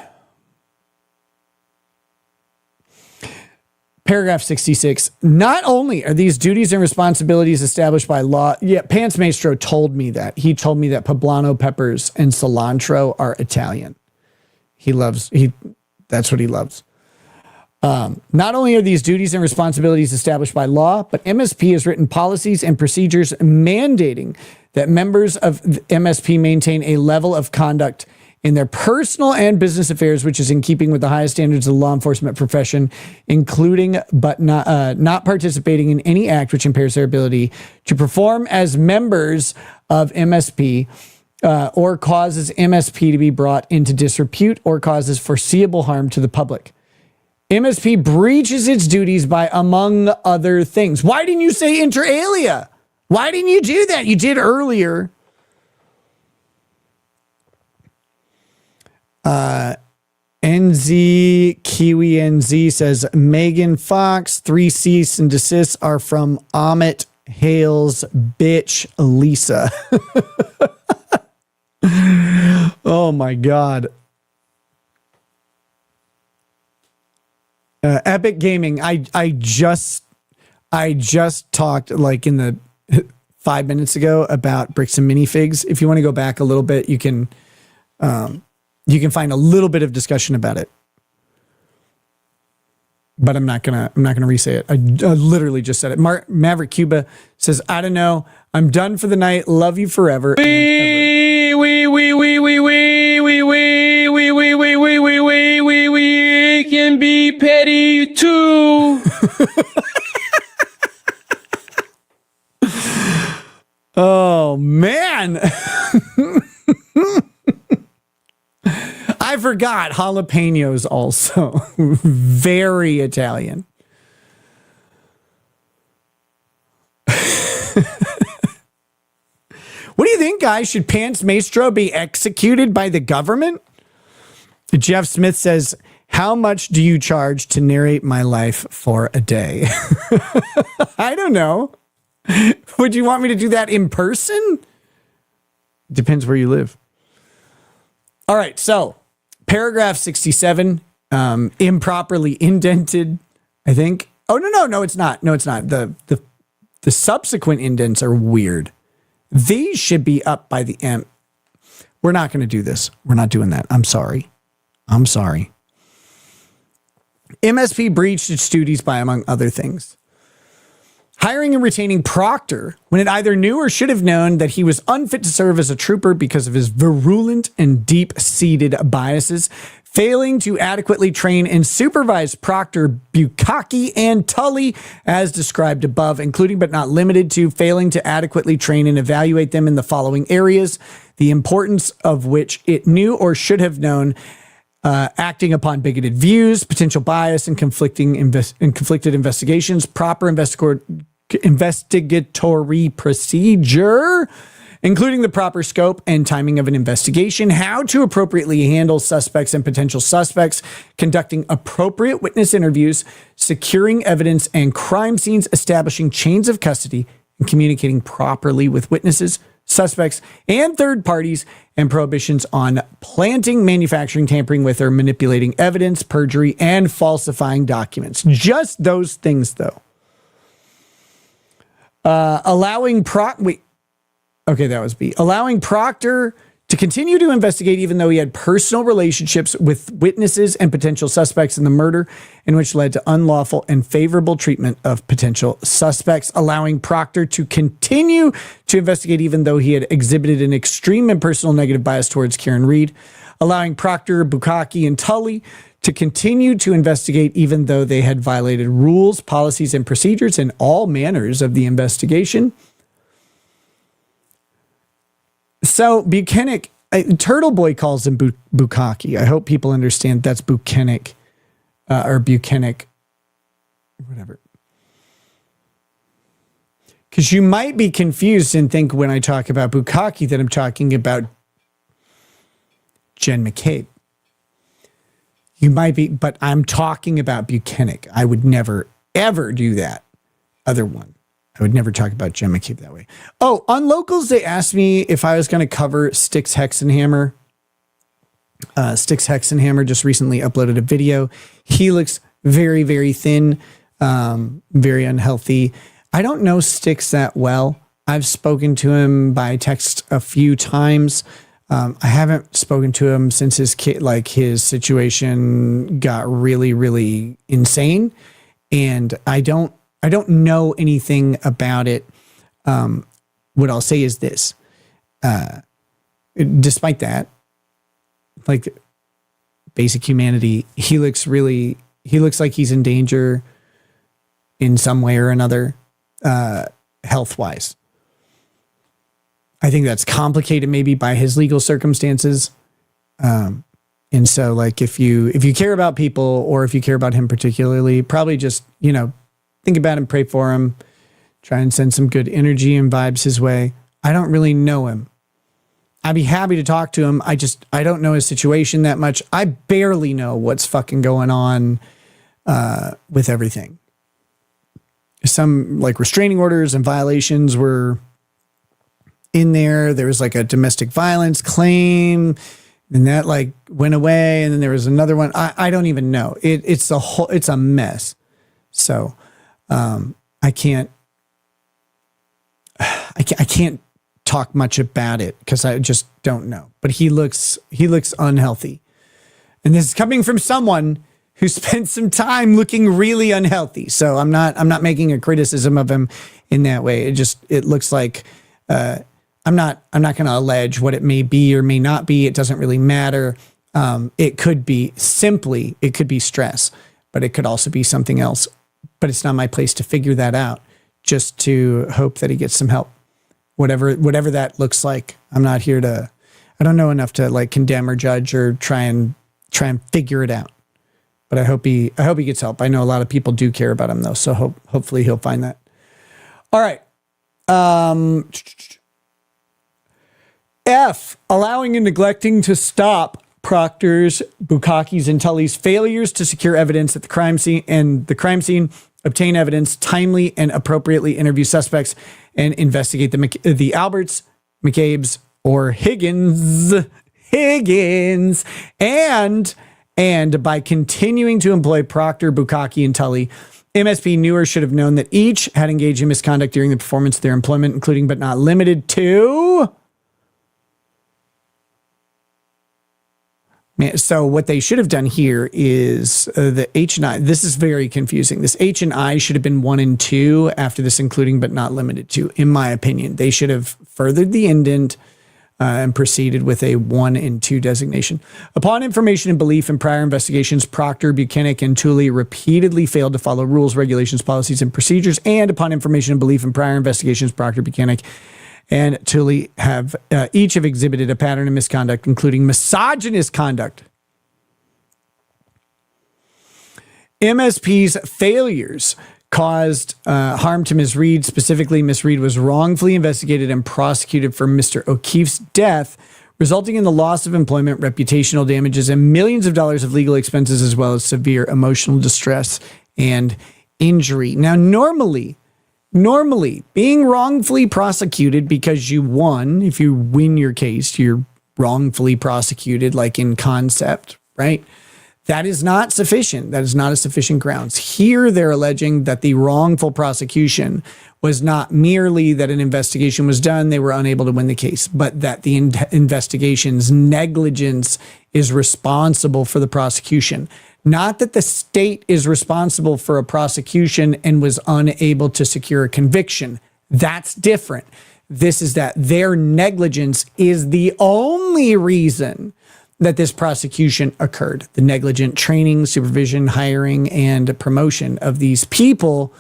Paragraph 66. Not only are these duties and responsibilities established by law. Yeah, Pants Maestro told me that. He told me that poblano peppers and cilantro are Italian. That's what he loves. Not only are these duties and responsibilities established by law, but MSP has written policies and procedures mandating that members of the MSP maintain a level of conduct in their personal and business affairs, which is in keeping with the highest standards of the law enforcement profession, including but not participating in any act which impairs their ability to perform as members of MSP or causes MSP to be brought into disrepute or causes foreseeable harm to the public. MSP breaches its duties by, among other things. Why didn't you say inter alia? Why didn't you do that? You did earlier. NZ Kiwi NZ says Megan Fox, 3 cease and desists are from Amit Hale's bitch Lisa. Oh my God. Epic Gaming. I just talked like in the 5 minutes ago about bricks and minifigs. If you want to go back a little bit, you can find a little bit of discussion about it. But I'm not gonna re-say it. I literally just said it. Maverick Cuba says, I don't know. I'm done for the night. Love you forever. We can be petty too. Oh man. I forgot jalapenos also. Very Italian. What do you think, guys? Should Pants Maestro be executed by the government? Jeff Smith says, how much do you charge to narrate my life for a day? I don't know. Would you want me to do that in person? Depends where you live. All right, so paragraph 67, improperly indented, I think. Oh, no, it's not. No, it's not. The subsequent indents are weird. These should be up by the end. We're not going to do this. We're not doing that. I'm sorry. MSP breached its duties by, among other things, hiring and retaining Proctor when it either knew or should have known that he was unfit to serve as a trooper because of his virulent and deep-seated biases, failing to adequately train and supervise Proctor, Bukaki, and Tully as described above, including but not limited to failing to adequately train and evaluate them in the following areas, the importance of which it knew or should have known, acting upon bigoted views, potential bias, and conflicted investigations, proper investigatory procedure, including the proper scope and timing of an investigation, how to appropriately handle suspects and potential suspects, conducting appropriate witness interviews, securing evidence and crime scenes, establishing chains of custody, and communicating properly with witnesses, suspects, and third parties, and prohibitions on planting, manufacturing, tampering with, or manipulating evidence, perjury, and falsifying documents. Just those things, though. Allowing Proctor to continue to investigate even though he had personal relationships with witnesses and potential suspects in the murder, in which led to unlawful and favorable treatment of potential suspects, allowing Proctor to continue to investigate even though he had exhibited an extreme and personal negative bias towards Karen Reed, allowing Proctor, Bukkake, and Tully to continue to investigate even though they had violated rules, policies, and procedures in all manners of the investigation. So Buchanan, Turtle Boy calls him Bukkake. I hope people understand that's Buchanan or Buchanan, whatever. Because you might be confused and think when I talk about Bukkake that I'm talking about Jen McCabe. You might be, but I'm talking about Buchanan. I would never, ever do that other one. I would never talk about Jen McCabe that way. Oh, on Locals, they asked me if I was going to cover Styx Hexenhammer. Styx Hexenhammer just recently uploaded a video. He looks very, very thin, very unhealthy. I don't know Styx that well. I've spoken to him by text a few times. I haven't spoken to him since his his situation got really, really insane. And I don't know anything about it. What I'll say is this, despite that, like basic humanity, he looks like he's in danger in some way or another, health-wise. I think that's complicated maybe by his legal circumstances. And so like if you care about people or if you care about him particularly, probably just, think about him, pray for him, try and send some good energy and vibes his way. I don't really know him. I'd be happy to talk to him. I don't know his situation that much. I barely know what's fucking going on with everything. Some like restraining orders and violations were in there. There was like a domestic violence claim and that like went away. And then there was another one. I don't even know. It's a mess. So I can't talk much about it because I just don't know. But he looks unhealthy. And this is coming from someone who spent some time looking really unhealthy. So I'm not making a criticism of him in that way. It looks like I'm not going to allege what it may be or may not be. It doesn't really matter. It could be stress, but it could also be something else. But it's not my place to figure that out. Just to hope that he gets some help, whatever that looks like. I'm not here to. I don't know enough to like condemn or judge or try and figure it out. But I hope he gets help. I know a lot of people do care about him though, so hopefully he'll find that. All right. F, allowing and neglecting to stop Proctor's, Bukkake's, and Tully's failures to secure evidence at the crime scene, obtain evidence, timely and appropriately interview suspects, and investigate the Alberts, McCabe's, or Higgins, and by continuing to employ Proctor, Bukkake, and Tully, MSP knew or should have known that each had engaged in misconduct during the performance of their employment, including but not limited to. So what they should have done here is the H and I. This is very confusing. This H and I should have been 1 and 2 after this, including but not limited to. In my opinion, they should have furthered the indent and proceeded with a 1 and 2 designation. Upon information and belief in prior investigations, Proctor, Buchanan, and Tully repeatedly failed to follow rules, regulations, policies, and procedures. And upon information and belief in prior investigations, Proctor, Buchanan, and Tully have each have exhibited a pattern of misconduct, including misogynist conduct. MSP's failures caused harm to Ms. Reed. Specifically, Ms. Reed was wrongfully investigated and prosecuted for Mr. O'Keefe's death, resulting in the loss of employment, reputational damages, and millions of dollars of legal expenses, as well as severe emotional distress and injury. Now, normally, being wrongfully prosecuted because you won, if you win your case, you're wrongfully prosecuted, like in concept, right? That is not sufficient. That is not a sufficient grounds. Here, they're alleging that the wrongful prosecution was not merely that an investigation was done, they were unable to win the case, but that the investigation's negligence is responsible for the prosecution. Not that the state is responsible for a prosecution and was unable to secure a conviction. That's different. This is that their negligence is the only reason that this prosecution occurred. The negligent training, supervision, hiring, and promotion of these people,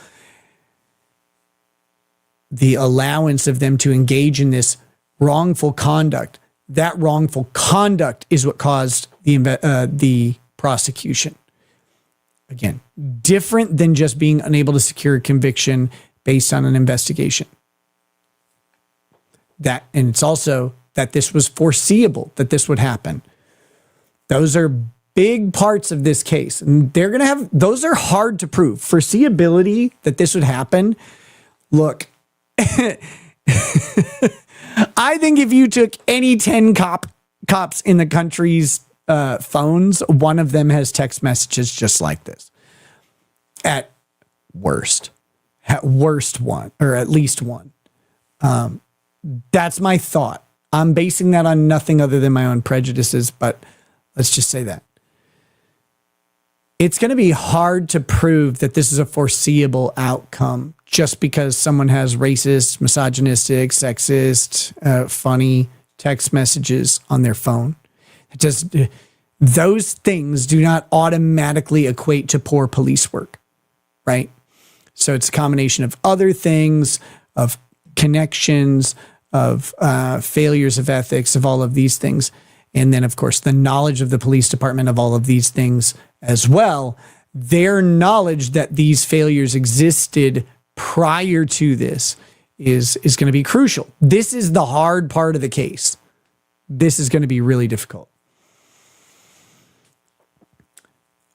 the allowance of them to engage in this wrongful conduct. That wrongful conduct is what caused the prosecution. Again, different than just being unable to secure a conviction based on an investigation. And it's also that this was foreseeable that this would happen. Those are big parts of this case. And those are hard to prove. Foreseeability that this would happen. Look, I think if you took any 10 cops in the country's phones, one of them has text messages just like this. At worst one, or at least one. That's my thought. I'm basing that on nothing other than my own prejudices, but let's just say that. It's going to be hard to prove that this is a foreseeable outcome just because someone has racist, misogynistic, sexist, funny text messages on their phone. Those things do not automatically equate to poor police work, right? So it's a combination of other things, of connections, of failures of ethics, of all of these things. And then, of course, the knowledge of the police department of all of these things as well. Their knowledge that these failures existed prior to this is going to be crucial. This is the hard part of the case. This is going to be really difficult.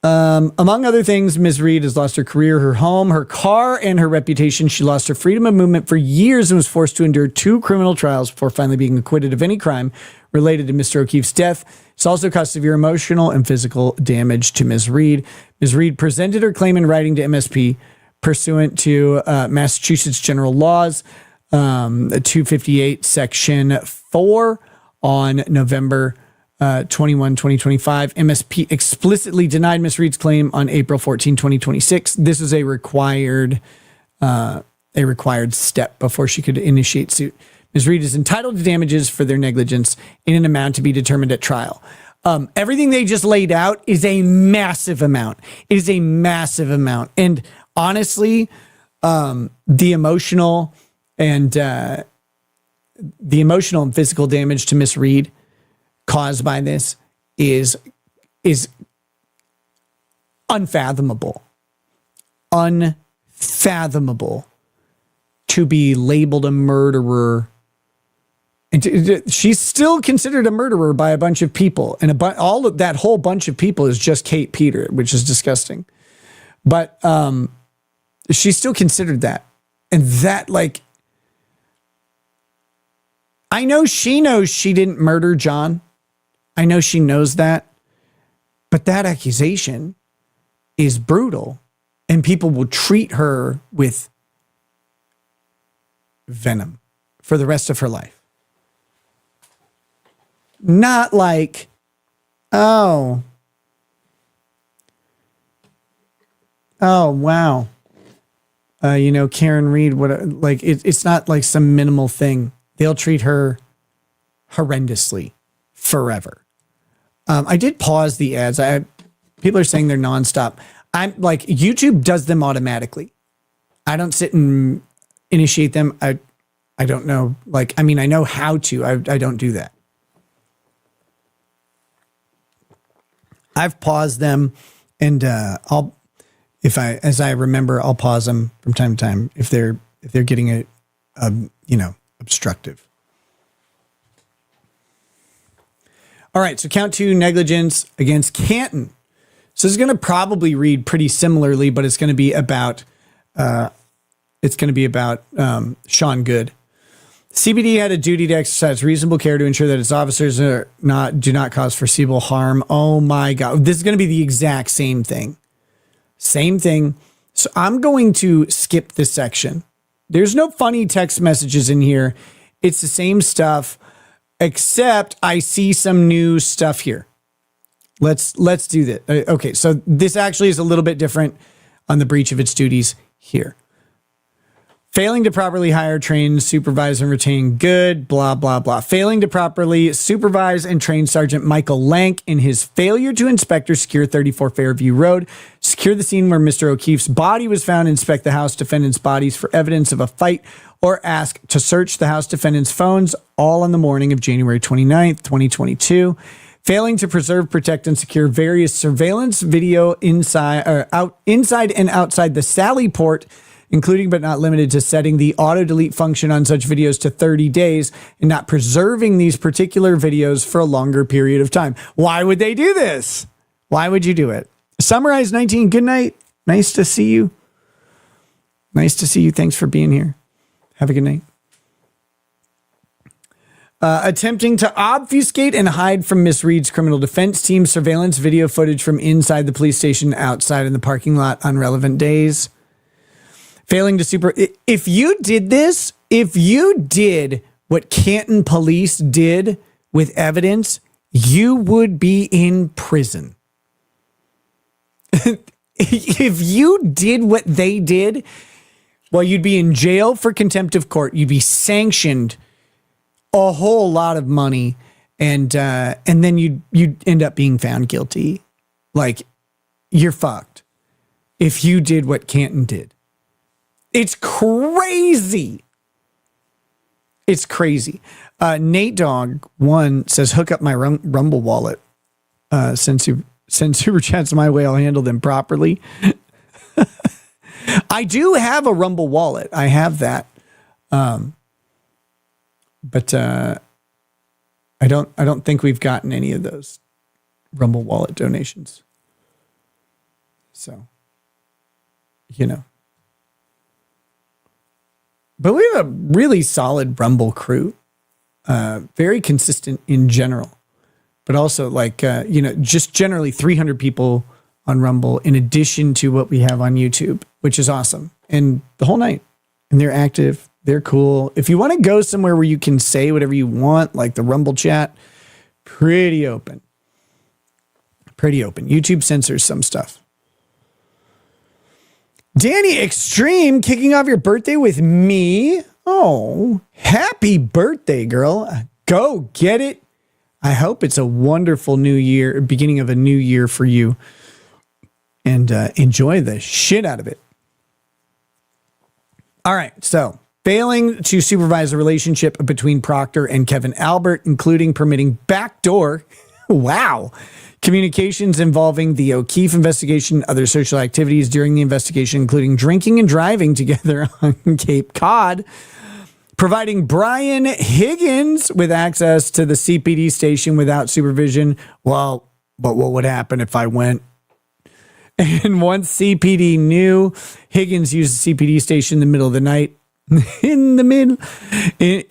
Among other things, Ms. Reed has lost her career, her home, her car, and her reputation. She lost her freedom of movement for years and was forced to endure 2 criminal trials before finally being acquitted of any crime related to Mr. O'Keefe's death. It's also caused severe emotional and physical damage to Ms. Reed. Ms. Reed presented her claim in writing to MSP pursuant to Massachusetts General Laws 258, Section 4 on November 21, 2025. MSP explicitly denied Ms. Reed's claim on April 14, 2026. This is a required step before she could initiate suit. Ms. Reed is entitled to damages for their negligence in an amount to be determined at trial. Everything they just laid out is a massive amount. It is a massive amount. And honestly, the emotional and physical damage to Ms. Reed caused by this is unfathomable. Unfathomable to be labeled a murderer. And she's still considered a murderer by a bunch of people. And all of that whole bunch of people is just Kate Peter, which is disgusting. But she's still considered that. And that, like, I know she knows she didn't murder John. I know she knows that, but that accusation is brutal and people will treat her with venom for the rest of her life. Not like, oh, wow. Karen Reed, it's not like some minimal thing. They'll treat her horrendously forever. I did pause the ads. People are saying they're nonstop. I'm like, YouTube does them automatically. I don't sit and initiate them. I don't know. I know how to. I don't do that. I've paused them, and as I remember, I'll pause them from time to time if they're getting obstructive. All right, so count 2, negligence against Canton. So it's going to probably read pretty similarly, but it's going to be about Sean Goode. CBD had a duty to exercise reasonable care to ensure that its officers do not cause foreseeable harm. Oh my God, this is going to be the exact same thing. Same thing. So I'm going to skip this section There's no funny text messages in here. It's the same stuff, except I see some new stuff here. Let's do that. Okay, so this actually is a little bit different on the breach of its duties here. Failing to properly hire, train, supervise, and retain Goode, blah, blah, blah. Failing to properly supervise and train Sergeant Michael Lank in his failure to inspect or secure 34 Fairview Road, secure the scene where Mr. O'Keefe's body was found, inspect the house defendant's bodies for evidence of a fight, or ask to search the house defendant's phones, all on the morning of January 29th, 2022. Failing to preserve, protect, and secure various surveillance video inside and outside the Sally port, including but not limited to setting the auto delete function on such videos to 30 days and not preserving these particular videos for a longer period of time. Why would they do this? Why would you do it? Summarize 19. Good night. Nice to see you. Nice to see you. Thanks for being here. Have a good night. Attempting to obfuscate and hide from Miss Reed's criminal defense team surveillance video footage from inside the police station, outside in the parking lot on relevant days. Failing to if you did this, if you did what Canton police did with evidence, you would be in prison. If you did what they did, well, you'd be in jail for contempt of court. You'd be sanctioned a whole lot of money, and then you'd end up being found guilty. Like, you're fucked if you did what Canton did. It's crazy. It's crazy. Nate Dog 1 says, hook up my Rumble wallet. Send super chats my way, I'll handle them properly. I do have a Rumble wallet. I have that. But I don't think we've gotten any of those Rumble wallet donations. So, But we have a really solid Rumble crew. Very consistent in general. But also just generally 300 people on Rumble in addition to what we have on YouTube, which is awesome. And the whole night. And they're active. They're cool. If you want to go somewhere where you can say whatever you want, like the Rumble chat, pretty open. Pretty open. YouTube censors some stuff. Danny Extreme, kicking off your birthday with me. Oh, happy birthday, girl. Go get it. I hope it's a wonderful new year, beginning of a new year for you. And enjoy the shit out of it. All right, so failing to supervise the relationship between Proctor and Kevin Albert, including permitting backdoor, communications involving the O'Keefe investigation, other social activities during the investigation, including drinking and driving together on Cape Cod, providing Brian Higgins with access to the CPD station without supervision. Well, but what would happen if I went? And once CPD knew, Higgins used the CPD station in the middle of the night.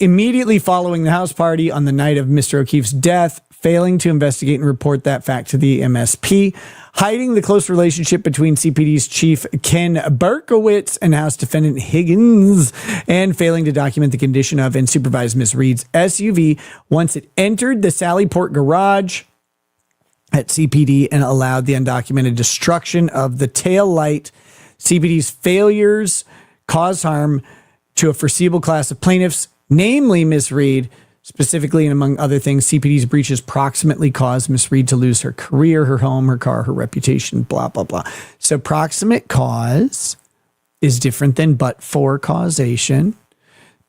Immediately following the house party on the night of Mr. O'Keefe's death, failing to investigate and report that fact to the MSP, hiding the close relationship between CPD's chief Ken Berkowitz and House Defendant Higgins, and failing to document the condition of and supervise Miss Reed's SUV once it entered the Sallyport garage at CPD and allowed the undocumented destruction of the tail light. CPD's failures cause harm to a foreseeable class of plaintiffs, namely Miss Reed. Specifically, and among other things, CPD's breaches proximately caused Miss Reed to lose her career, her home, her car, her reputation, blah, blah, blah. So proximate cause is different than but-for causation.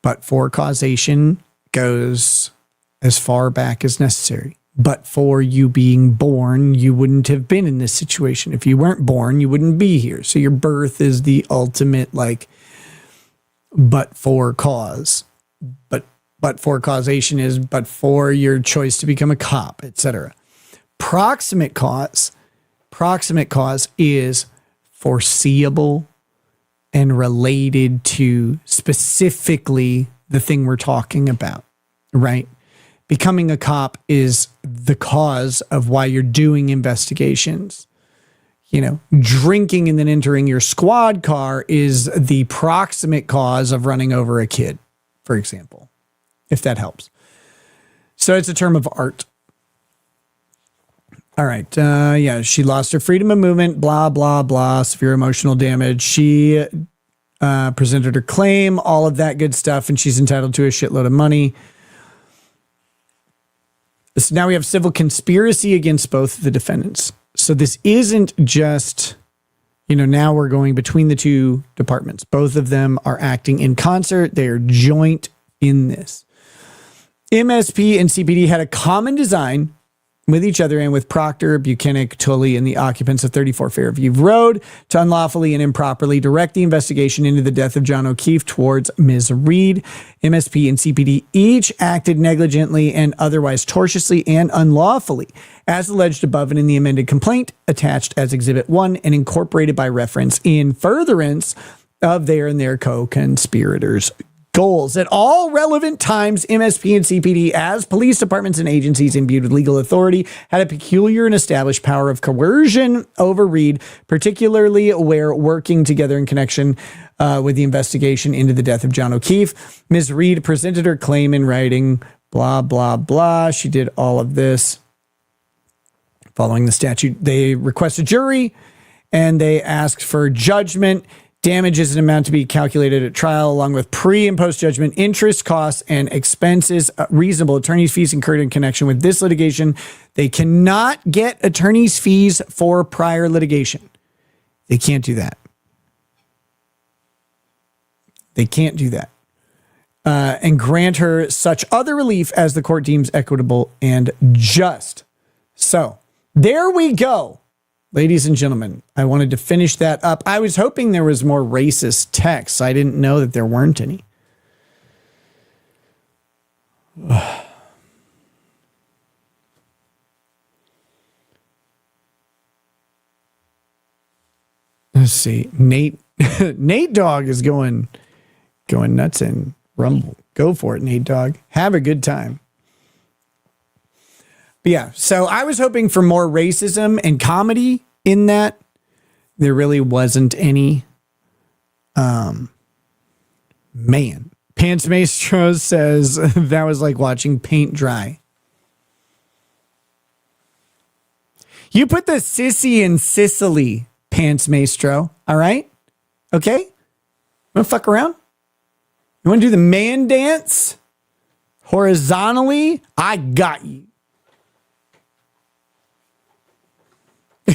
But-for causation goes as far back as necessary. But for you being born, you wouldn't have been in this situation. If you weren't born, you wouldn't be here. So your birth is the ultimate, but for cause. But for causation is but for your choice to become a cop, etc. Proximate cause is foreseeable and related to specifically the thing we're talking about, right? Becoming a cop is the cause of why you're doing investigations. drinking and then entering your squad car is the proximate cause of running over a kid, for example, if that helps. So it's a term of art. All right. She lost her freedom of movement, blah, blah, blah, severe emotional damage. She presented her claim, all of that good stuff, and she's entitled to a shitload of money. So now we have civil conspiracy against both the defendants. So this isn't just, now we're going between the two departments. Both of them are acting in concert. They are joint in this. MSP and CPD had a common design with each other and with Proctor, Buchanan, Tully, and the occupants of 34 Fairview Road to unlawfully and improperly direct the investigation into the death of John O'Keefe towards Ms. Reed. MSP and CPD each acted negligently and otherwise tortiously and unlawfully, as alleged above and in the amended complaint attached as Exhibit 1 and incorporated by reference in furtherance of their and their co-conspirators' goals. At all relevant times, MSP and CPD, as police departments and agencies imbued with legal authority, had a peculiar and established power of coercion over Reed, particularly where working together in connection with the investigation into the death of John O'Keefe. Ms. Reed presented her claim in writing, blah, blah, blah. She did all of this. Following the statute, they request a jury and they asked for judgment. Damages and amount to be calculated at trial, along with pre- and post-judgment interest, costs, and expenses. Reasonable attorney's fees incurred in connection with this litigation. They cannot get attorney's fees for prior litigation. They can't do that. They can't do that. And grant her such other relief as the court deems equitable and just. So, there we go. Ladies and gentlemen, I wanted to finish that up. I was hoping there was more racist text. I didn't know that there weren't any. Let's see. Nate Dogg is going nuts in Rumble. Go for it, Nate Dogg. Have a good time. But yeah, so I was hoping for more racism and comedy in that. There really wasn't any. Man, Pants Maestro says that was like watching paint dry. You put the sissy in Sicily, Pants Maestro. All right? Okay? You want to fuck around? You want to do the man dance? Horizontally? I got you.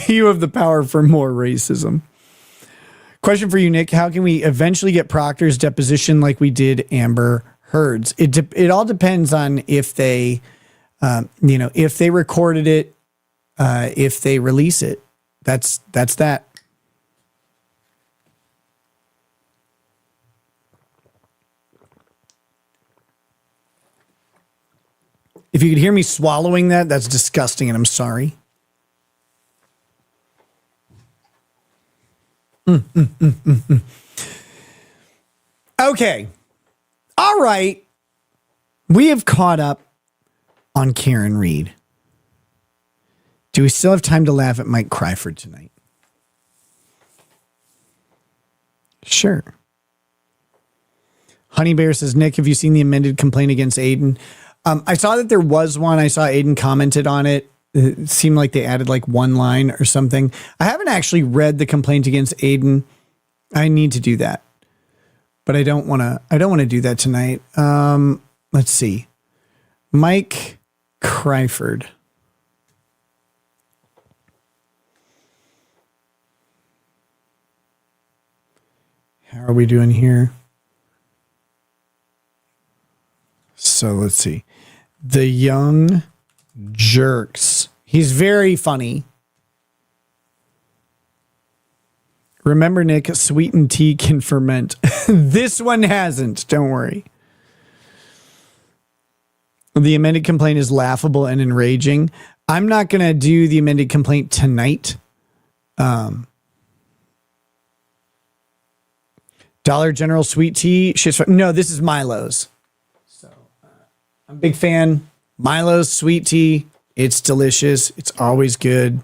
You have the power for more racism. Question for you, Nick. How can we eventually get Proctor's deposition like we did Amber Heard's? It all depends on if they, if they recorded it, if they release it. That's that. If you could hear me swallowing that, that's disgusting, and I'm sorry. Okay. All right. We have caught up on Karen Reed. Do we still have time to laugh at Mike Cryford tonight? Sure. Honey Bear says, Nick, have you seen the amended complaint against Aiden? I saw that there was one. I saw Aiden commented on it. It seemed like they added like one line or something. I haven't actually read the complaint against Aiden. I need to do that, but I don't want to do that tonight. Let's see. Mike Cryford. How are we doing here? So let's see. The Young Jerks. He's very funny. Remember, Nick, sweetened tea can ferment. This one hasn't. Don't worry. The amended complaint is laughable and enraging. I'm not going to do the amended complaint tonight. Dollar General sweet tea. No, this is Milo's. So I'm a big fan. Milo's sweet tea. It's delicious. It's always good.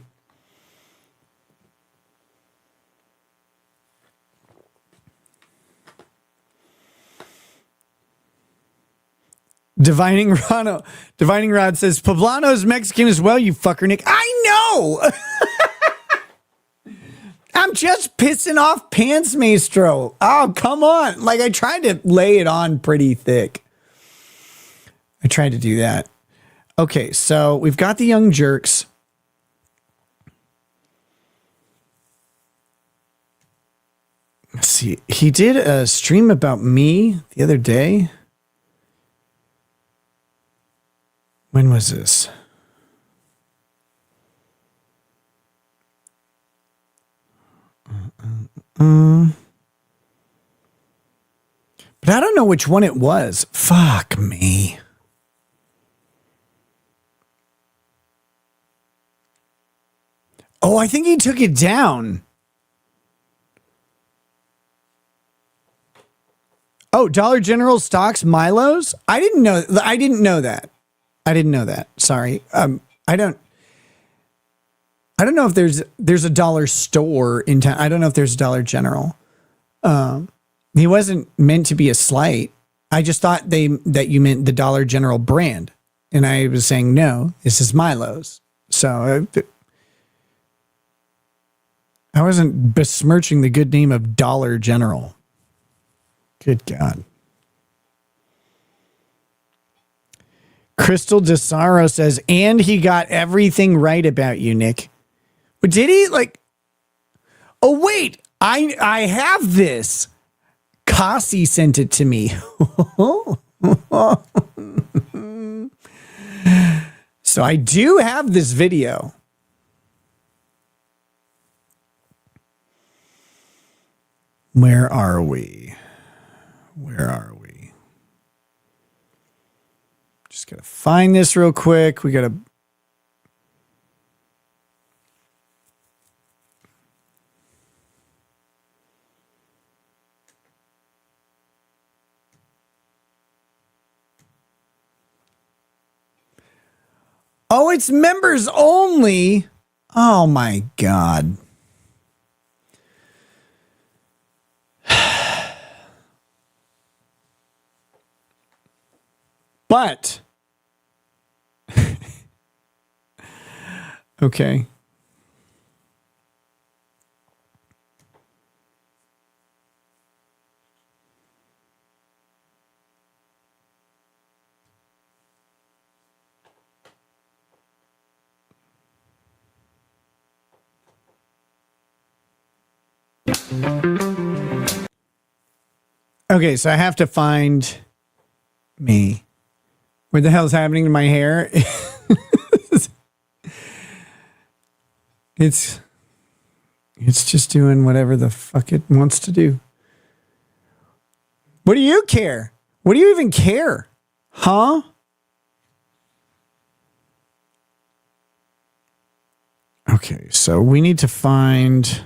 Divining Rod says, Poblano's Mexican as well, you fucker, Nick. I know! I'm just pissing off Pants Maestro. Oh, come on. Like, I tried to lay it on pretty thick. I tried to do that. Okay, so we've got the Young Jerks. Let's see. He did a stream about me the other day. When was this? But I don't know which one it was. Fuck me. Oh, I think he took it down. Oh, Dollar General stocks Milos? I didn't know that. Sorry. I don't know if there's a dollar store in town. I don't know if there's a Dollar General. He wasn't meant to be a slight. I just thought that you meant the Dollar General brand. And I was saying, no, this is Milo's. So I wasn't besmirching the good name of Dollar General. Good God. Crystal DeSaro says, and he got everything right about you, Nick. But did he? Like, oh, wait, I have this. Cassie sent it to me. So I do have this video. Where are we? Just gotta find this real quick. We gotta. Oh, it's members only. Oh my God. But okay. Okay, so I have to find me. What the hell is happening to my hair? It's just doing whatever the fuck it wants to do. What do you care? What do you even care? Huh? Okay, so we need to find...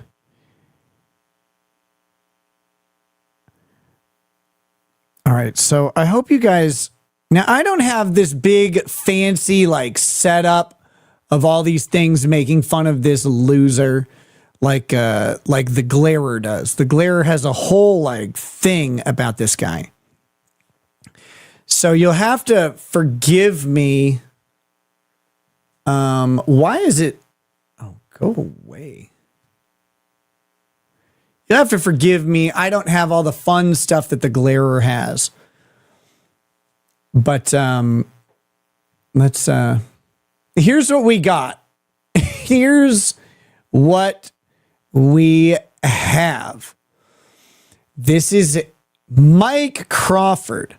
All right, so I hope you guys... Now, I don't have this big, fancy, like, setup of all these things making fun of this loser like the Glarer does. The Glarer has a whole, like, thing about this guy. So you'll have to forgive me. Why is it... Oh, go away. You'll have to forgive me. I don't have all the fun stuff that the Glarer has. But let's here's what we got. Here's what we have. This is Mike Crawford.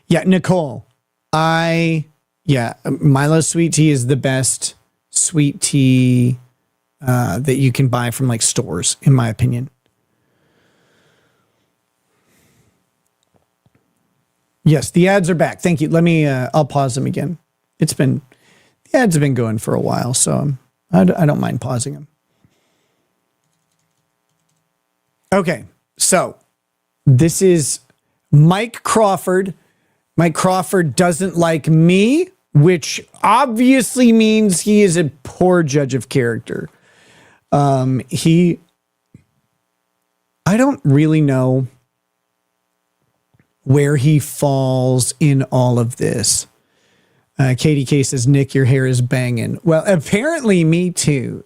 Yeah, Nicole. Milo sweet tea is the best sweet tea that you can buy from like stores, in my opinion. Yes, the ads are back. Thank you. Let me, I'll pause them again. The ads have been going for a while, so I don't mind pausing them. Okay, so this is Mike Crawford. Mike Crawford doesn't like me, which obviously means he is a poor judge of character. I don't really know where he falls in all of this. Katie K says, Nick, your hair is banging. Well, apparently me too.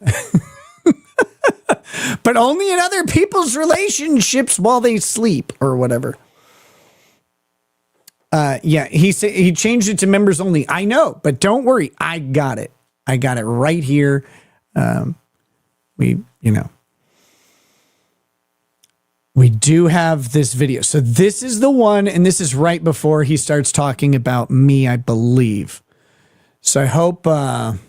But only in other people's relationships while they sleep or whatever. Yeah, he changed it to members only. I know, but don't worry. I got it. I got it right here. We do have this video. So this is the one, and this is right before he starts talking about me, I believe. So I hope we're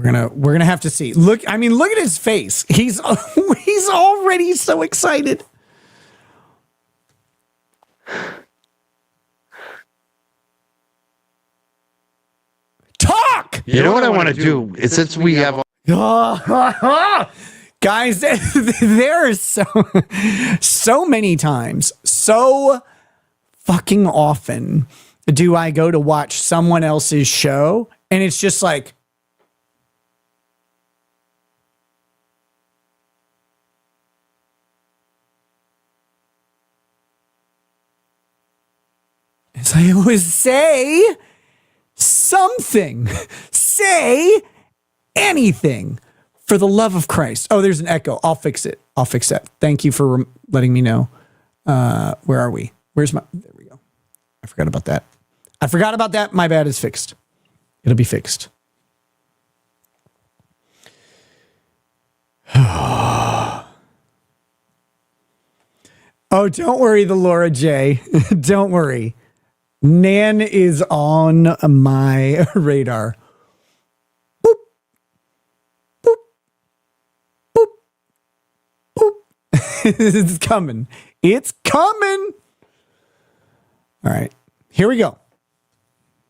gonna have to see. Look at his face. He's already so excited. Talk. You know what I want to do? Since we have Guys, there are so many times, so fucking often do I go to watch someone else's show and it's just like, as I always say, something, say anything. For the love of Christ. Oh, there's an echo. I'll fix it. I'll fix that. Thank you for letting me know. Where are we? Where's my... There we go. I forgot about that. My bad. It's fixed. It'll be fixed. Oh, don't worry, the Laura J. Don't worry. Nan is on my radar. It's coming. It's coming. All right. Here we go.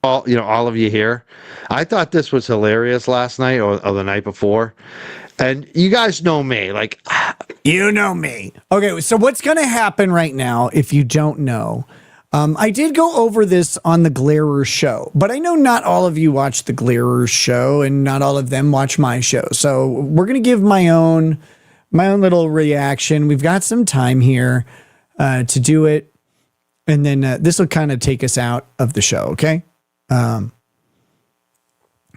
all of you here. I thought this was hilarious last night or the night before. And you guys know me. Like, you know me. Okay. So what's going to happen right now, if you don't know, I did go over this on the Glarer show, but I know not all of you watch the Glarer show and not all of them watch my show. So we're going to give my own little reaction. We've got some time here to do it. And then this will kind of take us out of the show. Okay.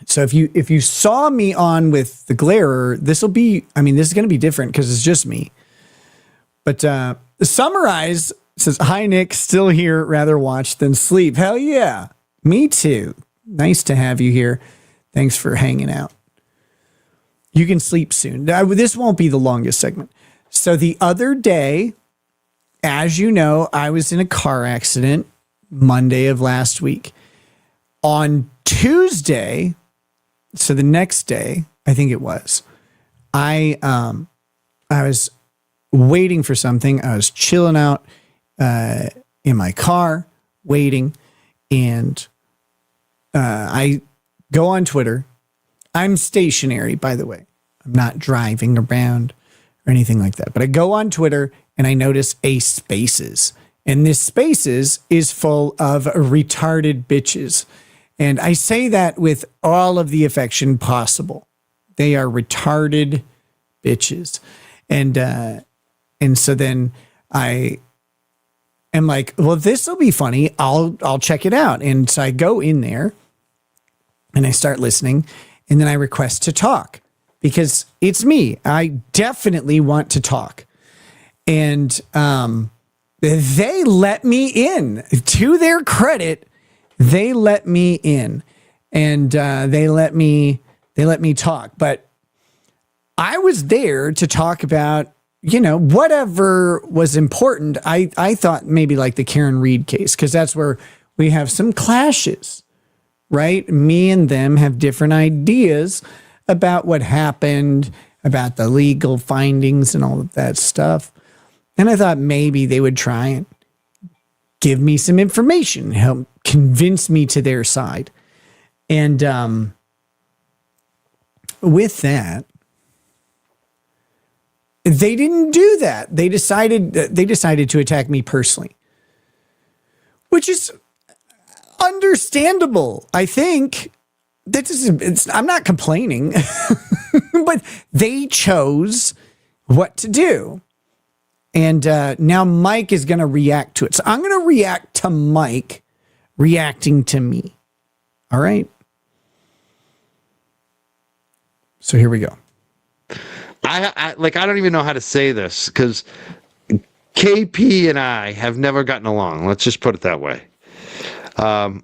So if you saw me on with the Glarer, this is going to be different because it's just me. But Summarize says, hi, Nick, still here, rather watch than sleep. Hell yeah. Me too. Nice to have you here. Thanks for hanging out. You can sleep soon. This won't be the longest segment. So the other day, as you know, I was in a car accident Monday of last week. On Tuesday, so the next day, I think it was, I was waiting for something. I was chilling out in my car, waiting, and I go on Twitter. I'm stationary, by the way. I'm not driving around or anything like that. But I go on Twitter and I notice a Spaces. And this Spaces is full of retarded bitches. And I say that with all of the affection possible. They are retarded bitches. And so then I am like, well, this will be funny. I'll check it out. And so I go in there and I start listening. And then I request to talk because it's me. I definitely want to talk. And they let me in. To their credit, they let me in. And they let me talk. But I was there to talk about, whatever was important. I thought maybe like the Karen Reed case, because that's where we have some clashes. Right? Me and them have different ideas about what happened, about the legal findings and all of that stuff. And I thought maybe they would try and give me some information, help convince me to their side. And with that, they didn't do that. They decided to attack me personally, which is understandable. I think I'm not complaining, but they chose what to do. And now Mike is going to react to it. So I'm going to react to Mike reacting to me. All right. So here we go. I don't even know how to say this because KP and I have never gotten along. Let's just put it that way. What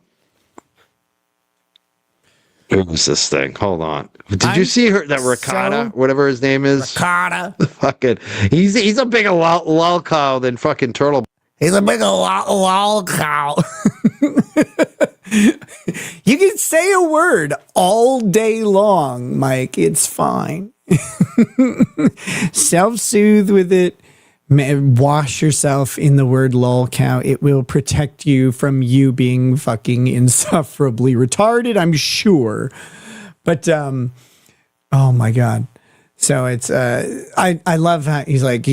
was this thing? Hold on. Did you see her? That Ricotta, whatever his name is. Ricotta. Fucking, he's a bigger lol cow than fucking Turtle. He's a bigger lol cow. You can say a word all day long, Mike. It's fine. Self-soothe with it. Wash yourself in the word lol cow. It will protect you from you being fucking insufferably retarded, I'm sure. But oh my God. So it's I love how he's like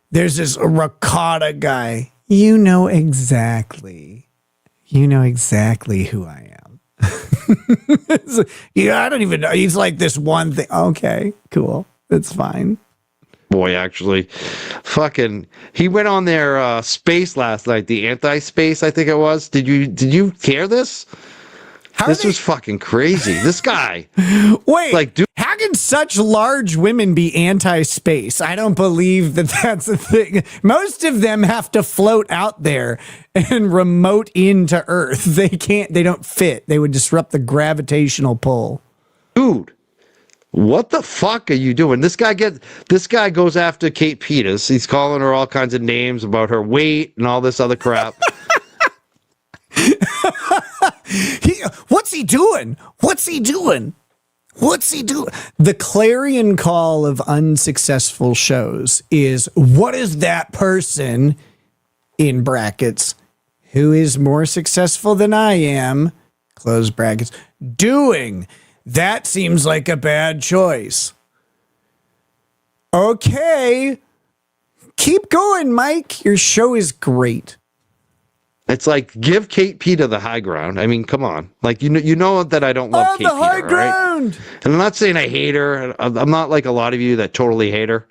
there's this ricotta guy. You know exactly who I am. Yeah, I don't even know. He's like this one thing. Okay, cool. That's fine. Boy, actually, fucking, he went on their space last night, the anti-space, I think it was. Did you hear this? This was fucking crazy. This guy. Wait, like, dude, how can such large women be anti-space? I don't believe that that's a thing. Most of them have to float out there and remote into Earth. They don't fit. They would disrupt the gravitational pull. Dude. What the fuck are you doing? This guy goes after Kate Peters. He's calling her all kinds of names about her weight and all this other crap. What's he doing? The clarion call of unsuccessful shows is, what is that person, in brackets, who is more successful than I am, close brackets, doing? That seems like a bad choice. Okay. Keep going, Mike. Your show is great. It's like, give Kate Peter the high ground. I mean, come on. Like, you know that I don't love Kate the high Peter, ground. Right? And I'm not saying I hate her. I'm not like a lot of you that totally hate her.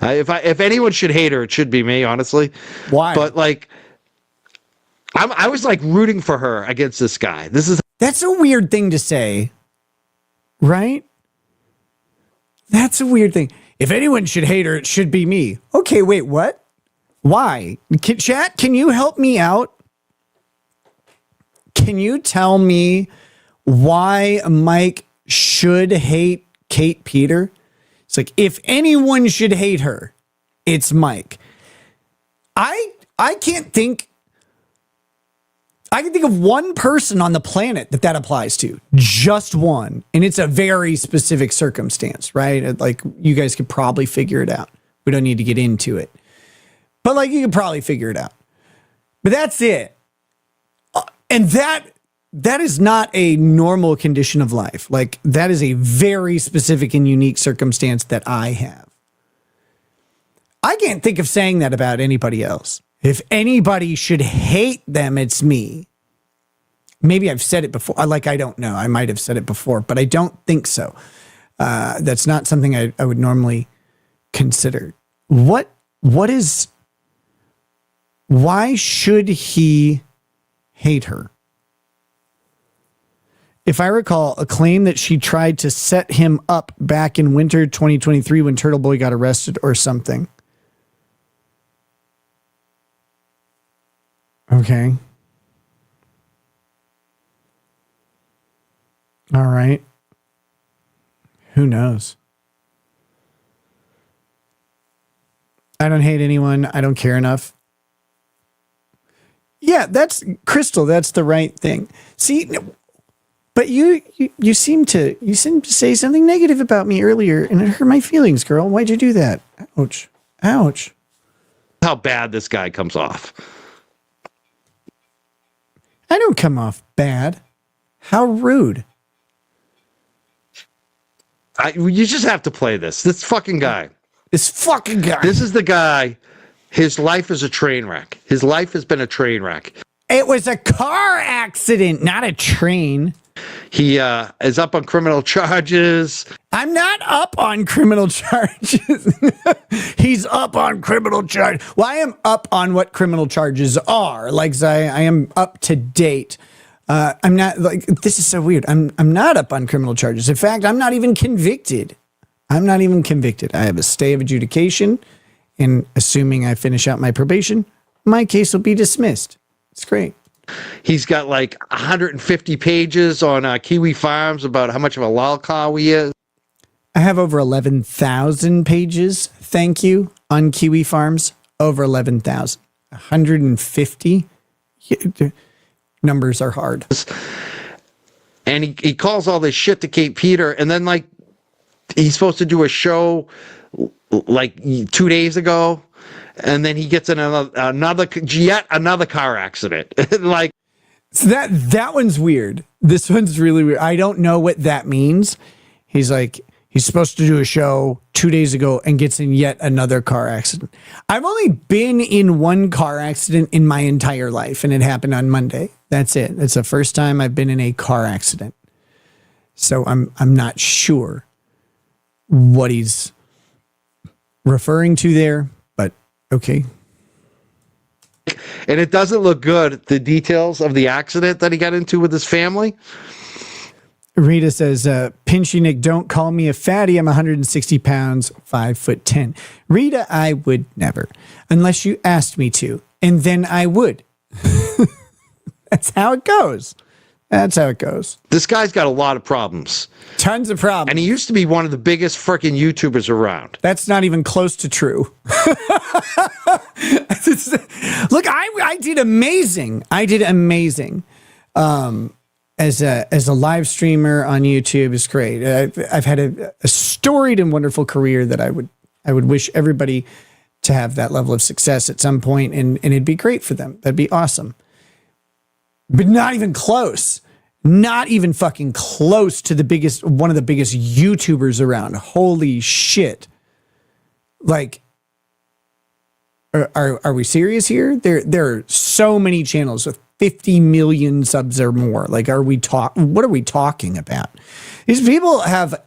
If anyone should hate her, it should be me, honestly. Why? But like, I was like rooting for her against this guy. That's a weird thing to say. Right? That's a weird thing. If anyone should hate her, it should be me. Okay, wait, what? Why? Chat, can you help me out? Can you tell me why Mike should hate Kate Peter? It's like, if anyone should hate her, it's Mike. I can't think. I can think of one person on the planet that applies to. Just one. And it's a very specific circumstance, right? Like, you guys could probably figure it out. We don't need to get into it. But, like, you could probably figure it out. But that's it. And that is not a normal condition of life. Like, that is a very specific and unique circumstance that I have. I can't think of saying that about anybody else. If anybody should hate them, it's me. Maybe I've said it before. I don't know. I might have said it before, but I don't think so. That's not something I would normally consider. Why should he hate her? If I recall, a claim that she tried to set him up back in winter 2023 when Turtle Boy got arrested or something. Okay. All right. Who knows? I don't hate anyone. I don't care enough. Yeah, that's Crystal. That's the right thing. See, but you seem to say something negative about me earlier, and it hurt my feelings, girl. Why'd you do that? Ouch. Ouch. How bad this guy comes off. I don't come off bad. How rude. You just have to play this. This fucking guy. This fucking guy. This is the guy. His life is a train wreck. His life has been a train wreck. It was a car accident, not a train. He is up on criminal charges. I'm not up on criminal charges. He's up on criminal charge. Well, I am up on what criminal charges are. Like I am up to date. I'm not like, this is so weird. I'm not up on criminal charges. In fact, I'm not even convicted. I have a stay of adjudication, and assuming I finish out my probation, my case will be dismissed. It's great. He's got like 150 pages on Kiwi Farms about how much of a lolcow he is. I have over 11,000 pages. Thank you. On Kiwi Farms, over 11,000. 150. Numbers are hard. And he calls all this shit to Kate Peter, and then like he's supposed to do a show like 2 days ago, and then he gets in yet another car accident. Like, so that one's weird. This one's really weird. I don't know what that means. He's supposed to do a show 2 days ago and gets in yet another car accident. I've only been in one car accident in my entire life, and it happened on Monday. That's it. That's the first time I've been in a car accident. So I'm not sure what he's referring to there, but okay. And it doesn't look good, the details of the accident that he got into with his family. Rita says, Pinchy Nick, don't call me a fatty. I'm 160 pounds, 5'10". Rita, I would never, unless you asked me to, and then I would. That's how it goes. This guy's got a lot of problems. Tons of problems. And he used to be one of the biggest freaking YouTubers around. That's not even close to true. Look, I did amazing. As a live streamer on YouTube is great. I've had a storied and wonderful career that I would wish everybody to have that level of success at some point, and it'd be great for them. That'd be awesome. But not even close. Not even fucking close to one of the biggest YouTubers around. Holy shit. Like, are we serious here? There are so many channels with 50 million subs or more. Like, what are we talking about? These people have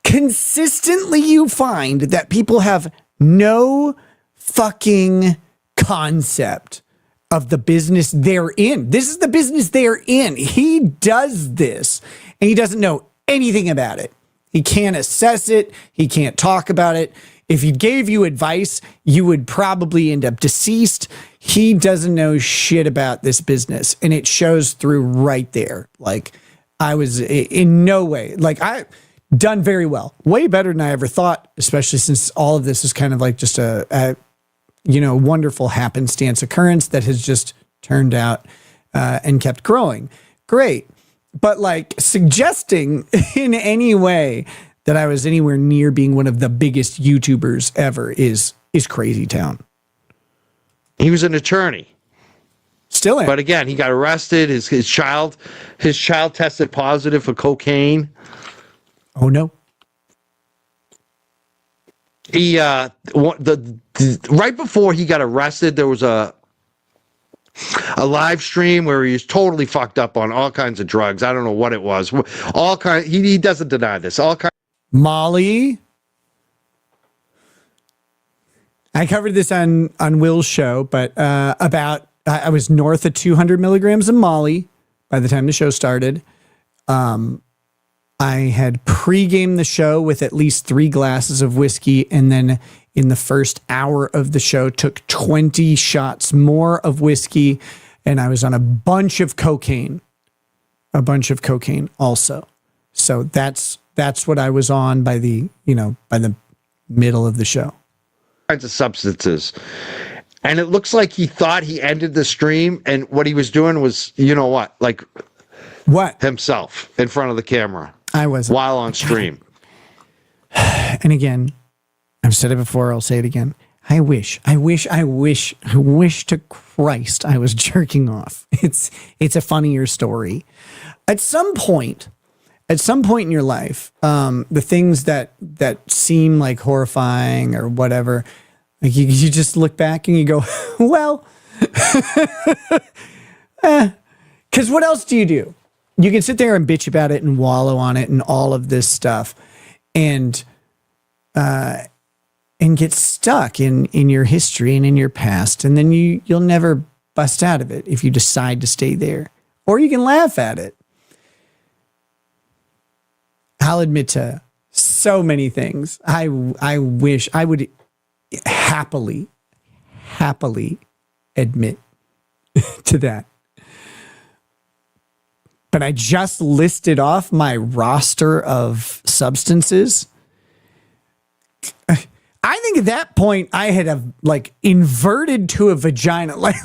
consistently, you find that people have no fucking concept of the business they're in. This is the business they're in. He does this and he doesn't know anything about it. He can't assess it. He can't talk about it. If he gave you advice, you would probably end up deceased. He doesn't know shit about this business, and it shows through right there. Like, I was in no way, like, I done very well, way better than I ever thought, especially since all of this is kind of like just a wonderful happenstance occurrence that has just turned out and kept growing. Great. But like suggesting in any way that I was anywhere near being one of the biggest YouTubers ever is crazy town. He was an attorney. Still am. But again, he got arrested. His child tested positive for cocaine. Oh no. He right before he got arrested, there was a live stream where he was totally fucked up on all kinds of drugs. I don't know what it was. All kind. He doesn't deny this. All kind. Molly. I covered this on Will's show, but I was north of 200 milligrams of Molly by the time the show started. I had pre-gamed the show with at least 3 glasses of whiskey, and then in the first hour of the show took 20 shots more of whiskey, and I was on a bunch of cocaine also. So that's what I was on by the middle of the show. Kinds of substances. And it looks like he thought he ended the stream, and what he was doing was, like what? Himself in front of the camera. I was while on stream. And again, I've said it before, I'll say it again. I wish to Christ I was jerking off. It's a funnier story. At some point in your life, the things that seem like horrifying or whatever, like you just look back and you go, well, because what else do you do? you can sit there and bitch about it and wallow on it and all of this stuff and get stuck in your history and in your past. And then you'll never bust out of it if you decide to stay there. Or you can laugh at it. I'll admit to so many things. I wish I would happily admit to that. But I just listed off my roster of substances. I think at that point I had like inverted to a vagina. Like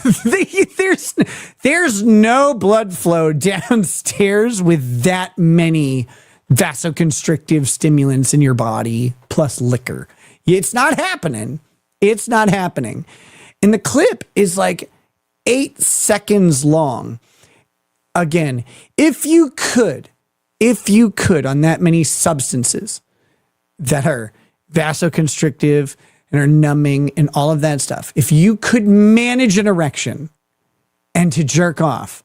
there's no blood flow downstairs with that many vasoconstrictive stimulants in your body plus liquor. It's not happening. It's not happening. And the clip is like 8 seconds long. Again, if you could on that many substances that are vasoconstrictive and are numbing and all of that stuff, if you could manage an erection and to jerk off,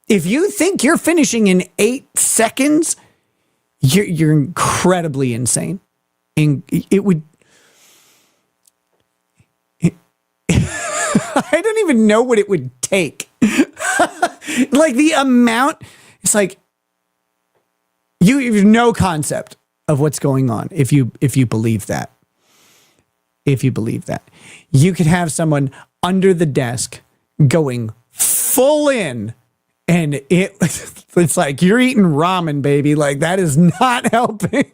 if you think you're finishing in 8 seconds, you're incredibly insane. And it would... I don't even know what it would take. Like the amount, it's like you have no concept of what's going on if you believe that. If you believe that. You could have someone under the desk going full in and it's like you're eating ramen, baby. Like that is not helping.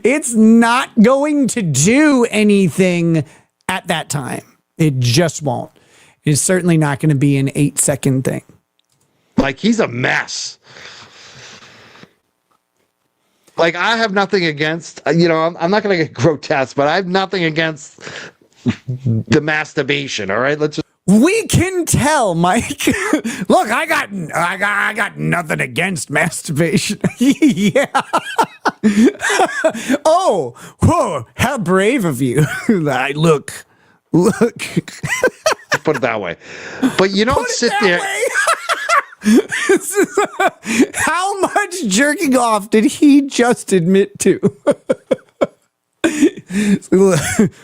It's not going to do anything at that time. It just won't. It's certainly not going to be an 8-second thing. Like, he's a mess. Like, I have nothing against, I'm not going to get grotesque, but I have nothing against the masturbation, all right? We can tell, Mike. Look, I got nothing against masturbation. Yeah. Oh, whoa, how brave of you. Look. Put it that way. But you don't sit there. How much jerking off did he just admit to?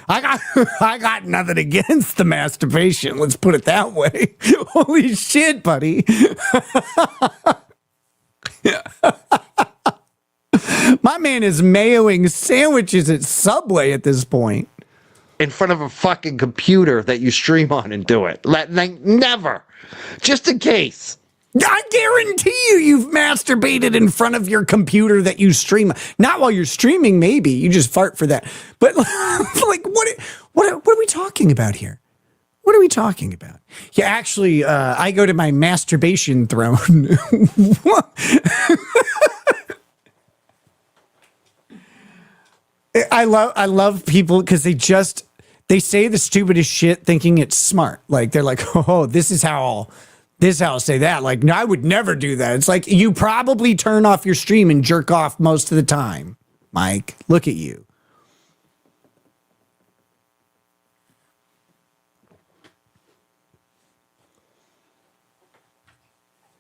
I got nothing against the masturbation. Let's put it that way. Holy shit, buddy. My man is mayoing sandwiches at Subway at this point. In front of a fucking computer that you stream on and do it. Never. Just in case. I guarantee you've masturbated in front of your computer that you stream. Not while you're streaming, maybe. You just fart for that. But like, what are we talking about here? What are we talking about? Yeah, actually, I go to my masturbation throne. I love people because they say the stupidest shit thinking it's smart. Like they're like, oh, this is how I'll say that. Like, no, I would never do that. It's like you probably turn off your stream and jerk off most of the time. Mike, look at you.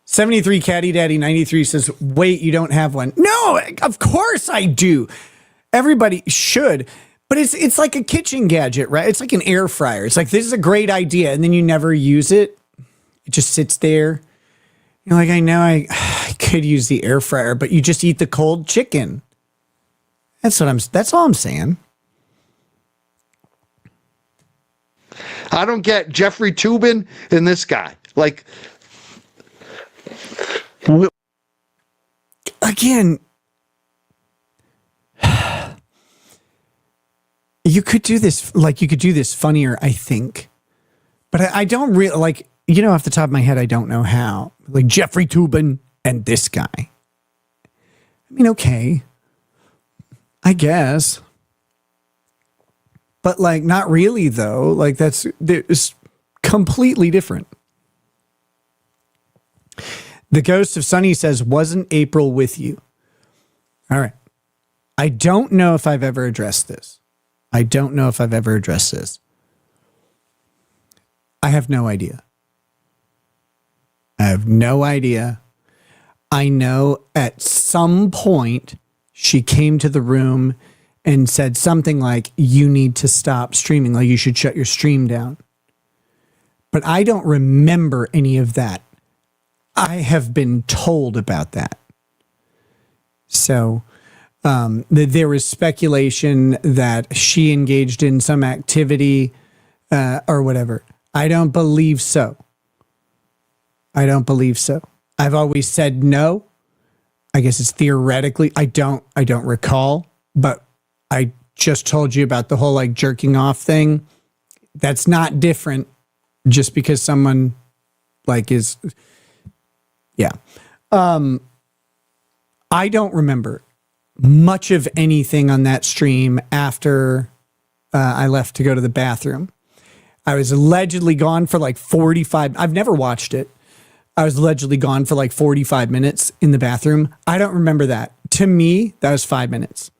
$73 Caddy Daddy 93 says, wait, you don't have one. No, of course I do. Everybody should. But it's like a kitchen gadget, right? It's like an air fryer. It's like, this is a great idea. And then you never use it. It just sits there. You're like, I know I could use the air fryer, but you just eat the cold chicken. That's all I'm saying. I don't get Jeffrey Toobin and this guy. Like, again, you could do this funnier, I think. But I don't really like, off the top of my head, I don't know how. Like Jeffrey Toobin and this guy. I mean, okay. I guess. But like, not really though. Like it's completely different. The Ghost of Sunny says, wasn't April with you? All right. I don't know if I've ever addressed this. I have no idea. I know at some point she came to the room and said something like, you need to stop streaming, like you should shut your stream down. But I don't remember any of that. I have been told about that. So there was speculation that she engaged in some activity or whatever. I don't believe so. I don't believe so. I've always said no. I guess it's theoretically. I don't recall, but I just told you about the whole like jerking off thing. That's not different just because someone like is, yeah. I don't remember much of anything on that stream after I left to go to the bathroom. I was allegedly gone for like 45. I've never watched it. I was allegedly gone for like 45 minutes in the bathroom. I don't remember that. To me, that was 5 minutes.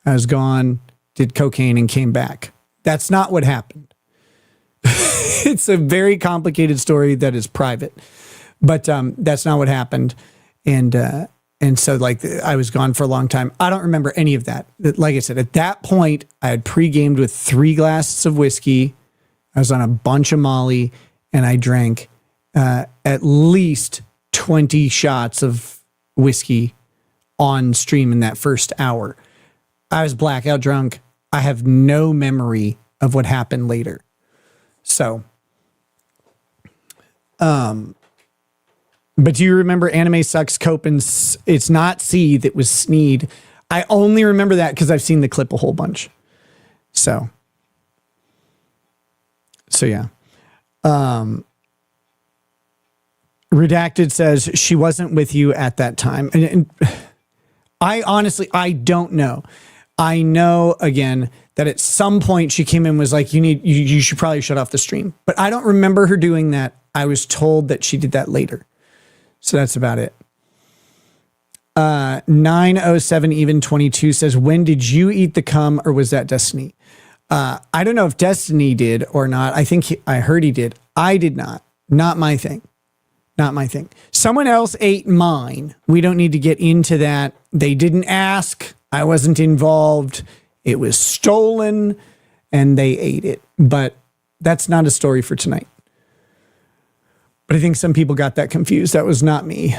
I was gone, did cocaine, and came back. That's not what happened. It's a very complicated story that is private, but that's not what happened. And so like I was gone for a long time. I don't remember any of that. Like I said, at that point, I had pre-gamed with 3 glasses of whiskey. I was on a bunch of Molly, and I drank at least 20 shots of whiskey on stream in that first hour. I was blackout drunk. I have no memory of what happened later. So, but do you remember Anime Sucks Copen's? It's not Seed, it was Sneed. I only remember that because I've seen the clip a whole bunch. So yeah. Redacted says she wasn't with you at that time. And I honestly, I don't know. I know, again, that at some point she came in and was like, you should probably shut off the stream. But I don't remember her doing that. I was told that she did that later. So that's about it. 907 even 22 says, when did you eat the cum, or was that Destiny? I don't know if Destiny did or not. I heard he did. I did not. Not my thing. Not my thing. Someone else ate mine. We don't need to get into that. They didn't ask. I wasn't involved. It was stolen and they ate it. But that's not a story for tonight. But I think some people got that confused. That was not me.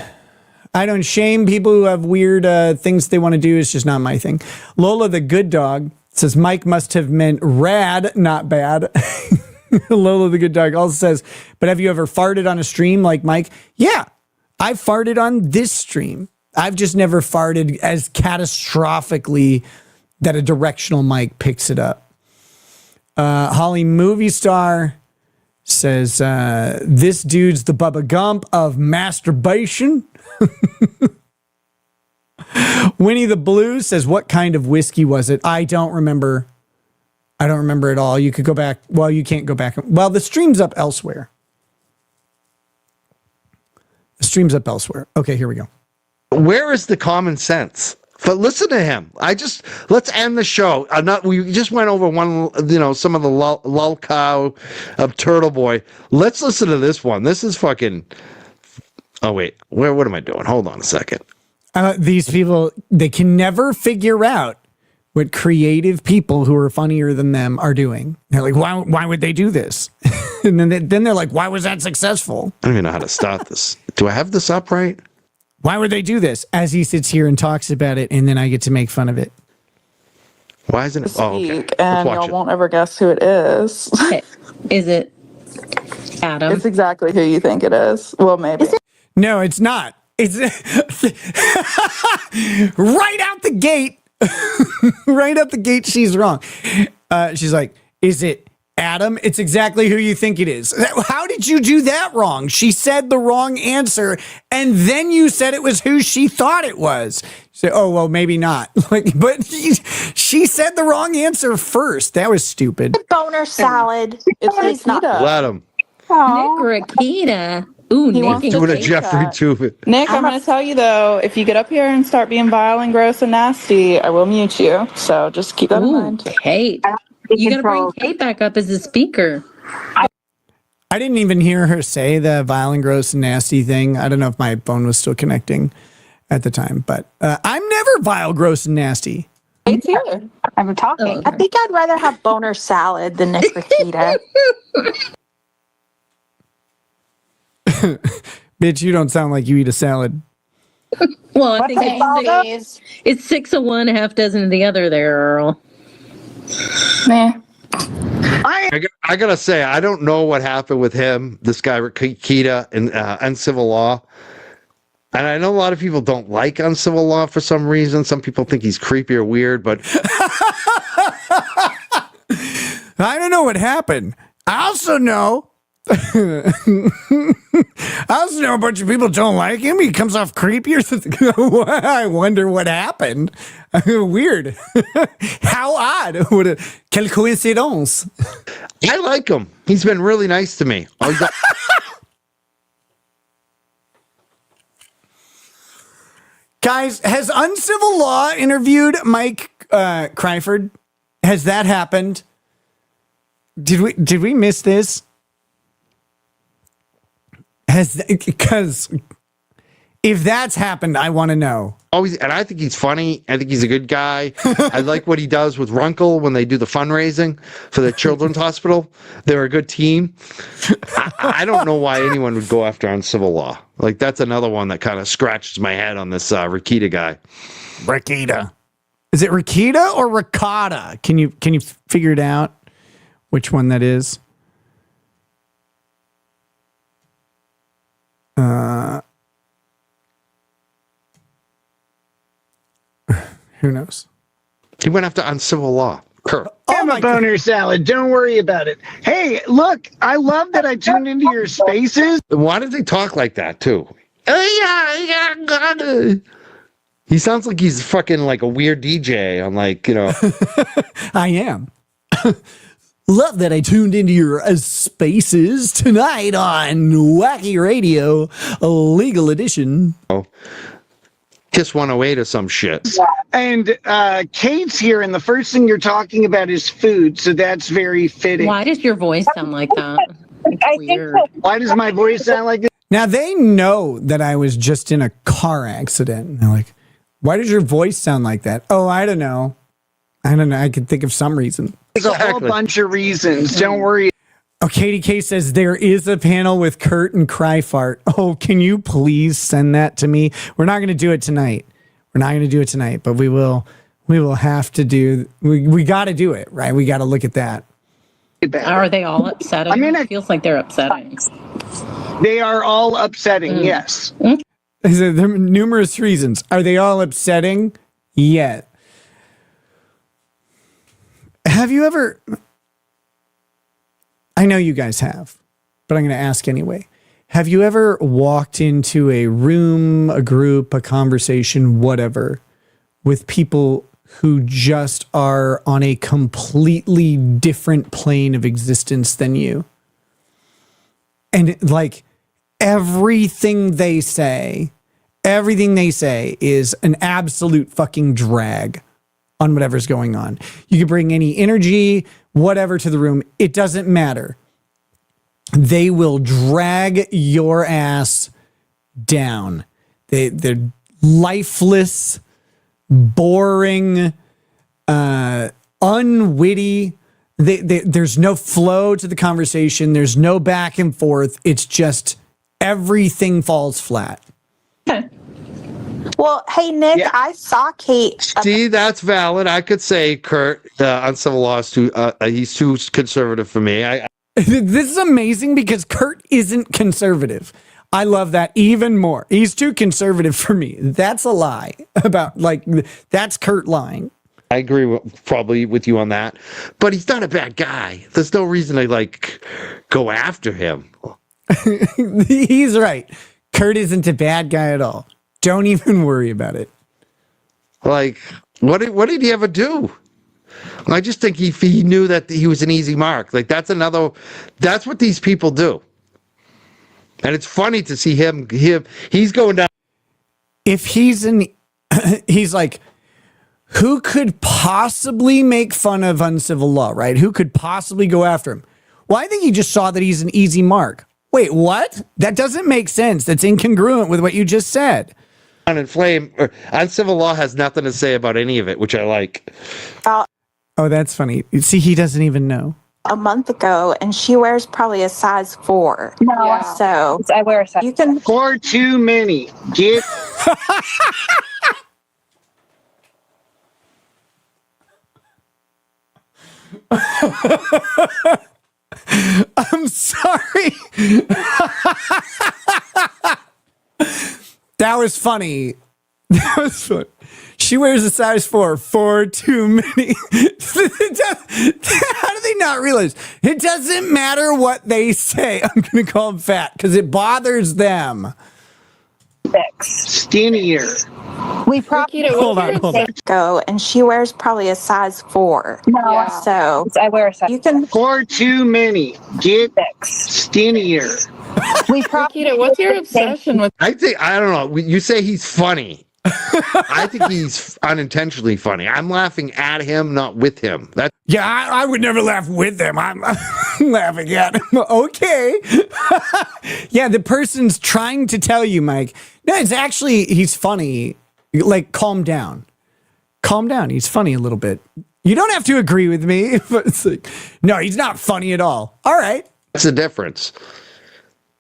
I don't shame people who have weird things they want to do. It's just not my thing. Lola the good dog says Mike must have meant rad, not bad. Lola the good dog also says, but have you ever farted on a stream like Mike? Yeah, I've farted on this stream. I've just never farted as catastrophically that a directional mic picks it up. Holly Movie Star says, this dude's the Bubba Gump of masturbation. Winnie the Blue says, what kind of whiskey was it? I don't remember. I don't remember at all. You could go back. Well, you can't go back. Well, the stream's up elsewhere. The stream's up elsewhere. Okay, here we go. Where is the common sense? But listen to him. Let's end the show. We just went over some of the lull cow of Turtle Boy. Let's listen to this one. This is fucking. Oh wait, what am I doing? Hold on a second. These people, they can never figure out what creative people who are funnier than them are doing. They're like, why would they do this? And then they're like, why was that successful? I don't even know how to start this. Do I have this up right? Why would they do this? As he sits here and talks about it, and then I get to make fun of it. Why isn't it? Oh, okay. And y'all won't ever guess who it is. Is it Adam? It's exactly who you think it is. Well, maybe. No, it's not. It's right out the gate. Right out the gate, she's wrong. She's like, is it Adam? It's exactly who you think it is. How did you do that wrong? She said the wrong answer, and then you said it was who she thought it was. So, oh, well, maybe not. But she said the wrong answer first. That was stupid. Boner salad. It's not. Let him. Nick Rakita. Ooh, Nick. Doing a Jeffrey Tubin. Nick, I'm going to tell you, though, if you get up here and start being vile and gross and nasty, I will mute you. So just keep that in mind. Kate. You got to bring Kate back up as a speaker. I didn't even hear her say the vile and gross and nasty thing. I don't know if my phone was still connecting at the time, but I'm never vile, gross, and nasty. Me too. I'm talking. Oh, okay. I think I'd rather have boner salad than Nick Rakita. Bitch, you don't sound like you eat a salad. Well, I What's think it called? it's 6 of one, half dozen of the other there, Earl. Nah. I gotta say, I don't know what happened with him, this guy Rakita, and civil law. And I know a lot of people don't like uncivil law for some reason. Some people think he's creepy or weird, but I don't know what happened. I also know a bunch of people don't like him. He comes off creepy or something. I wonder what happened. Weird. How odd. Quelle coïncidence. I like him. He's been really nice to me. Guys, has Uncivil Law interviewed Mike Cryford? Has that happened? Did we miss this? Because if that's happened, I want to know. Always, and I think he's funny. I think he's a good guy. I like what he does with Runkle when they do the fundraising for the children's hospital. They're a good team. I don't know why anyone would go after uncivil law. Like, that's another one that kind of scratches my head on this Rakita guy. Rakita. Is it Rakita or Ricotta? Can you figure it out which one that is? Who knows? He went after uncivil law. Kurt. I'm a boner salad. Don't worry about it. Hey, look, I love that I tuned into your spaces. Why did they talk like that, too? He sounds like he's fucking like a weird DJ on, like, you know. I am. Love that I tuned into your spaces tonight on Wacky Radio, a legal edition. Oh. Kiss 108 or some shit. And Kate's here, and the first thing you're talking about is food, so that's very fitting. Why does your voice sound like that? I think so. Why does my voice sound like this? Now, they know that I was just in a car accident. And they're like, why does your voice sound like that? Oh, I don't know. I could think of some reason. There's a whole bunch of reasons. Don't worry. Oh, Katie K says there is a panel with Kurt and Cryfart. Oh, can you please send that to me? We're not going to do it tonight. But we will have to do, we got to do it, right? We got to look at that. Are they all upsetting? I mean, it feels like they're upsetting. They are all upsetting, yes. There are numerous reasons. Are they all upsetting? Yeah. Have you ever... I know you guys have, but I'm going to ask anyway. Have you ever walked into a room, a group, a conversation, whatever, with people who just are on a completely different plane of existence than you? And like everything they say is an absolute fucking drag on whatever's going on. You can bring any energy, whatever to the room. It doesn't matter. They will drag your ass down. They're lifeless, boring, unwitty. There's no flow to the conversation. There's no back and forth. It's just everything falls flat. Well, hey, Nick, Yeah. I saw Kate. See, that's valid. I could say Kurt on civil law is he's too conservative for me. This is amazing because Kurt isn't conservative. I love that even more. He's too conservative for me. That's a lie about, like, that's Kurt lying. I agree probably with you on that, but he's not a bad guy. There's no reason to like go after him. He's right. Kurt isn't a bad guy at all. Don't even worry about it. Like, what did he ever do? I just think he knew that he was an easy mark. Like, that's what these people do. And it's funny to see him, he's going down. If he's like, who could possibly make fun of uncivil law, right? Who could possibly go after him? Well, I think he just saw that he's an easy mark. Wait, what? That doesn't make sense. That's incongruent with what you just said. Uninflame or uncivil law has nothing to say about any of it, which I like. Oh, that's funny. See, he doesn't even know. A month ago, and she wears probably a size 4. No, So I wear a size. you can. 4 too many. Get. I'm sorry. That was funny. That was fun. She wears a size 4. 4 too many. How do they not realize? It doesn't matter what they say. I'm going to call them fat because it bothers them. Skinnier. We probably Hold on. Go, and she wears probably a size 4. No, So I wear a size. you can. 4 too many. Get skinnier. We probably. Nikita, what's your obsession with? I don't know. You say he's funny. I think he's unintentionally funny. I'm laughing at him, not with him. Yeah, I would never laugh with them. I'm laughing at him. Okay. Yeah, the person's trying to tell you, Mike. No, it's actually, he's funny. Like, calm down. Calm down. He's funny a little bit. You don't have to agree with me, but it's like, no, he's not funny at all. All right. That's the difference.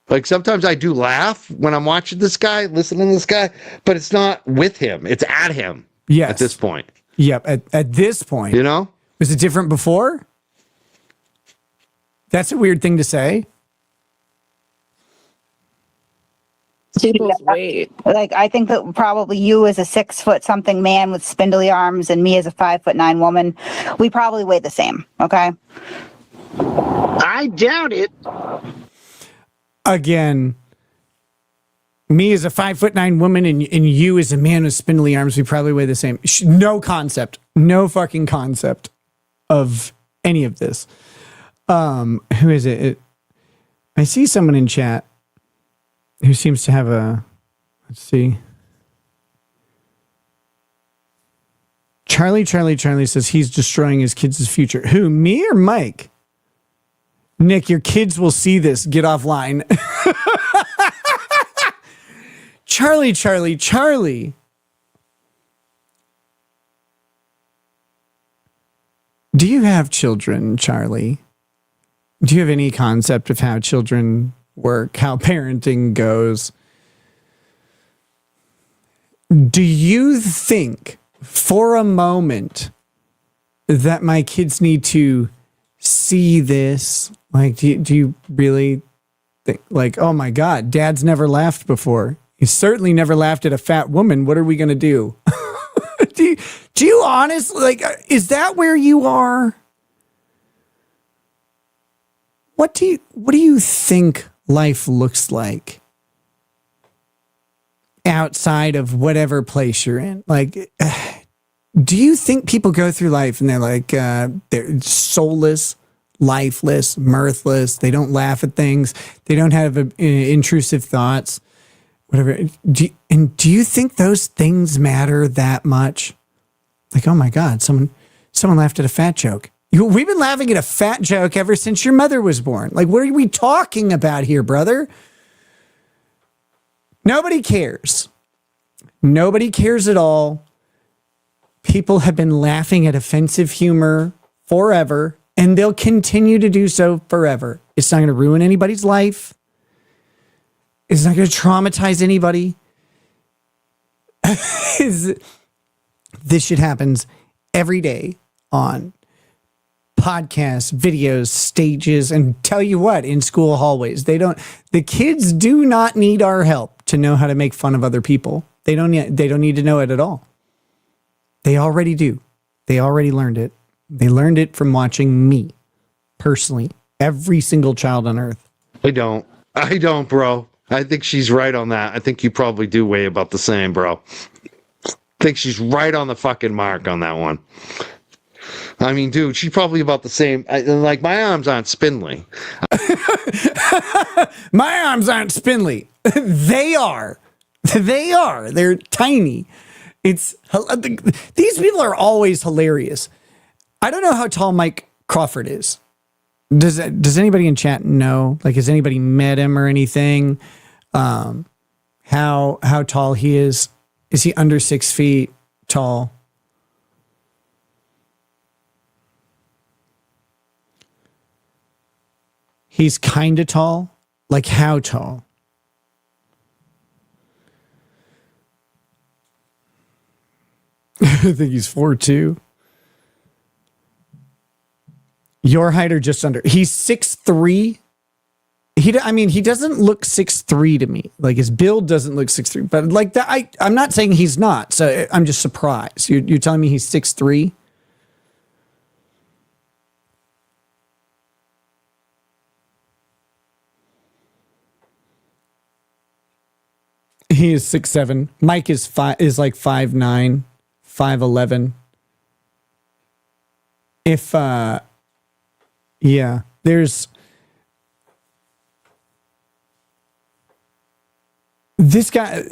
Like sometimes I do laugh when I'm watching this guy, listening to this guy, but it's not with him. It's at him. Yes. At this point. Yep. At this point. You know? Was it different before? That's a weird thing to say. People's weight. Like, I think that probably you as a 6 foot something man with spindly arms and me as a 5'9" woman, we probably weigh the same. Okay. I doubt it. Again, me as a 5'9" woman and you as a man with spindly arms, we probably weigh the same. No concept. No fucking concept of any of this. Who is it? I see someone in chat who seems to have a, let's see. Charlie says he's destroying his kids' future. Who, me or Mike? Nick, your kids will see this. Get offline. Charlie. Do you have children, Charlie? Do you have any concept of how children work, how parenting goes? Do you think for a moment that my kids need to see this? Like, do you really think, like, oh my God, Dad's never laughed before. He certainly never laughed at a fat woman. What are we going to do? Do you honestly, like, is that where you are? What do you think life looks like outside of whatever place you're in? Like, do you think people go through life and they're like, they're soulless, lifeless, mirthless? They don't laugh at things. They don't have intrusive thoughts, whatever. Do you think those things matter that much? Like, oh my God, someone laughed at a fat joke. We've been laughing at a fat joke ever since your mother was born. Like, what are we talking about here, brother? Nobody cares. Nobody cares at all. People have been laughing at offensive humor forever, and they'll continue to do so forever. It's not going to ruin anybody's life. It's not going to traumatize anybody. This shit happens every day on podcasts, videos, stages, and tell you what, in school hallways. The kids do not need our help to know how to make fun of other people. They don't need to know it at all. They already do. They already learned it. They learned it from watching me, personally. Every single child on earth. I don't, bro. I think she's right on that. I think you probably do weigh about the same, bro. I think she's right on the fucking mark on that one. I mean, dude, she's probably about the same. Like, my arms aren't spindly. My arms aren't spindly. They are. They are. They're tiny. These people are always hilarious. I don't know how tall Mike Crawford is. Does anybody in chat know? Like, has anybody met him or anything? How tall he is? Is he under 6 feet tall? He's kind of tall. Like, how tall? I think he's 4'2". Your height or just under? He's 6'3". He doesn't look 6'3" to me. Like, his build doesn't look 6'3", but like that, I'm not saying he's not. So I'm just surprised. You're telling me he's 6'3"? He is 6'7". Mike is like 5'9", 5'11". If yeah, there's this guy.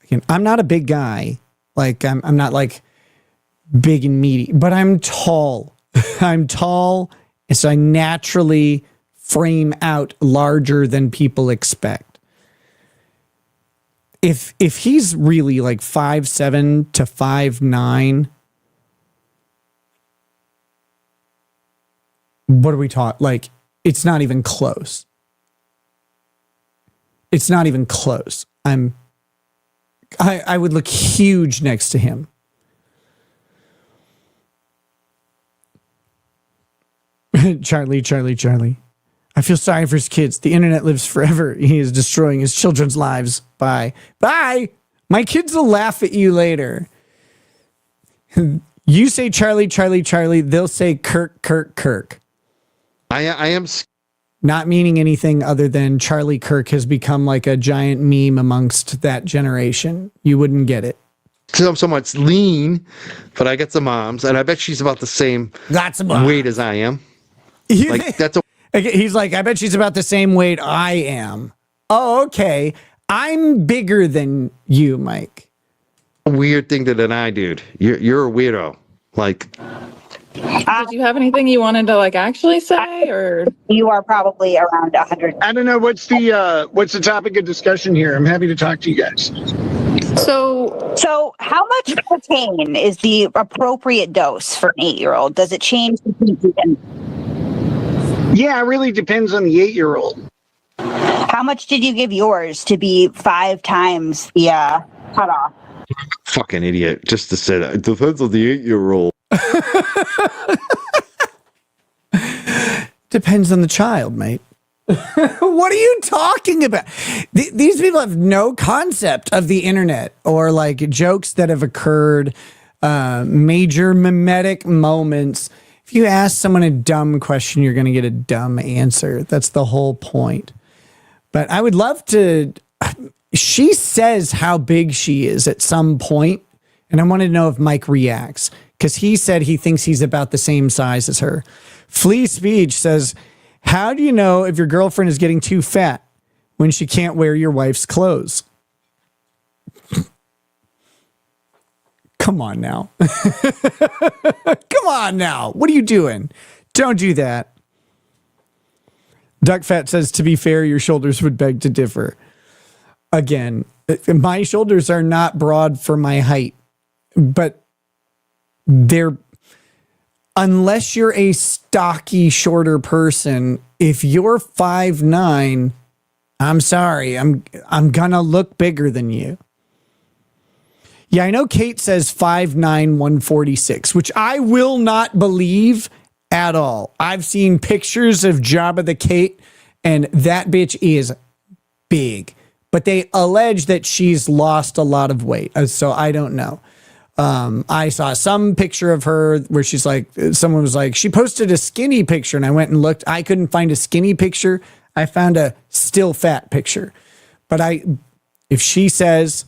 Again, I'm not a big guy. Like I'm not like big and meaty, but I'm tall. I'm tall, and so I naturally frame out larger than people expect. If he's really like 5'7" to 5'9", what are we taught? Like, it's not even close. It's not even close. I would look huge next to him. Charlie. I feel sorry for his kids. The internet lives forever. He is destroying his children's lives. Bye. My kids will laugh at you later. You say Charlie. They'll say Kirk. I am not meaning anything other than Charlie Kirk has become like a giant meme amongst that generation. You wouldn't get it. so much lean, but I got some moms, and I bet she's about the same weight as I am. Like, that's a He's like, I bet she's about the same weight I am. Oh, okay. I'm bigger than you, Mike. weird thing to deny, dude. You're a weirdo. Like, did you have anything you wanted to like actually say, or you are probably around 100? I don't know what's the topic of discussion here. I'm happy to talk to you guys. So how much cocaine is the appropriate dose for an 8-year-old? Does it change? Yeah, it really depends on the 8-year-old. How much did you give yours to be 5 times the cutoff? Fucking idiot. Just to say that. It depends on the 8-year-old. Depends on the child, mate. What are you talking about? These people have no concept of the internet or like jokes that have occurred, major mimetic moments. If you ask someone a dumb question, you're going to get a dumb answer. That's the whole point. But I would love to. She says how big she is at some point, and I wanted to know if Mike reacts because he said he thinks he's about the same size as her. Flea Speech says, how do you know if your girlfriend is getting too fat when she can't wear your wife's clothes? Come on now. Come on now. What are you doing? Don't do that. Duck Fat says, to be fair, your shoulders would beg to differ. Again, my shoulders are not broad for my height, but they're, unless you're a stocky, shorter person, if you're 5'9", I'm sorry, I'm gonna look bigger than you. Yeah, I know Kate says 5'9", 146, which I will not believe at all. I've seen pictures of Jabba the Kate, and that bitch is big. But they allege that she's lost a lot of weight, so I don't know. I saw some picture of her where she's like, someone was like, she posted a skinny picture, and I went and looked. I couldn't find a skinny picture. I found a still fat picture. But if she says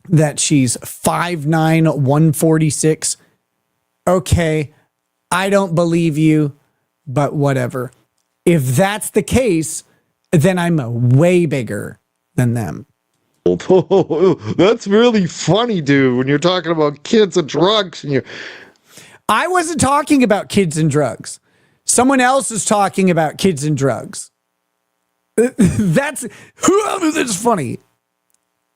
that she's 5'9", 146, okay, I don't believe you, but whatever. If that's the case, then I'm way bigger than them. That's really funny, dude, when you're talking about kids and drugs and you're... I wasn't talking about kids and drugs. Someone else is talking about kids and drugs. That's funny.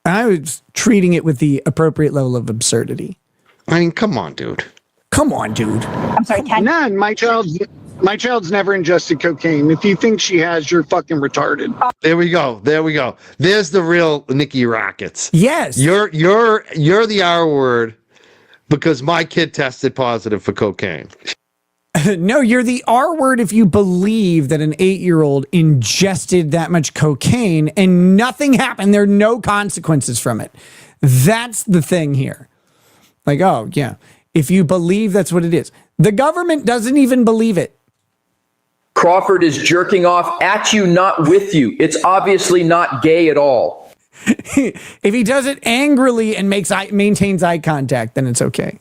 I was treating it with the appropriate level of absurdity. I mean, come on, dude. Come on, dude. I'm sorry, Ken. None. My child's never ingested cocaine. If you think she has, you're fucking retarded. There we go. There's the real Nikki Rockets. Yes. You're the R word because my kid tested positive for cocaine. No, you're the R word if you believe that an 8-year-old ingested that much cocaine and nothing happened. There are no consequences from it. That's the thing here. Like, oh, yeah. If you believe that's what it is. The government doesn't even believe it. Crawford is jerking off at you, not with you. It's obviously not gay at all. If he does it angrily and maintains eye contact, then it's okay.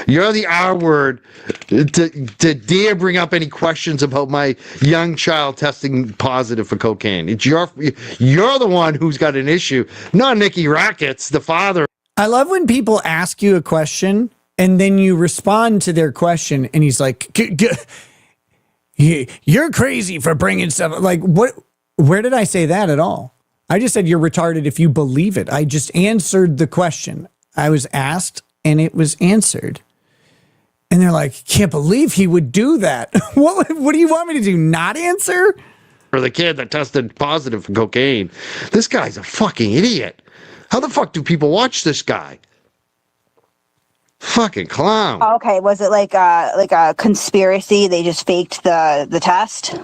You're the R word to dare bring up any questions about my young child testing positive for cocaine. You're the one who's got an issue, not Nikki Rockets, the father. I love when people ask you a question and then you respond to their question and he's like, you're crazy for bringing stuff. Like, what? Where did I say that at all? I just said you're retarded if you believe it. I just answered the question. I was asked and it was answered. And they're like, can't believe he would do that. What do you want me to do? Not answer? For the kid that tested positive for cocaine. This guy's a fucking idiot. How the fuck do people watch this guy? Fucking clown. Okay, was it like a conspiracy? They just faked the test?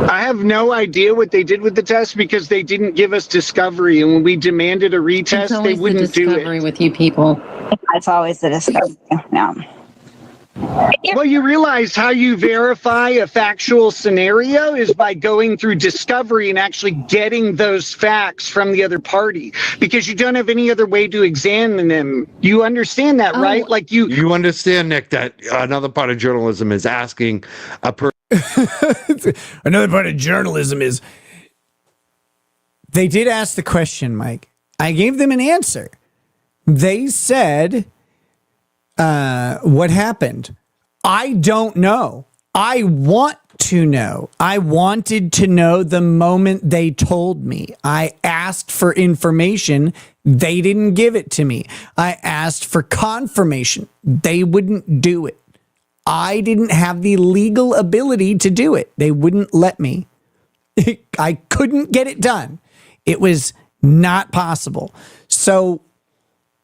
I have no idea what they did with the test because they didn't give us discovery, and when we demanded a retest, they wouldn't do it. With you people. It's always the discovery. No. Well, you realize how you verify a factual scenario is by going through discovery and actually getting those facts from the other party, because you don't have any other way to examine them. You understand that, right? Like you understand, Nick, that another part of journalism is asking a person. Another part of journalism is they did ask the question, Mike. I gave them an answer. They said, what happened? I don't know. I want to know. I wanted to know the moment they told me. I asked for information. They didn't give it to me. I asked for confirmation. They wouldn't do it. I didn't have the legal ability to do it. They wouldn't let me. I couldn't get it done. It was not possible. So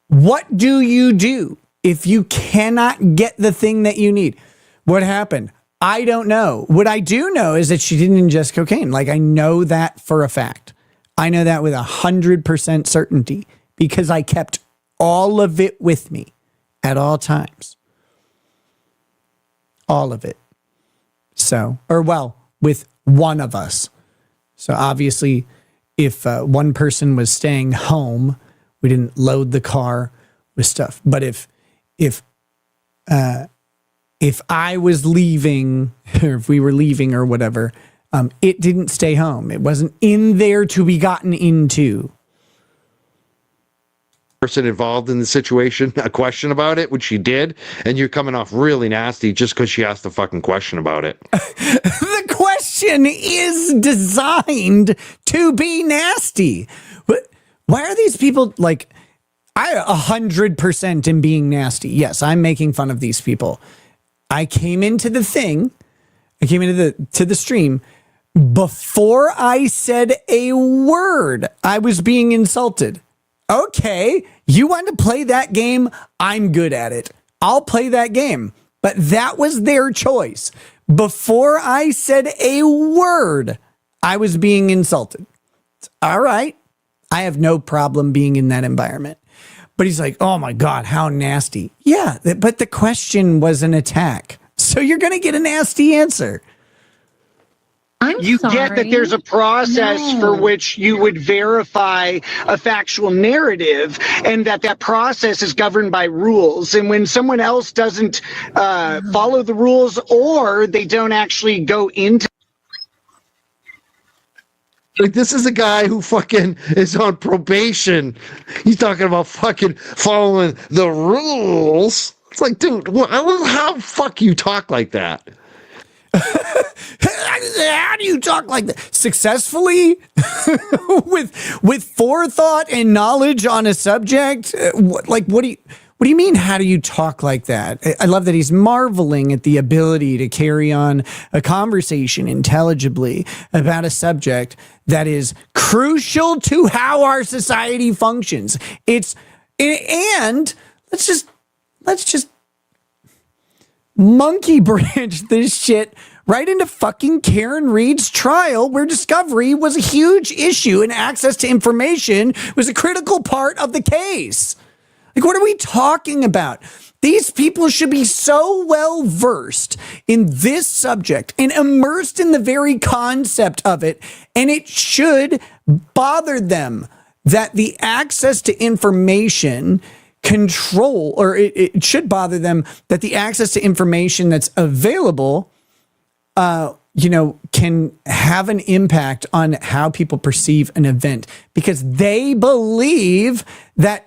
what do you do if you cannot get the thing that you need? What happened? I don't know. What I do know is that she didn't ingest cocaine. Like, I know that for a fact. I know that with 100% certainty because I kept all of it with me at all times. All of it. So, with one of us. So obviously, if one person was staying home, we didn't load the car with stuff. But if I was leaving, or if we were leaving or whatever, it didn't stay home. It wasn't in there to be gotten into. Person involved in the situation a question about it, which she did, and you're coming off really nasty just because she asked a fucking question about it. The question is designed to be nasty. Why are these people like? I 100% am being nasty. Yes, I'm making fun of these people. I came into the thing. I came into the stream before I said a word. I was being insulted. Okay, you want to play that game? I'm good at it. I'll play that game. But that was their choice. Before I said a word, I was being insulted. All right. I have no problem being in that environment. But he's like, oh my God, how nasty. Yeah, but the question was an attack. So you're going to get a nasty answer. You get that there's a process for which you would verify a factual narrative, and that process is governed by rules. And when someone else doesn't follow the rules, or they don't actually go into Like, this is a guy who fucking is on probation. He's talking about fucking following the rules. It's like, dude, how the fuck you talk like that? How do you talk like that? Successfully? with forethought and knowledge on a subject? What do you mean, how do you talk like that? I love that he's marveling at the ability to carry on a conversation intelligibly about a subject that is crucial to how our society functions. And let's just monkey branch this shit right into fucking Karen Reed's trial, where discovery was a huge issue and access to information was a critical part of the case. Like, what are we talking about? These people should be so well versed in this subject and immersed in the very concept of it, and it should bother them that the access to information control, or it should bother them that the access to information that's available, can have an impact on how people perceive an event, because they believe that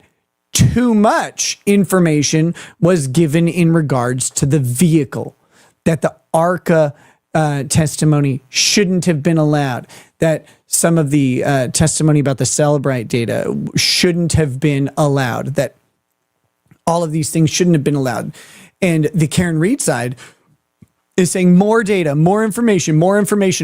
too much information was given in regards to the vehicle, that the ARCA testimony shouldn't have been allowed, that some of the testimony about the Celebrite data shouldn't have been allowed, that all of these things shouldn't have been allowed. And the Karen Reed side is saying more data, more information,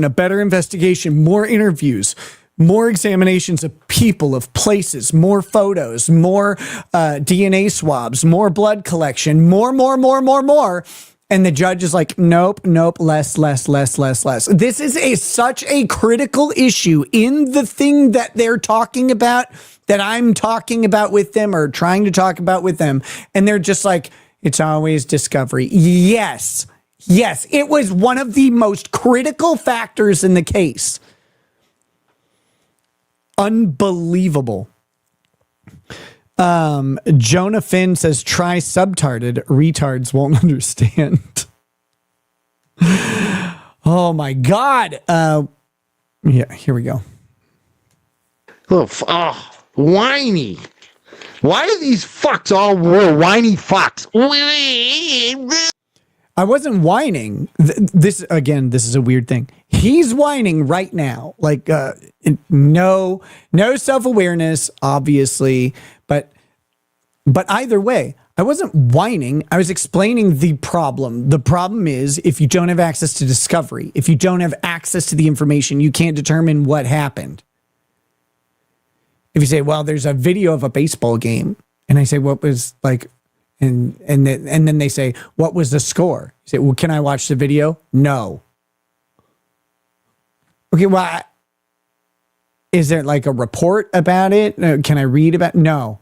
a better investigation, more interviews, more examinations of people, of places, more photos, more DNA swabs, more blood collection, more. And the judge is like, nope, less. This is such a critical issue in the thing that they're talking about, that I'm talking about with them or trying to talk about with them. And they're just like, it's always discovery. Yes, it was one of the most critical factors in the case. Unbelievable. Jonah Finn says, try subtarded. Retards won't understand. Oh my God. Yeah, here we go. Whiny. Why are these fucks all whiny fucks? I wasn't whining. This is a weird thing. He's whining right now. Like, no self-awareness, obviously, but either way, I wasn't whining. I was explaining the problem. The problem is, if you don't have access to discovery, if you don't have access to the information, you can't determine what happened. If you say, well, there's a video of a baseball game, and I say, what was like, and then they say, what was the score? You say, well, can I watch the video? No. Okay, well, is there like a report about it? Can I read about it? No.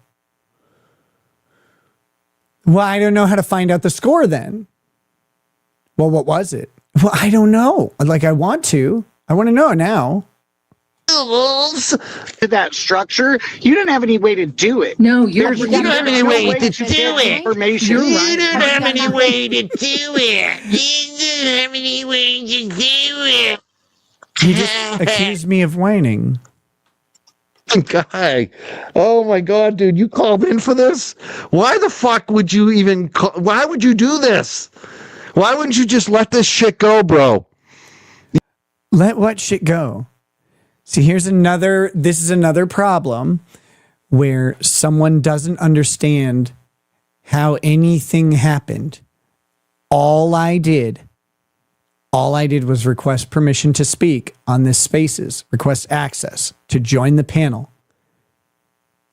Well, I don't know how to find out the score then. Well, what was it? Well, I don't know. Like, I want to know now. To that structure, you don't have any way to do it. No, you don't have any way to do it. Information. You don't have any way to do it. You don't have any way to do it. You just accused me of whining. Guy, oh my God, dude, you called in for this? Why the fuck would you even why would you do this? Why wouldn't you just let this shit go, bro? Let what shit go? See, this is another problem where someone doesn't understand how anything happened. All I did was request permission to speak on this Spaces, request access to join the panel.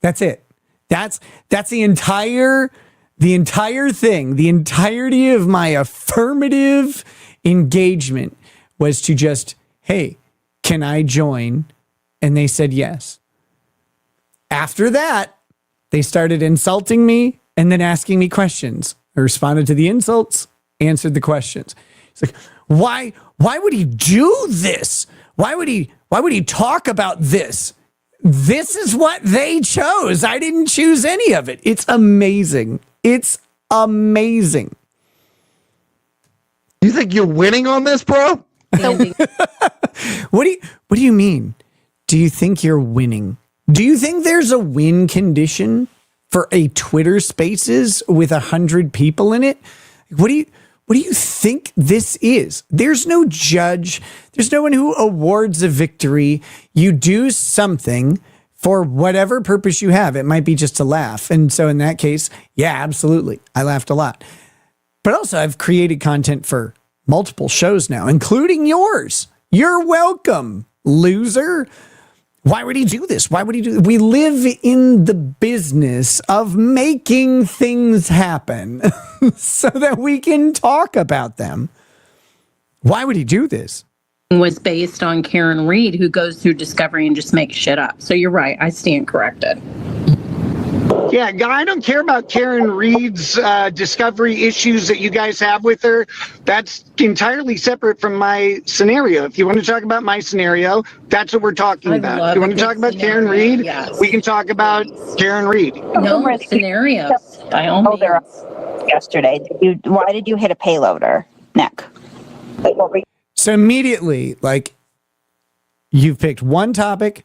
That's it. That's the entire thing. The entirety of my affirmative engagement was to just, hey, can I join? And they said yes. After that, they started insulting me and then asking me questions. I responded to the insults, answered the questions. It's like, why would he do this? Why would he talk about this? This is what they chose. I didn't choose any of it. It's amazing. It's amazing. You think you're winning on this, bro? What do you mean? do you think you're winning? Do you think there's a win condition for a Twitter Spaces with 100 people in it? What do you think this is? There's no judge. There's no one who awards a victory. You do something for whatever purpose you have. It might be just to laugh. And so in that case, yeah, absolutely. I laughed a lot. But also I've created content for multiple shows now, including yours. You're welcome, loser. Why would he do this? Why would he do this? We live in the business of making things happen so that we can talk about them. Why would he do this? Was based on Karen Reed, who goes through Discovery and just makes shit up. So you're right. I stand corrected. Yeah, I don't care about Karen Reed's Discovery issues that you guys have with her. That's entirely separate from my scenario. If you want to talk about my scenario, that's what we're talking about. If you want to talk about Karen Reed, yes, we can talk about Karen Reed. No scenarios. By all means. Yesterday, why did you hit a payloader, Nick? Like, what were you- So immediately, like, you've picked one topic,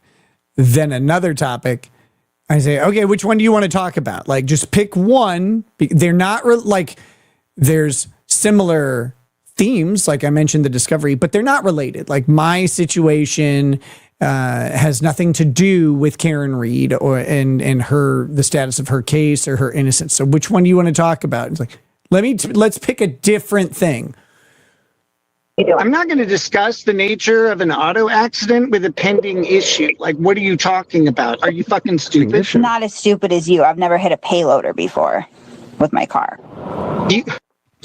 then another topic. I say, okay, which one do you want to talk about? Like, just pick one. They're not like, there's similar themes, like I mentioned the Discovery, but they're not related. Like, my situation has nothing to do with Karen Reed and the status of her case or her innocence. So which one do you want to talk about? It's like, let's pick a different thing. I'm not going to discuss the nature of an auto accident with a pending issue. Like, what are you talking about? Are you fucking stupid? Not as stupid as you. I've never hit a payloader before with my car.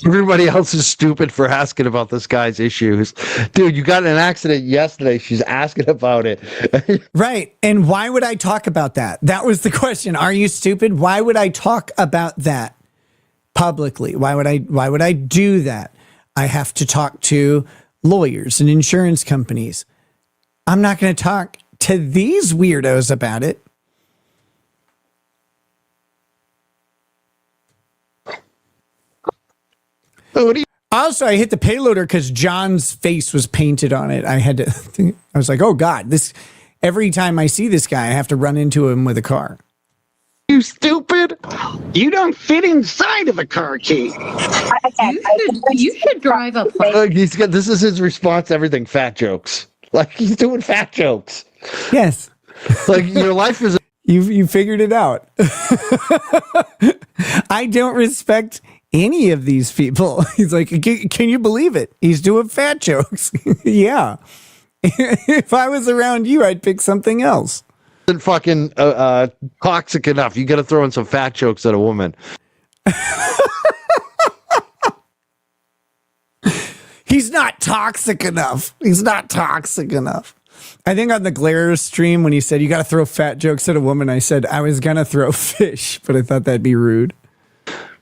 Everybody else is stupid for asking about this guy's issues. Dude, you got in an accident yesterday. She's asking about it. Right. And why would I talk about that? That was the question. Are you stupid? Why would I talk about that publicly? Why would I do that? I have to talk to lawyers and insurance companies. I'm not going to talk to these weirdos about it. Also, I hit the payloader because John's face was painted on it. I was like, oh God, every time I see this guy, I have to run into him with a car. You stupid. You don't fit inside of a car key. You should drive a plane. This is his response to everything, fat jokes. Like, he's doing fat jokes. Yes. Like, your life is... You figured it out. I don't respect any of these people. He's like, can you believe it? He's doing fat jokes. Yeah. If I was around you, I'd pick something else. Isn't fucking toxic enough. You got to throw in some fat jokes at a woman. He's not toxic enough. He's not toxic enough. I think on the Glare stream when he said you got to throw fat jokes at a woman, I said I was going to throw fish, but I thought that'd be rude.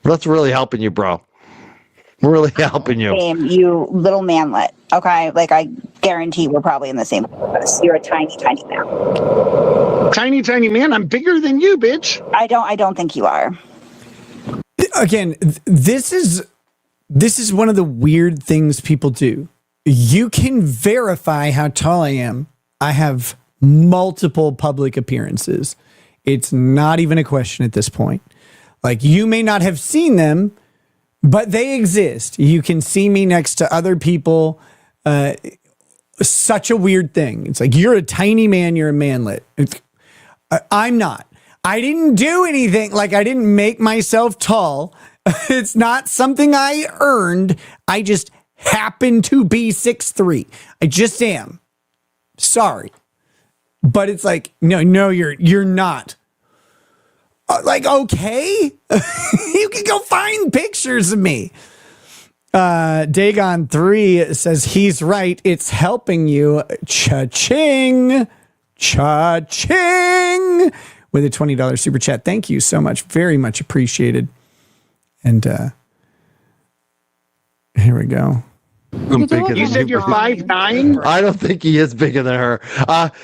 That's really helping you, bro. We're really helping you. You little manlet. Okay, like I guarantee we're probably in the same place. You're a tiny, tiny man. Tiny, tiny man. I'm bigger than you, bitch. I don't think you are. Again, this is one of the weird things people do. You can verify how tall I am. I have multiple public appearances. It's not even a question at this point. Like, you may not have seen them, but they exist. You can see me next to other people. Such a weird thing. It's like, you're a tiny man, you're a manlet. I'm not. I didn't do anything. Like, I didn't make myself tall. It's not something I earned. I just happen to be 6'3". I just am. Sorry. But it's like, no, you're not. Like, okay. You can go find pictures of me. Dagon 3 says he's right. It's helping you. Cha-ching. Cha-ching. With a $20 super chat. Thank you so much. Very much appreciated. And here we go. You said you're 5'9"? I don't think he is bigger than her.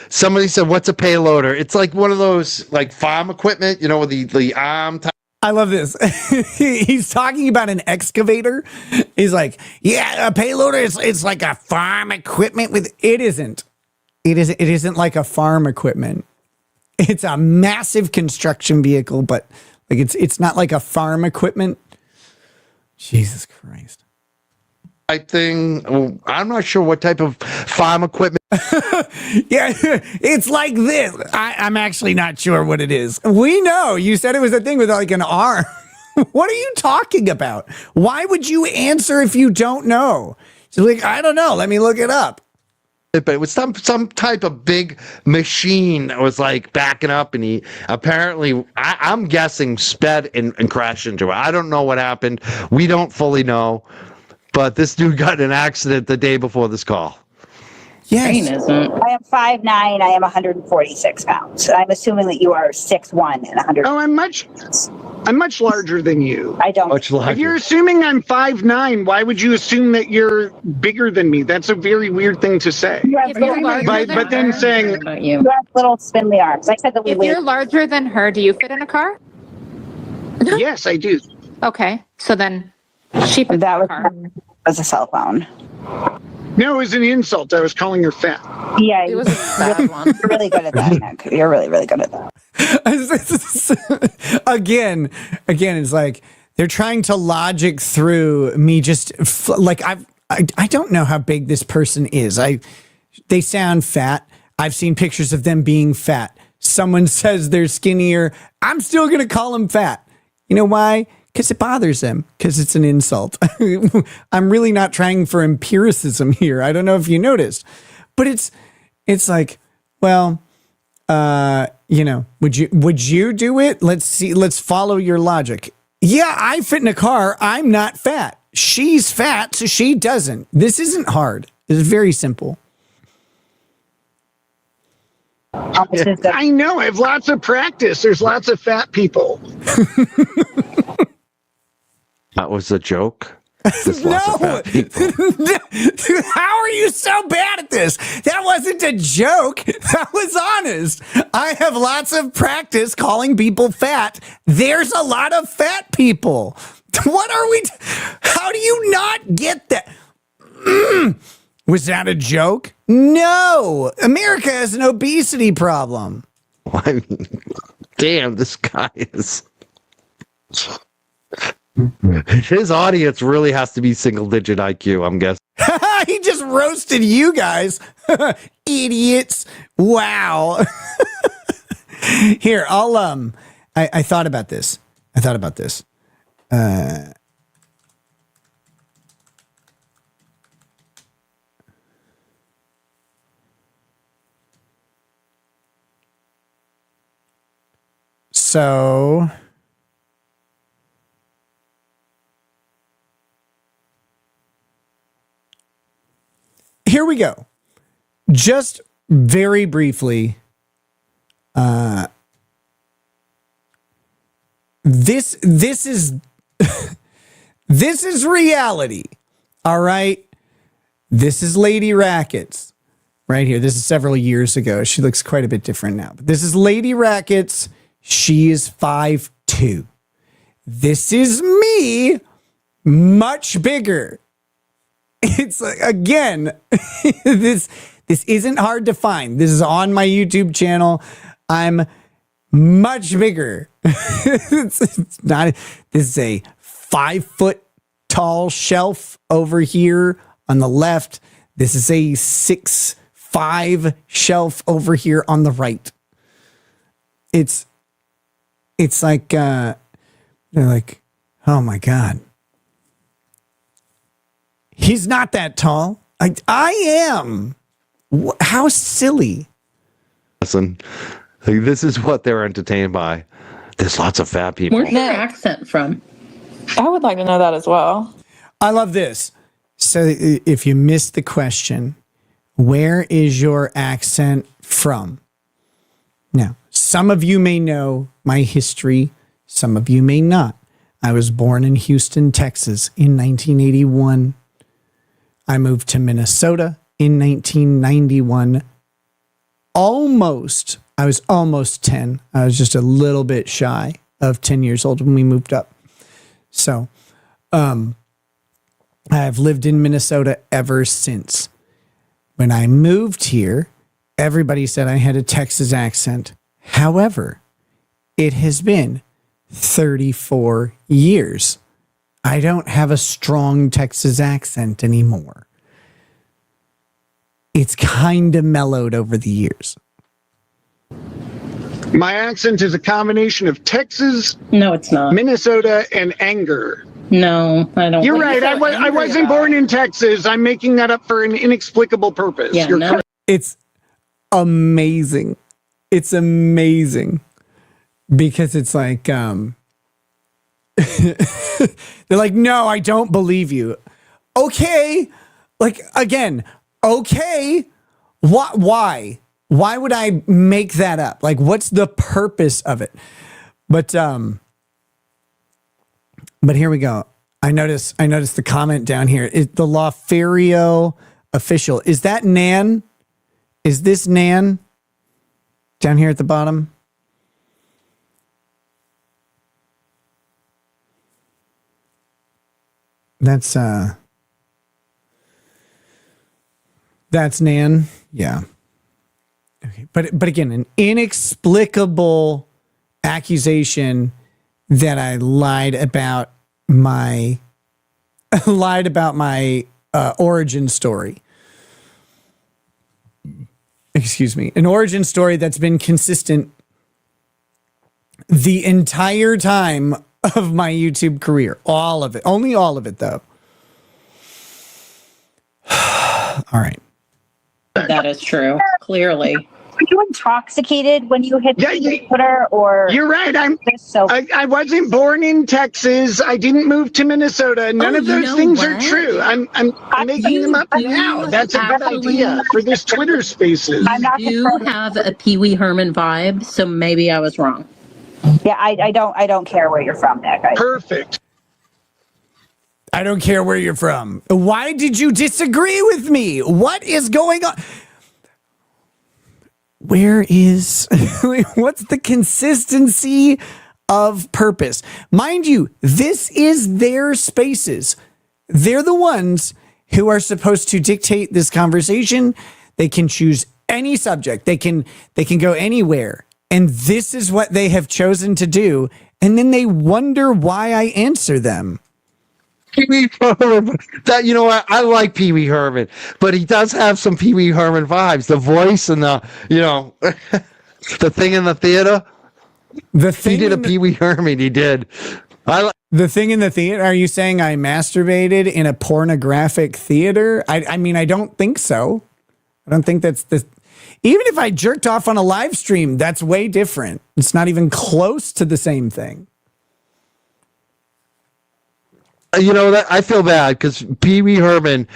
Somebody said, what's a payloader? It's like one of those like farm equipment, with the arm type. I love this. He's talking about an excavator. He's like, yeah, a payloader, it's like a farm equipment with... It isn't. It isn't like a farm equipment. It's a massive construction vehicle, but like it's not like a farm equipment. Jesus Christ. Thing. I'm not sure what type of farm equipment. Yeah, it's like this. I'm actually not sure what it is. We know. You said it was a thing with like an arm. What are you talking about? Why would you answer if you don't know? She's like, I don't know. Let me look it up. But it was some type of big machine that was like backing up, and he apparently, I'm guessing, sped and crashed into it. I don't know what happened. We don't fully know, but this dude got in an accident the day before this call. Yes. I am 5'9". I am 146 pounds. I'm assuming that you are 6'1" and 100. Oh, I'm much larger than you. I don't. Much larger. If you're assuming I'm 5'9", why would you assume that you're bigger than me? That's a very weird thing to say. But then saying you have little spindly arms. I said that we. If you're larger than her, do you fit in a car? Yes, I do. Okay, so then she fits that in a car. was a cell phone. No, it was an insult. I was calling her fat. Yeah, It was a bad one. You're really good at that, Nick. You're really, really good at that. Again, it's like they're trying to logic through me. Just like I don't know how big this person is. They sound fat. I've seen pictures of them being fat. Someone says they're skinnier. I'm still gonna call them fat. You know why? Because it bothers them, because it's an insult. I'm really not trying for empiricism here. I don't know if you noticed, but it's like, well, would you do it? Let's see. Let's follow your logic. Yeah, I fit in a car. I'm not fat. She's fat, so she doesn't. This isn't hard. It's very simple. I know. I have lots of practice. There's lots of fat people. That was a joke. No! How are you so bad at this? That wasn't a joke. That was honest. I have lots of practice calling people fat. There's a lot of fat people. What are we? How do you not get that? Was that a joke? No. America has an obesity problem. I mean, damn, this guy is... His audience really has to be single-digit IQ, I'm guessing. He just roasted you guys. Idiots. Wow. Here, I'll I thought about this. So here we go. Just very briefly, this is this is reality. All right. This is Lady Rackets right here. This is several years ago. She looks quite a bit different now. But this is Lady Rackets. She is 5'2". This is me, much bigger. It's like, again, this isn't hard to find. This is on my YouTube channel. I'm much bigger. It's not. This is a 5 foot tall shelf over here on the left. This is a 6'5" shelf over here on the right. It's like they're like, oh my God. He's not that tall. I am. How silly. Listen, this is what they're entertained by. There's lots of fat people. Where's your accent from? I would like to know that as well. I love this. So if you missed the question, where is your accent from? Now, some of you may know my history. Some of you may not. I was born in Houston, Texas in 1981. I moved to Minnesota in 1991. I was almost 10. I was just a little bit shy of 10 years old when we moved up. So, I've lived in Minnesota ever since. When I moved here, everybody said I had a Texas accent. However, it has been 34 years. I don't have a strong Texas accent anymore. It's kind of mellowed over the years. My accent is a combination of Texas, No, it's not. Minnesota, and anger. No, I don't. You're What are you right. so I angry wasn't about? born in Texas. I'm making that up for an inexplicable purpose. Yeah, You're no. correct. It's amazing. It's amazing because it's like, they're like, no, I don't believe you. Okay. Like, again, okay. Why? Why would I make that up? Like, what's the purpose of it? But here we go. I noticed the comment down here. The Lawfario official. Is that Nan? Is this Nan? Down here at the bottom? That's Nan. Yeah. Okay. But again, an inexplicable accusation that I lied about my origin story. Excuse me. An origin story that's been consistent the entire time of my YouTube career. All of it. Only all of it, though. All right. That is true. Clearly. Were you intoxicated when you hit Twitter, or You're right. I wasn't born in Texas. I didn't move to Minnesota. None of those things are true. I'm making them up now. That's a good idea for this Twitter Spaces. You have a Pee Wee Herman vibe, so maybe I was wrong. Yeah, I don't care where you're from, Nick. Perfect. I don't care where you're from. Why did you disagree with me? What is going on? Where is, what's the consistency of purpose? Mind you, this is their spaces. They're the ones who are supposed to dictate this conversation. They can choose any subject. They can go anywhere. And this is what they have chosen to do. And then they wonder why I answer them. Pee Wee Herman. That, you know what? I like Pee Wee Herman, but he does have some Pee Wee Herman vibes. The voice and the, the thing in the theater. The thing he did a Pee Wee Herman. He did. The thing in the theater. Are you saying I masturbated in a pornographic theater? I mean, I don't think so. I don't think that's the. Even if I jerked off on a live stream, that's way different. It's not even close to the same thing. That I feel bad because Pee Wee Herman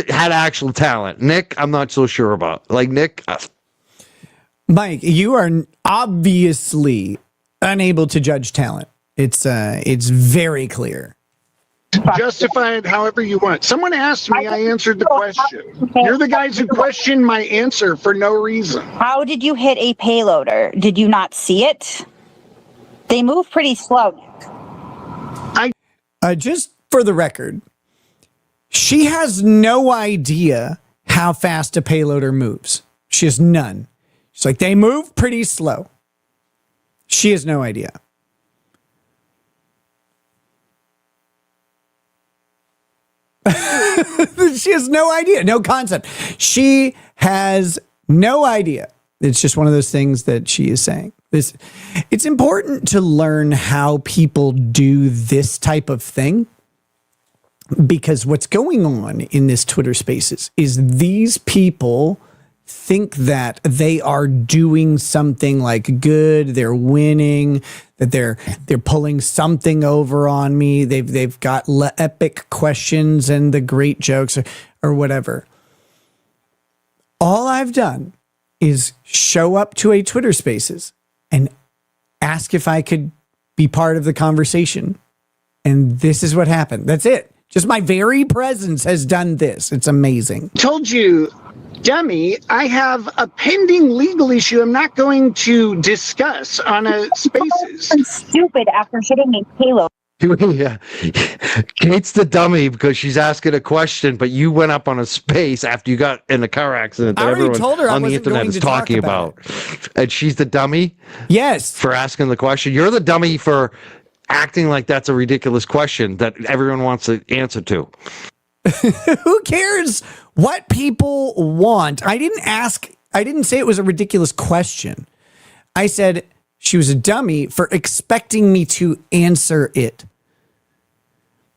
had actual talent. Nick, I'm not so sure about. Like Nick, Mike, you are obviously unable to judge talent. It's very clear. Justify it however you want. Someone asked me, I answered the question. You're the guys who question my answer for no reason. How did you hit a payloader? Did you not see it? They move pretty slow, Nick. Just for the record, she has no idea how fast a payloader moves. She has none. She's like, they move pretty slow. She has no idea. She has no idea, no concept. She has no idea. It's just one of those things that she is saying. It's important to learn how people do this type of thing, because what's going on in this Twitter Spaces is these people think that they are doing something like good, they're winning, that they're pulling something over on me. They've got epic questions and the great jokes or whatever. All I've done is show up to a Twitter Spaces and ask if I could be part of the conversation. And this is what happened. That's it. Just my very presence has done this. It's amazing. Told you, dummy, I have a pending legal issue I'm not going to discuss on a Spaces. Stupid after hitting a payload. Yeah. Kate's the dummy because she's asking a question, but you went up on a space after you got in a car accident that everyone on the internet is talking about. And she's the dummy? Yes. For asking the question. You're the dummy for acting like that's a ridiculous question that everyone wants an answer to. Who cares what people want? I didn't say it was a ridiculous question. I said she was a dummy for expecting me to answer it.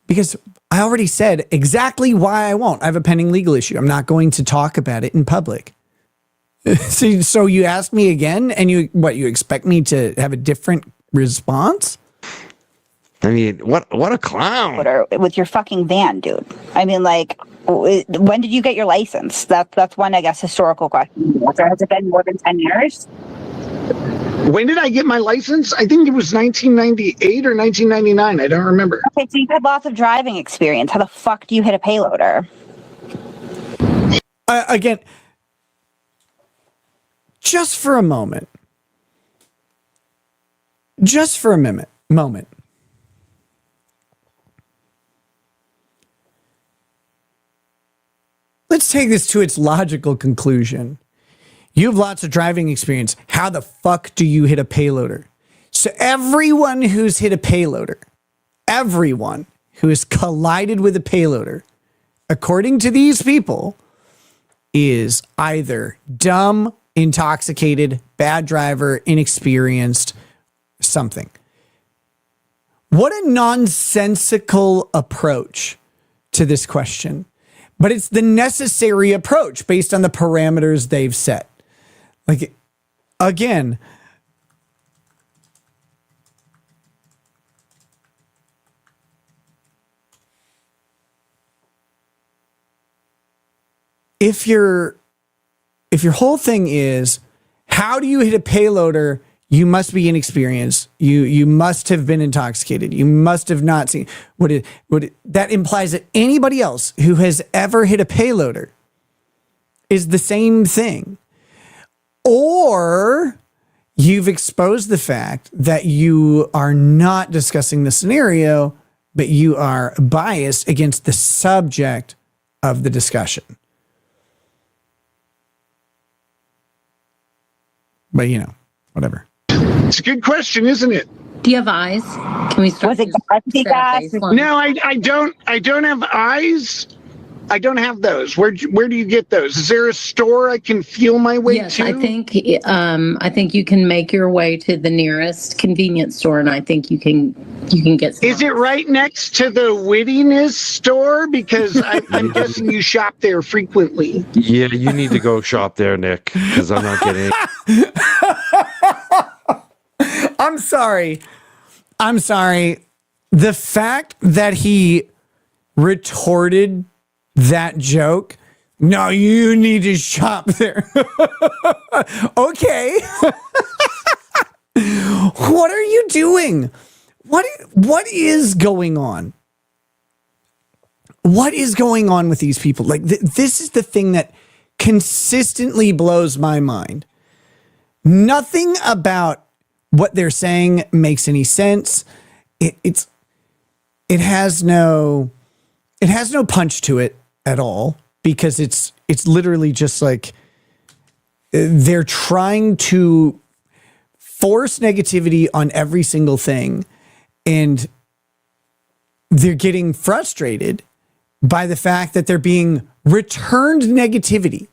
Because I already said exactly why I won't. I have a pending legal issue. I'm not going to talk about it in public. So you asked me again, and you expect me to have a different response? I mean, what a clown. With your fucking van, dude. I mean, like, when did you get your license? That's one, I guess, historical question. Has it been more than 10 years? When did I get my license? I think it was 1998 or 1999. I don't remember. Okay, so you've had lots of driving experience. How the fuck do you hit a payloader? Again, just for a moment. Just for a moment. Let's take this to its logical conclusion. You have lots of driving experience. How the fuck do you hit a payloader? So everyone who's hit a payloader, everyone who has collided with a payloader, according to these people, is either dumb, intoxicated, bad driver, inexperienced, something. What a nonsensical approach to this question. But it's the necessary approach based on the parameters they've set. Like, again, if your whole thing is, how do you hit a payloader? You must be inexperienced. You must have been intoxicated. You must have not seen that implies that anybody else who has ever hit a payloader is the same thing. Or you've exposed the fact that you are not discussing the scenario, but you are biased against the subject of the discussion. But, whatever. It's a good question, isn't it? Do you have eyes? Can we start? No, I don't. I don't have eyes. I don't have those. Where do you get those? Is there a store I can feel my way yes, to? I think you can make your way to the nearest convenience store, and I think you can get some. Is it right next to the wittiness store? Because I'm guessing you shop there frequently. Yeah, you need to go shop there, Nick, because I'm not getting it. I'm sorry. The fact that he retorted that joke, no, you need to shop there. Okay. What are you doing? What is going on? What is going on with these people? Like, this is the thing that consistently blows my mind. Nothing about what they're saying makes any sense. It has no punch to it at all, because it's literally just like they're trying to force negativity on every single thing, and they're getting frustrated by the fact that they're being returned negativity,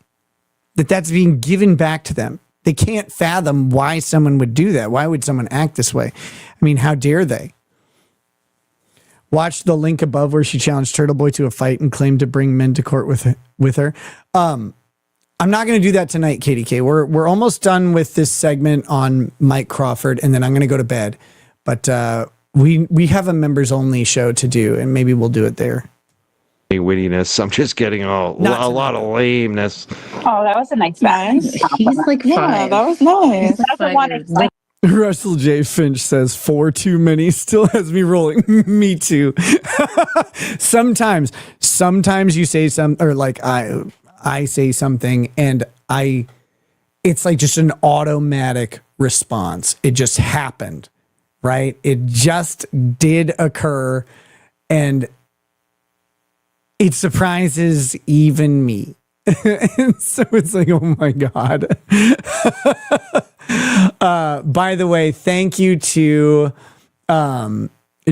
that's being given back to them. They can't fathom why someone would do that. Why would someone act this way? I mean, how dare they? Watch the link above where she challenged Turtle Boy to a fight and claimed to bring men to court with her. I'm not going to do that tonight, KDK. We're almost done with this segment on Mike Crawford, and then I'm going to go to bed. But we have a members only show to do, and maybe we'll do it there. Wittiness. I'm just getting a lot of lameness. Oh, that was a nice match. He's like five. That was nice. That's the one. Russell J. Finch says 4 too many still has me rolling. Me too. Sometimes you say something, or like I say something, and it's like just an automatic response. It just happened. right? It just did occur, and it surprises even me. And so it's like, oh my God. By the way, thank you to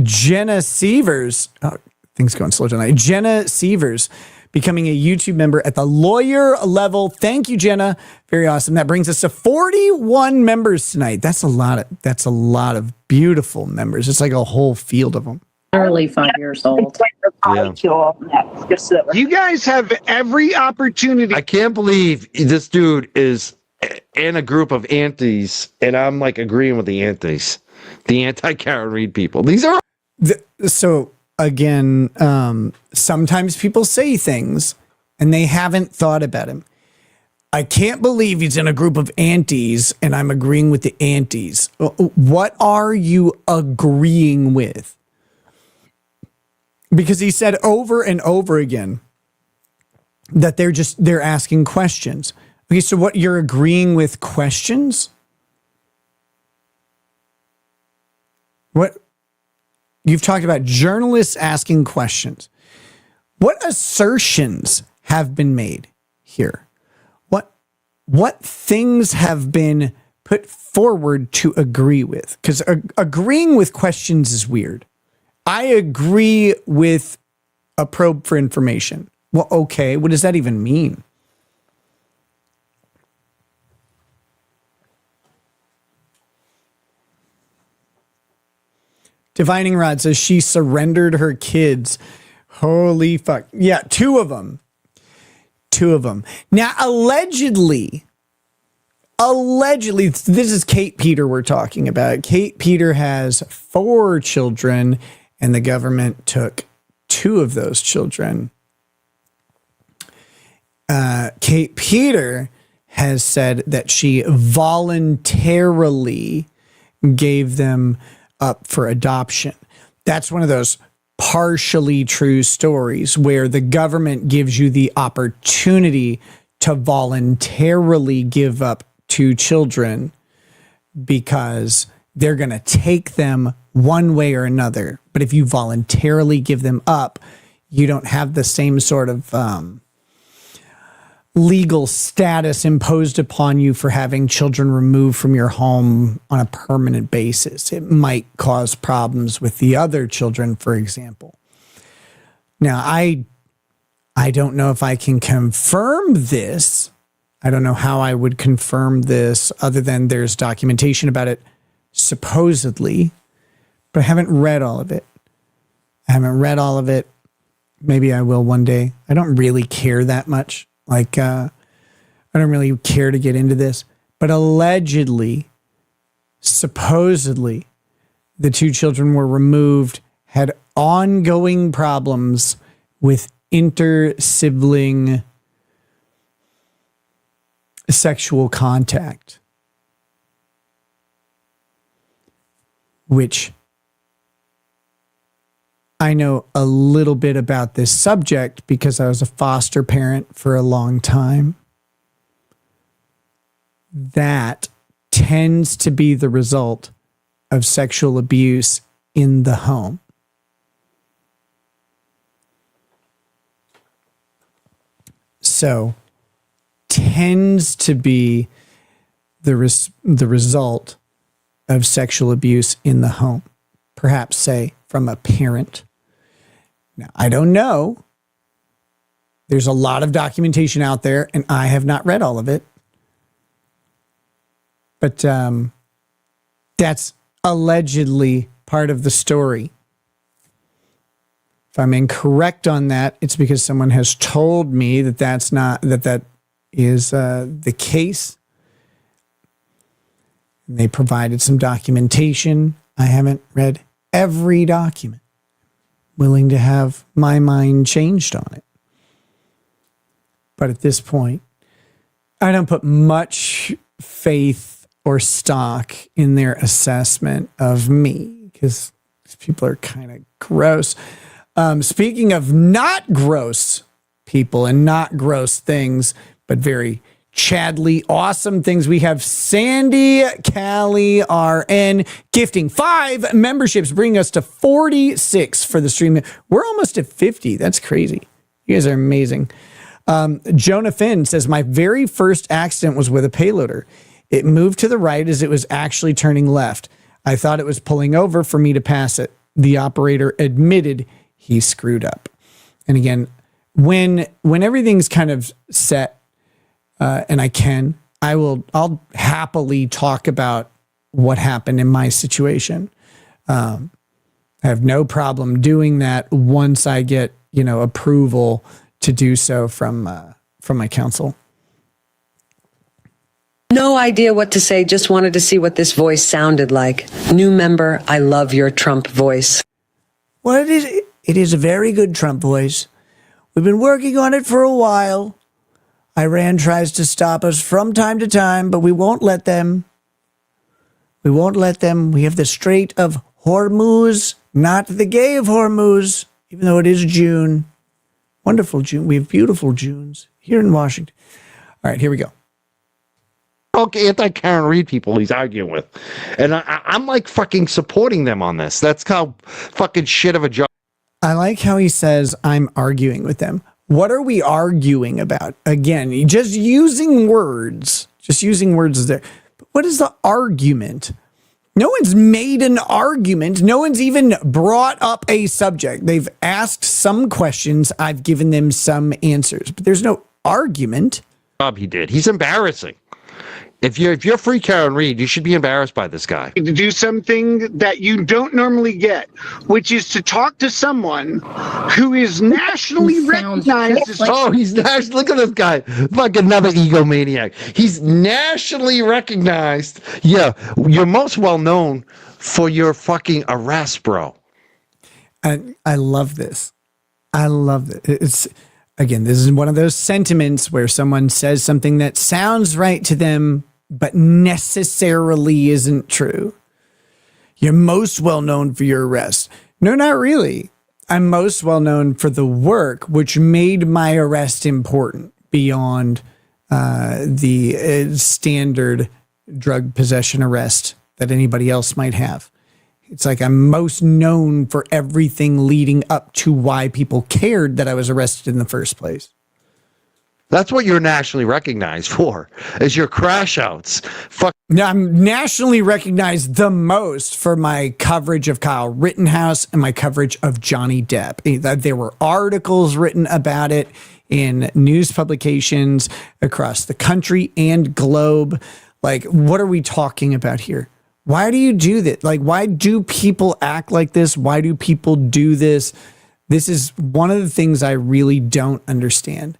Jenna Sievers. Oh, things going slow tonight. Jenna Sievers becoming a YouTube member at the lawyer level. Thank you, Jenna. Very awesome. That brings us to 41 members tonight. That's a lot of beautiful members. It's like a whole field of them. Early 5 years old. You guys have every opportunity. I can't believe this dude is in a group of antis, and I'm like agreeing with the antis, the anti-Karen Reed people. These are so again. Sometimes people say things and they haven't thought about him. I can't believe he's in a group of antis, and I'm agreeing with the antis. What are you agreeing with? Because he said over and over again that they're asking questions. Okay, so what, you're agreeing with questions? What? You've talked about journalists asking questions. What assertions have been made here? What things have been put forward to agree with? Because agreeing with questions is weird. I agree with a probe for information. Well, okay, what does that even mean? Divining Rod says she surrendered her kids. Holy fuck. Yeah, two of them. Now, allegedly, this is Kate Peter we're talking about. Kate Peter has 4 children, and the government took 2 of those children. Kate Peter has said that she voluntarily gave them up for adoption. That's one of those partially true stories where the government gives you the opportunity to voluntarily give up 2 children because they're going to take them one way or another. But if you voluntarily give them up, you don't have the same sort of legal status imposed upon you for having children removed from your home on a permanent basis. It might cause problems with the other children, for example. Now, I don't know if I can confirm this. I don't know how I would confirm this other than there's documentation about it, supposedly, but I haven't read all of it. Maybe I will one day. I don't really care that much. Like, I don't really care to get into this, but allegedly, supposedly, the 2 children were removed, had ongoing problems with inter-sibling sexual contact, which I know a little bit about this subject because I was a foster parent for a long time. That tends to be the result of sexual abuse in the home. So, tends to be the result of sexual abuse in the home. Perhaps, say, from a parent. Now, I don't know. There's a lot of documentation out there, and I have not read all of it. But that's allegedly part of the story. If I'm incorrect on that, it's because someone has told me that that is the case. And they provided some documentation. I haven't read every document. Willing to have my mind changed on it. But at this point, I don't put much faith or stock in their assessment of me because people are kind of gross. Speaking of not gross people and not gross things, but very Chadley, awesome things. We have Sandy, Callie, RN, gifting 5 memberships, bringing us to 46 for the stream. We're almost at 50. That's crazy. You guys are amazing. Jonah Finn says, my very first accident was with a payloader. It moved to the right as it was actually turning left. I thought it was pulling over for me to pass it. The operator admitted he screwed up. And again, when everything's kind of set, and I'll happily talk about what happened in my situation. I have no problem doing that once I get, approval to do so from my counsel. No idea what to say. Just wanted to see what this voice sounded like. New member, I love your Trump voice. Well, it is a very good Trump voice. We've been working on it for a while. Iran tries to stop us from time to time, but we won't let them. We won't let them. We have the Strait of Hormuz, not the Gay of Hormuz, even though it is June. Wonderful June. We have beautiful Junes here in Washington. All right, here we go. Okay, anti-Karen Reed people he's arguing with. And I'm like fucking supporting them on this. That's how fucking shit of a job. I like how he says, I'm arguing with them. What are we arguing about? Again, just using words. Just using words is there. But what is the argument? No one's made an argument. No one's even brought up a subject. They've asked some questions. I've given them some answers. But there's no argument. Job he did. He's embarrassing. If you're free Karen Reed, you should be embarrassed by this guy. To do something that you don't normally get, which is to talk to someone who is nationally recognized. He's national. Look at this guy. Fucking another egomaniac. He's nationally recognized. Yeah, you're most well known for your fucking arrest, bro. And I love this. I love it. It's again, this is one of those sentiments where someone says something that sounds right to them, but necessarily isn't true. You're most well known for your arrest. No, not really. I'm most well known for the work which made my arrest important beyond the standard drug possession arrest that anybody else might have. It's like I'm most known for everything leading up to why people cared that I was arrested in the first place. That's what you're nationally recognized for, is your crash outs. Now, I'm nationally recognized the most for my coverage of Kyle Rittenhouse and my coverage of Johnny Depp. There were articles written about it in news publications across the country and globe. Like, what are we talking about here? Why do you do that? Like, why do people act like this? Why do people do this? This is one of the things I really don't understand.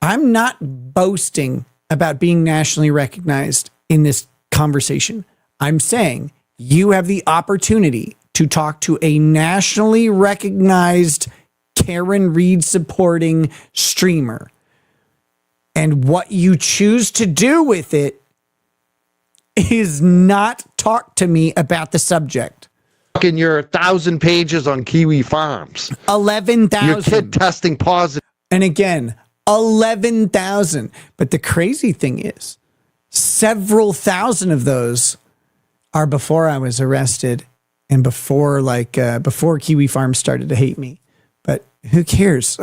I'm not boasting about being nationally recognized in this conversation. I'm saying you have the opportunity to talk to a nationally recognized Karen Reed supporting streamer. And what you choose to do with it is not talk to me about the subject. Fucking your 1,000 pages on Kiwi Farms. 11,000. Your kid testing positive. And again, 11,000. But the crazy thing is, several thousand of those are before I was arrested and before Kiwi Farms started to hate me. But who cares?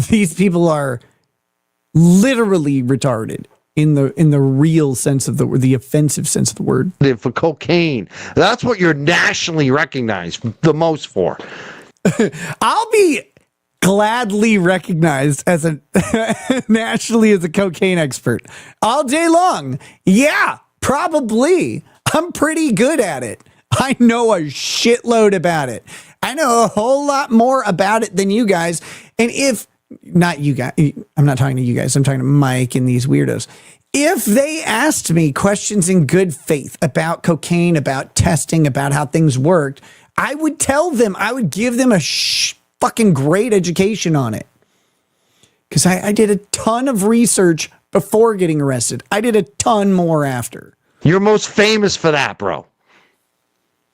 These people are literally retarded. In the real sense of the offensive sense of the word. For cocaine. That's what you're nationally recognized the most for. I'll be gladly recognized as nationally as a cocaine expert all day long. Yeah, probably. I'm pretty good at it. I know a shitload about it. I know a whole lot more about it than you guys. And if not you guys, I'm not talking to you guys, I'm talking to Mike and these weirdos. If they asked me questions in good faith about cocaine, about testing, about how things worked, I would tell them, I would give them a fucking great education on it. Because I did a ton of research before getting arrested. I did a ton more after. You're most famous for that, bro.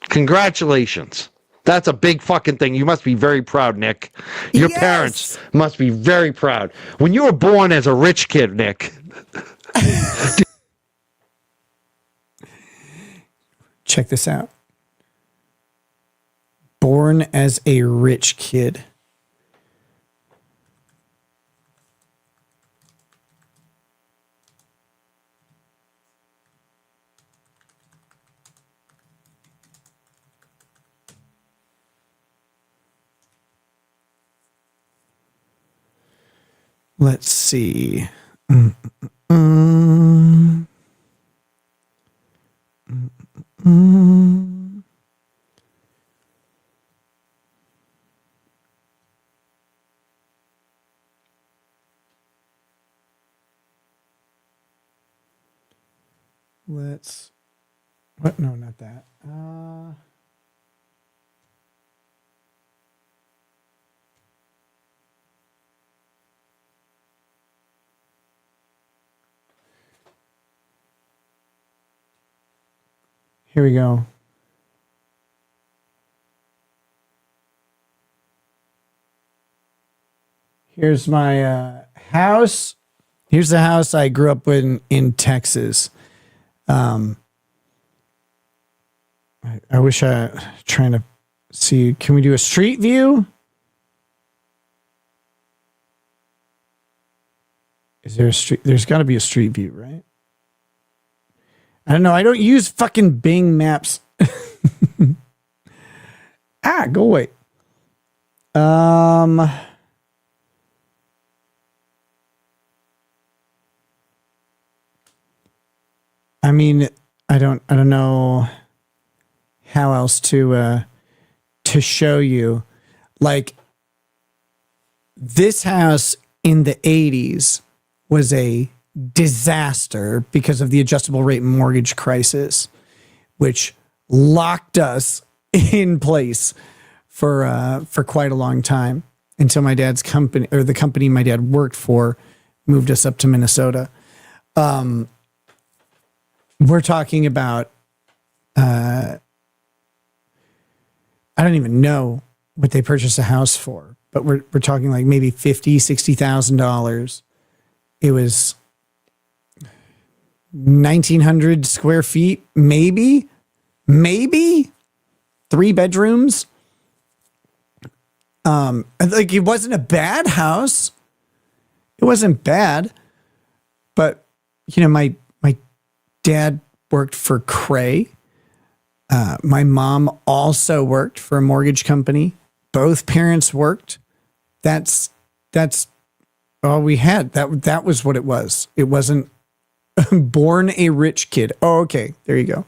Congratulations. That's a big fucking thing. You must be very proud, Nick. Your parents must be very proud. When you were born as a rich kid, Nick. Check this out. Born as a rich kid. Let's see. Let's. What? No, not that. Here we go. Here's my house. Here's the house I grew up in Texas. I wish trying to see. Can we do a street view? Is there a street? There's got to be a street view, right? I don't know. I don't use fucking Bing Maps. Go away. I mean, I don't know how else to show you. Like, this house in the 80s was a disaster because of the adjustable rate mortgage crisis, which locked us in place for quite a long time until my dad's company, or the company my dad worked for, moved us up to Minnesota. We're talking about, I don't even know what they purchased a house for, but we're talking like maybe $50,000-$60,000. It was 1,900 square feet, maybe 3 bedrooms. Like, it wasn't a bad house. It wasn't bad, but you know, my dad worked for Cray. My mom also worked for a mortgage company. Both parents worked. That's all we had. That was what it was. It wasn't born a rich kid. Oh, okay. There you go.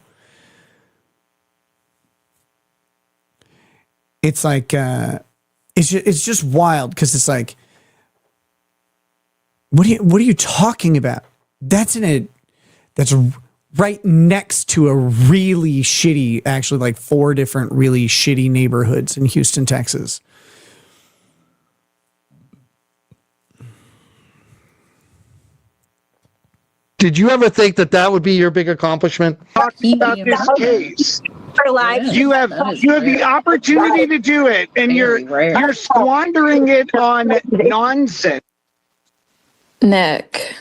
It's like, it's just wild because it's like, what are you talking about? That's right next to a really shitty, actually like 4 different really shitty neighborhoods in Houston, Texas. Did you ever think that would be your big accomplishment? Talking about this case. You have the opportunity to do it, and you're squandering it on nonsense. Nick,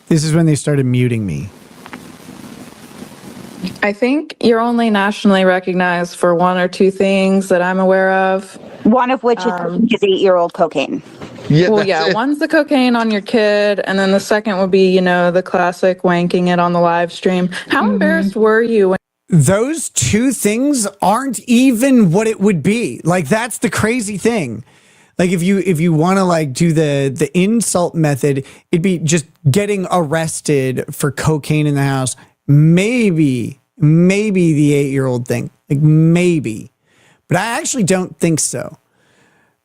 This is when they started muting me. I think you're only nationally recognized for 1 or 2 things that I'm aware of. One of which is 8-year-old cocaine. Yeah, well, yeah, one's the cocaine on your kid, and then the second would be, the classic wanking it on the live stream. How embarrassed were you when Those 2 things aren't even what it would be. Like, that's the crazy thing. Like, if you want to like do the insult method, it'd be just getting arrested for cocaine in the house. Maybe the 8-year-old thing, like maybe, but I actually don't think so.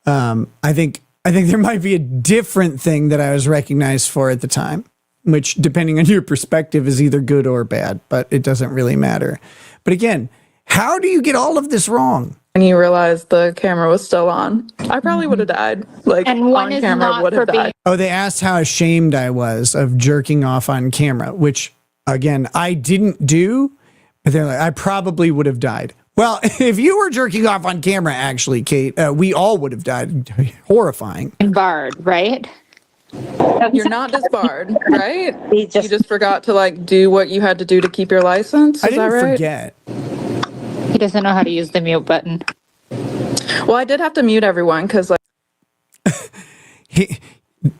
I think there might be a different thing that I was recognized for at the time, which, depending on your perspective, is either good or bad, but it doesn't really matter. But again, how do you get all of this wrong? you realized the camera was still on? I probably would have died. Like, And one on is camera not would have for being- died. Oh, they asked how ashamed I was of jerking off on camera, which, again, I didn't do, but they're like, I probably would have died. Well, if you were jerking off on camera, actually, Kate, we all would have died. Horrifying. Barred, right? You're not disbarred, right? You just forgot to like do what you had to do to keep your license. Is that right? Forget. He doesn't know how to use the mute button. Well, I did have to mute everyone because like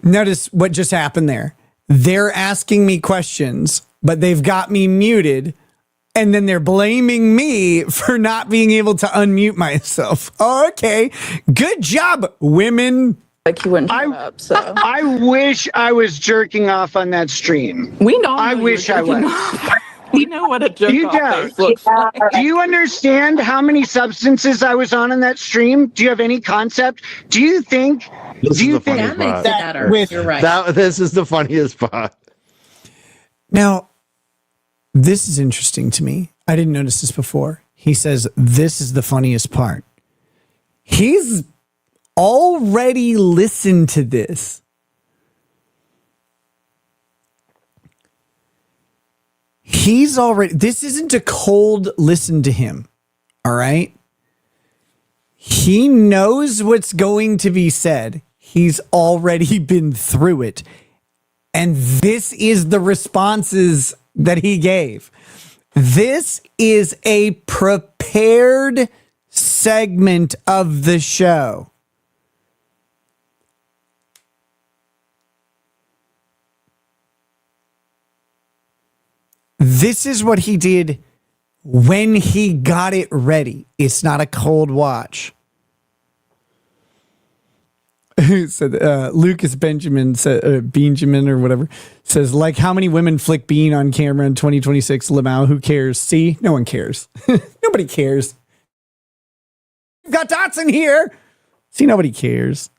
Notice what just happened there. They're asking me questions, but they've got me muted, and then they're blaming me for not being able to unmute myself. Oh, okay. Good job, women. Like you wouldn't shut up, so. I wish I was jerking off on that stream. We know. I wish I was. We know what a jerk You off don't. face looks like. Do you understand how many substances I was on in that stream? Do you have any concept? Do you think? This is the funniest part. You're right. This is the funniest part. Now, this is interesting to me. I didn't notice this before. He says, this is the funniest part. He's already listened to this. This isn't a cold listen to him. All right. He knows what's going to be said. He's already been through it. And this is the responses that he gave. This is a prepared segment of the show. This is what he did when he got it ready. It's not a cold watch. So Lucas Benjamin said, Benjamin or whatever says, like, how many women flick bean on camera in 2026? Lamau, who cares? See, no one cares. Nobody cares. We've got dots in here. See, nobody cares.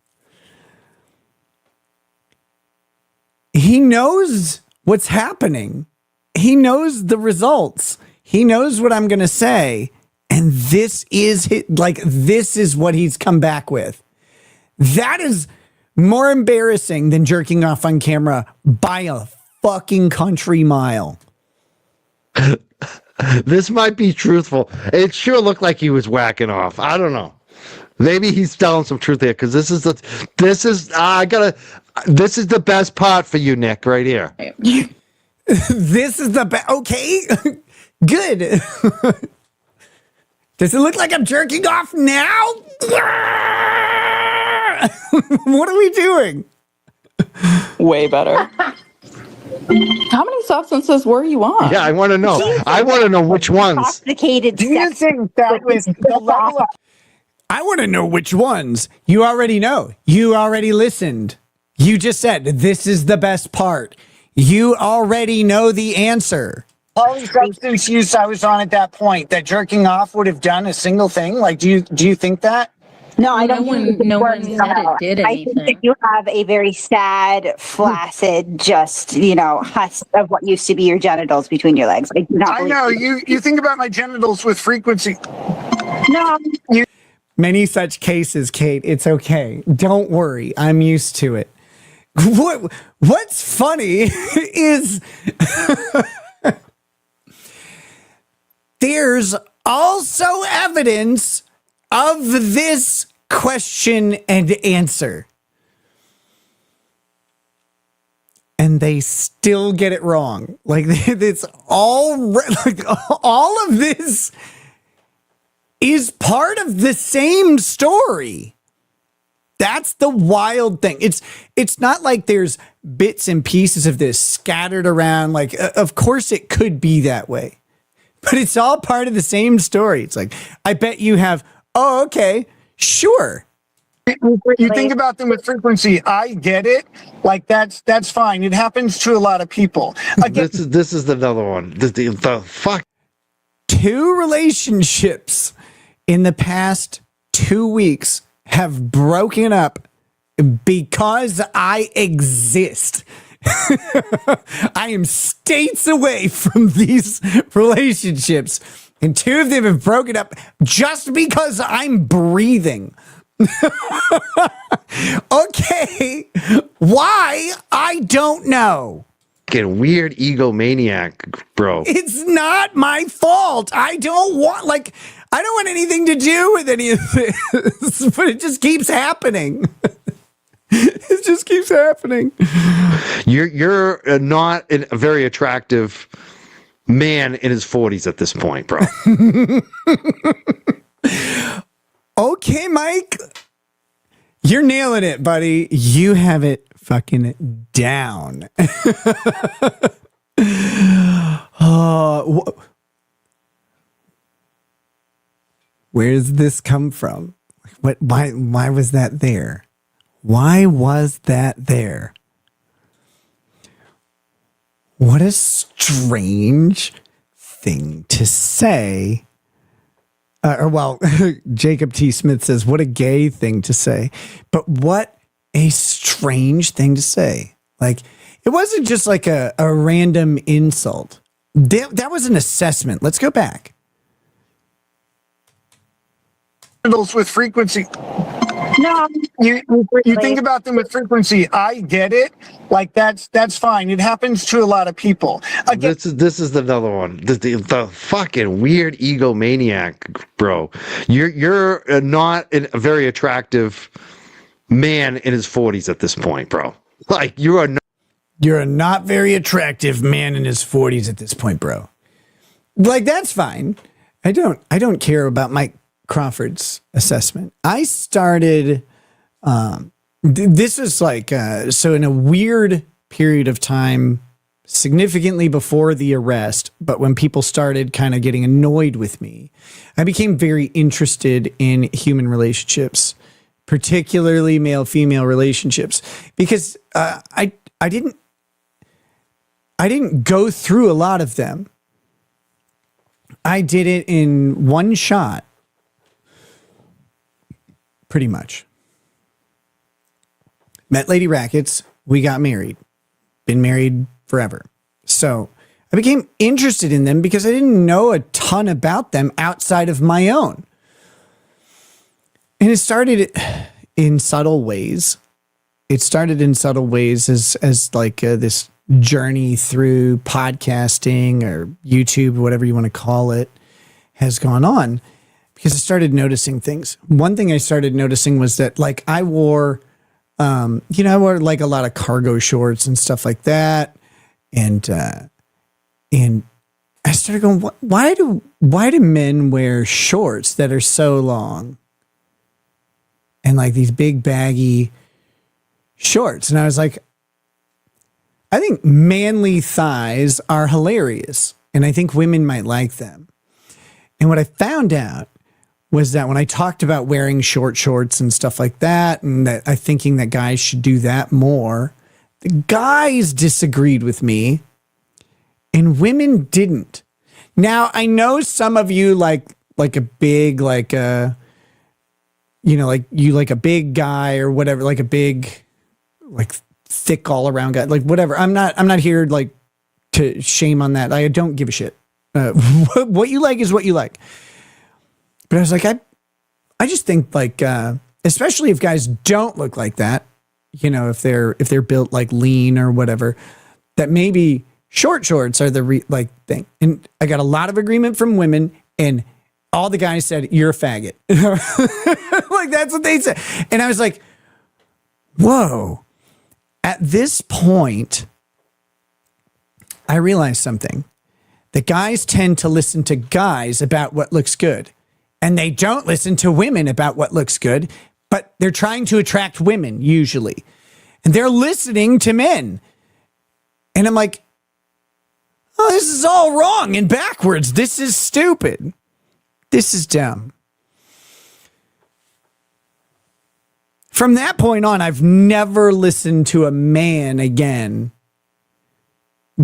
He knows what's happening. He knows the results. He knows what I'm going to say. And this is this is what he's come back with. That is more embarrassing than jerking off on camera by a fucking country mile. This might be truthful. It sure looked like he was whacking off. I don't know. Maybe he's telling some truth here because this is the best part for you, Nick, right here. This is the best. Okay, good. Does it look like I'm jerking off now? What are we doing? Way better. How many substances were you on? Yeah, I want to know. I want to know which ones. Complicated. Do you think that was the level of... I want to know which ones. You already know. You already listened. You just said, this is the best part. You already know the answer. Polysubstance use I was on at that point, that jerking off would have done a single thing? Like, do you think that? No, I don't. No one said it did anything. I think that you have a very sad, flaccid, just husk of what used to be your genitals between your legs. I do not. I know you think about my genitals with frequency. No. Many such cases, Kate. It's okay. Don't worry. I'm used to it. What's funny is there's also evidence of this question and answer. And they still get it wrong. Like, it's all of this is part of the same story. That's the wild thing. It's not like there's bits and pieces of this scattered around. Like, of course it could be that way, but it's all part of the same story. It's like, I bet you have, oh, okay, sure. You think about them with frequency. I get it. Like, that's fine. It happens to a lot of people. Again, This is another one. The fuck. 2 relationships in the past 2 weeks have broken up because I exist. I am states away from these relationships, and 2 of them have broken up just because I'm breathing. Okay, why? I don't know. Fucking weird egomaniac, bro. It's not my fault. I don't want, I don't want anything to do with any of this, but it just keeps happening. It just keeps happening. You're not a very attractive man in his 40s at this point, bro. Okay, Mike. You're nailing it, buddy. You have it fucking down. Where does this come from? Why was that there? Why was that there? What a strange thing to say. Jacob T. Smith says, what a gay thing to say. But what a strange thing to say. Like, it wasn't just like a random insult. That was an assessment. Let's go back. With frequency. No, you think about them with frequency. I get it. Like that's fine. It happens to a lot of people. Again, This is another one. The fucking weird egomaniac, bro. You're not a very attractive man in his 40s at this point, bro. Like you're a not very attractive man in his 40s at this point, bro. Like that's fine. I don't care about Mike Crawford's assessment. I started this was like so in a weird period of time, significantly before the arrest, but when people started kind of getting annoyed with me, I became very interested in human relationships, particularly male-female relationships, because I didn't go through a lot of them. I did it in one shot. Pretty much. Met Lady Rackets. We got married. Been married forever. So I became interested in them because I didn't know a ton about them outside of my own. And it started in subtle ways. It started in subtle ways as like this journey through podcasting or YouTube, whatever you want to call it, has gone on. Because I started noticing things. One thing I started noticing was that, like, I wore like a lot of cargo shorts and stuff like that, and I started going, why do men wear shorts that are so long and like these big baggy shorts? And I was like, I think manly thighs are hilarious, and I think women might like them. And what I found out was that when I talked about wearing short shorts and stuff like that, and that I thinking that guys should do that more, the guys disagreed with me and women didn't. Now, I know some of you like a big, like a big guy or whatever, like a big, like thick all around guy, like whatever. I'm not here like to shame on that. I don't give a shit. What you like is what you like. But I was like, I just think like, especially if guys don't look like that, if they're built like lean or whatever, that maybe short shorts are the thing. And I got a lot of agreement from women, and all the guys said, you're a faggot. Like, that's what they said. And I was like, whoa. At this point, I realized something. The guys tend to listen to guys about what looks good. And they don't listen to women about what looks good, but they're trying to attract women usually. And they're listening to men. And I'm like, oh, this is all wrong and backwards. This is stupid. This is dumb. From that point on, I've never listened to a man again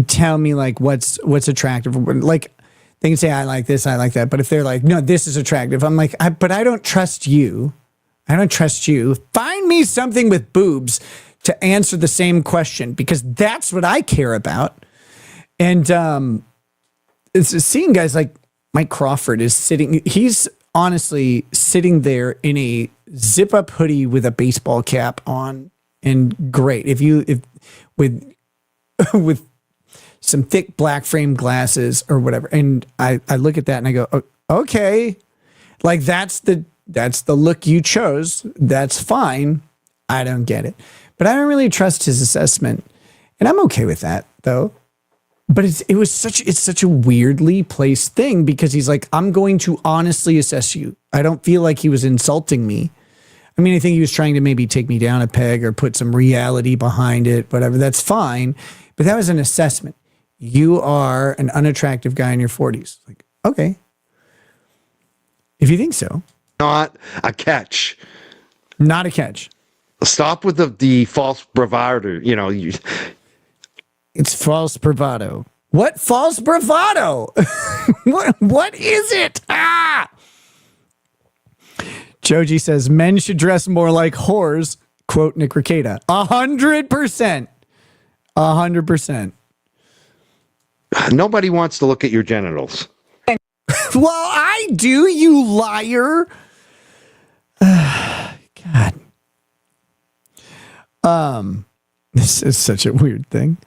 tell me like what's attractive. Like, they can say, I like this, I like that. But if they're like, no, this is attractive, I'm like, but I don't trust you. I don't trust you. Find me something with boobs to answer the same question, because that's what I care about. And it's seeing guys like Mike Crawford is sitting. He's honestly sitting there in a zip up hoodie with a baseball cap on, and great. If with some thick black frame glasses or whatever. And I look at that and I go, okay. Like that's the look you chose. That's fine. I don't get it. But I don't really trust his assessment. And I'm okay with that though. But it's such a weirdly placed thing because he's like, I'm going to honestly assess you. I don't feel like he was insulting me. I mean, I think he was trying to maybe take me down a peg or put some reality behind it, whatever. That's fine. But that was an assessment. You are an unattractive guy in your 40s. Like, okay. If you think so. Not a catch. Not a catch. Stop with the false bravado. It's false bravado. What false bravado? What is it? Ah! Joji says men should dress more like whores. Quote Nick Ricada. 100%. 100%. Nobody wants to look at your genitals. Well, I do, you liar. God. This is such a weird thing.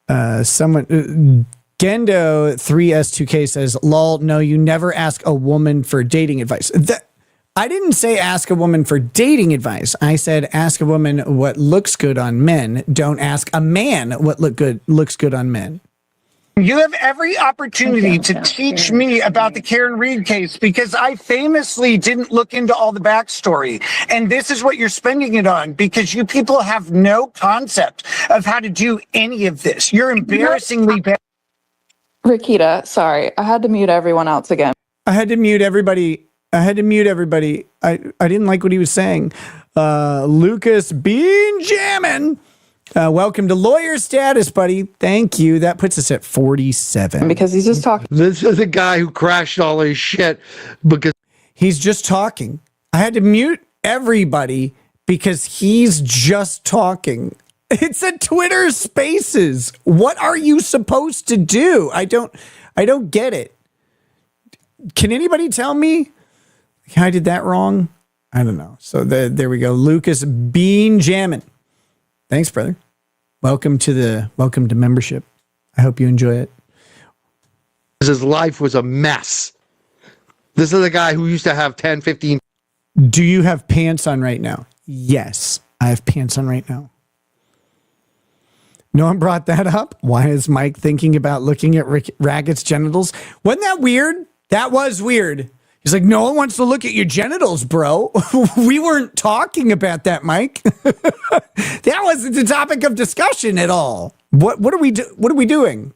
Gendo 3S2K says, lol, no, you never ask a woman for dating advice. I didn't say ask a woman for dating advice. I said ask a woman what looks good on men. Don't ask a man what looks good on men. You have every opportunity to teach me about the Karen Reed case because I famously didn't look into all the backstory. And this is what you're spending it on because you people have no concept of how to do any of this. You're embarrassingly bad. Rikita, sorry, I had to mute everyone else again. I had to mute everybody. I didn't like what he was saying. Lucas Bean Jammin'. Welcome to lawyer status, buddy. Thank you. That puts us at 47. Because he's just talking. This is a guy who crashed all his shit because he's just talking. I had to mute everybody because he's just talking. It's a Twitter Spaces. What are you supposed to do? I don't get it. Can anybody tell me? I did that wrong. I don't know. So there we go. Lucas Bean Jammin'. Thanks, brother. Welcome to membership. I hope you enjoy it. His life was a mess. This is a guy who used to have 10, 15. Do you have pants on right now? Yes, I have pants on right now. No one brought that up. Why is Mike thinking about looking at Ragged's genitals? Wasn't that weird? That was weird. He's like, no one wants to look at your genitals, bro. We weren't talking about that, Mike. That wasn't the topic of discussion at all. What are we doing?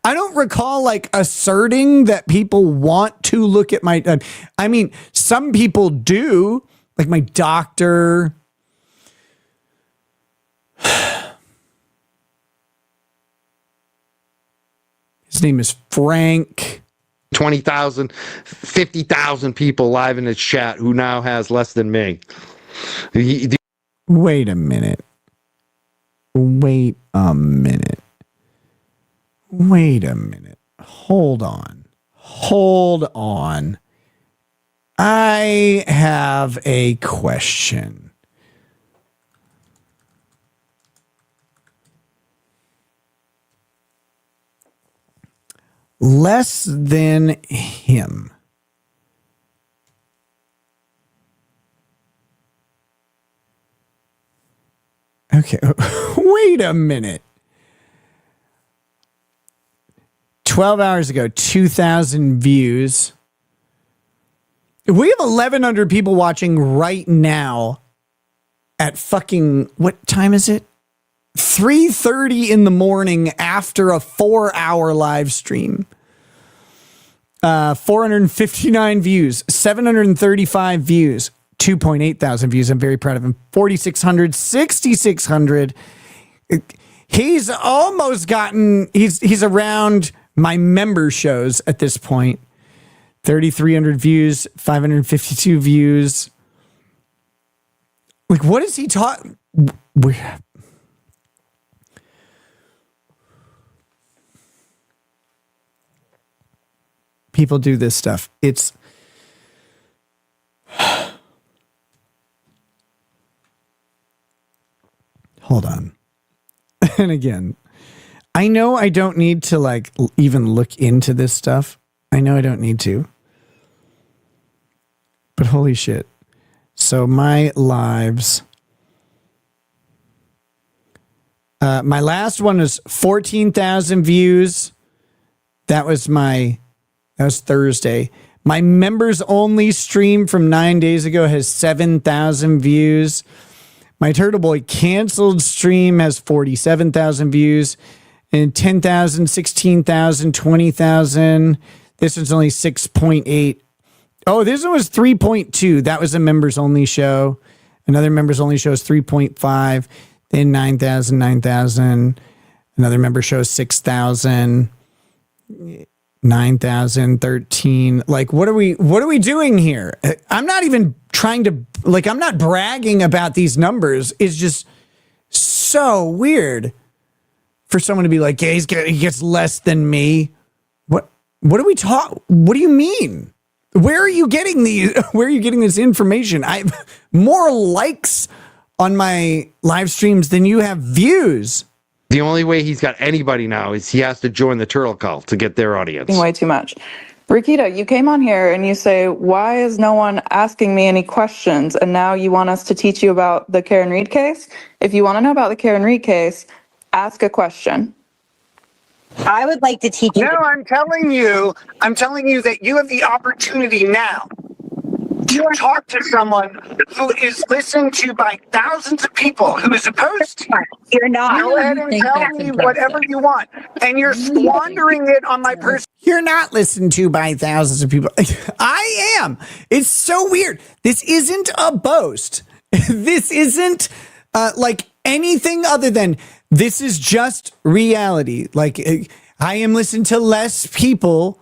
I don't recall like asserting that people want to look at my. I mean, some people do, like my doctor. His name is Frank. 20,000, 50,000 people live in his chat who now has less than me. Wait a minute. Hold on. I have a question. Less than him. Okay, wait a minute. 12 hours ago, 2,000 views. We have 1,100 people watching right now at fucking, what time is it? 3:30 in the morning after a 4-hour live stream. 459 views, 735 views, 2.8 thousand views. I'm very proud of him. 4,600, 6,600. He's almost gotten, he's around my member shows at this point. 3,300 views, 552 views. Like, what is he talking? People do this stuff. It's hold on. And again, I know I don't need to like even look into this stuff. I know I don't need to. But holy shit. So my lives. My last one was 14,000 views. That was Thursday. My members only stream from 9 days ago has 7,000 views. My Turtle Boy canceled stream has 47,000 views. And 10,000, 16,000, 20,000. This one's only 6.8. Oh, this one was 3.2. That was a members only show. Another members only show is 3.5. Then 9,000, 9,000. Another member show is 6,000. 9,000, 13. Like, what are we doing here? I'm not even trying to, like, I'm not bragging about these numbers. It's just so weird for someone to be like, yeah, he gets less than me. What do we talk? What do you mean? Where are you getting this information? I have more likes on my live streams than you have views. The only way he's got anybody now is he has to join the turtle cult to get their audience. Way too much. Rikita, you came on here and you say, why is no one asking me any questions? And now you want us to teach you about the Karen Reed case? If you want to know about the Karen Reed case, ask a question. I would like to teach you. No, I'm telling you that you have the opportunity now to talk to someone who is listened to by thousands of people, who is opposed to you. You're not. Go ahead and tell me whatever you want. And you're squandering it on my person. You're not listened to by thousands of people. I am. It's so weird. This isn't a boast. This isn't like anything other than this is just reality. Like I am listened to by less people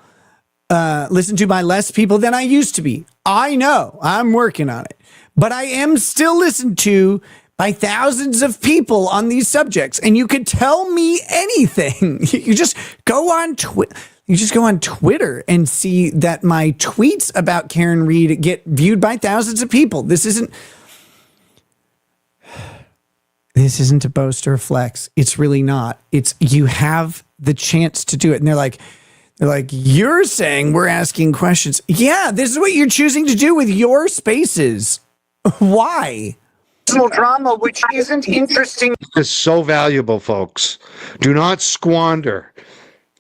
than I used to be. I know. I'm working on it. But I am still listened to by thousands of people on these subjects. And you could tell me anything. You just go on Twitter and see that my tweets about Karen Reed get viewed by thousands of people. This isn't a boast or a flex. It's really not. It's you have the chance to do it. And they're like, you're saying we're asking questions. Yeah, this is what you're choosing to do with your spaces. Why? Personal drama, which isn't interesting. It's so valuable, folks. Do not squander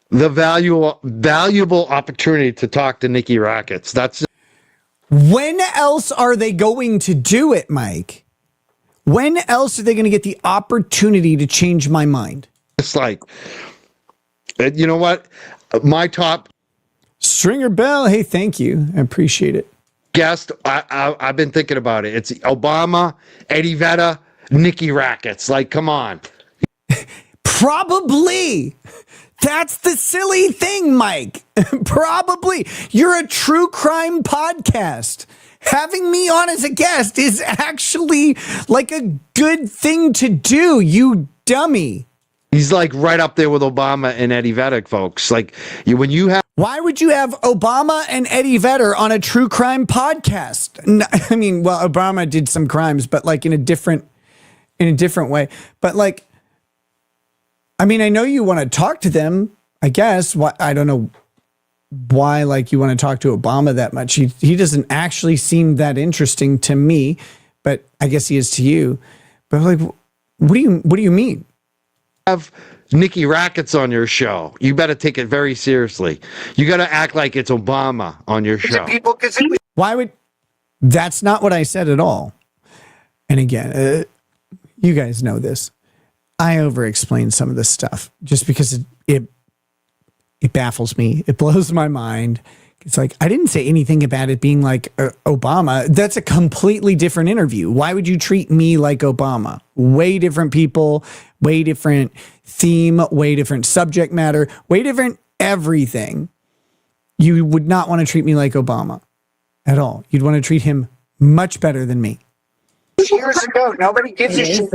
the valuable opportunity to talk to Nikki Rackets. When else are they going to do it, Mike? When else are they going to get the opportunity to change my mind? It's like, you know what? My top Stringer Bell. Hey, thank you. I appreciate it. Guest. I've been thinking about it. It's Obama, Eddie Vedder, Nikki Rackets. Like, come on. Probably. That's the silly thing, Mike. Probably. You're a true crime podcast. Having me on as a guest is actually like a good thing to do, you dummy. He's like right up there with Obama and Eddie Vedder, folks. Like why would you have Obama and Eddie Vedder on a true crime podcast? I mean, well, Obama did some crimes, but like in a different way. But like, I mean, I know you want to talk to them, I guess. I don't know why like you want to talk to Obama that much. He doesn't actually seem that interesting to me, but I guess he is to you. But like, what do you mean? Have Nikki Rackets on your show. You better take it very seriously. You got to act like it's Obama on your show. Why would? That's not what I said at all. And again, you guys know this. I over-explain some of this stuff just because it baffles me. It blows my mind. It's like, I didn't say anything about it being like Obama. That's a completely different interview. Why would you treat me like Obama? Way different people, way different theme, way different subject matter, way different everything. You would not want to treat me like Obama at all. You'd want to treat him much better than me. Years ago, nobody gives a shit.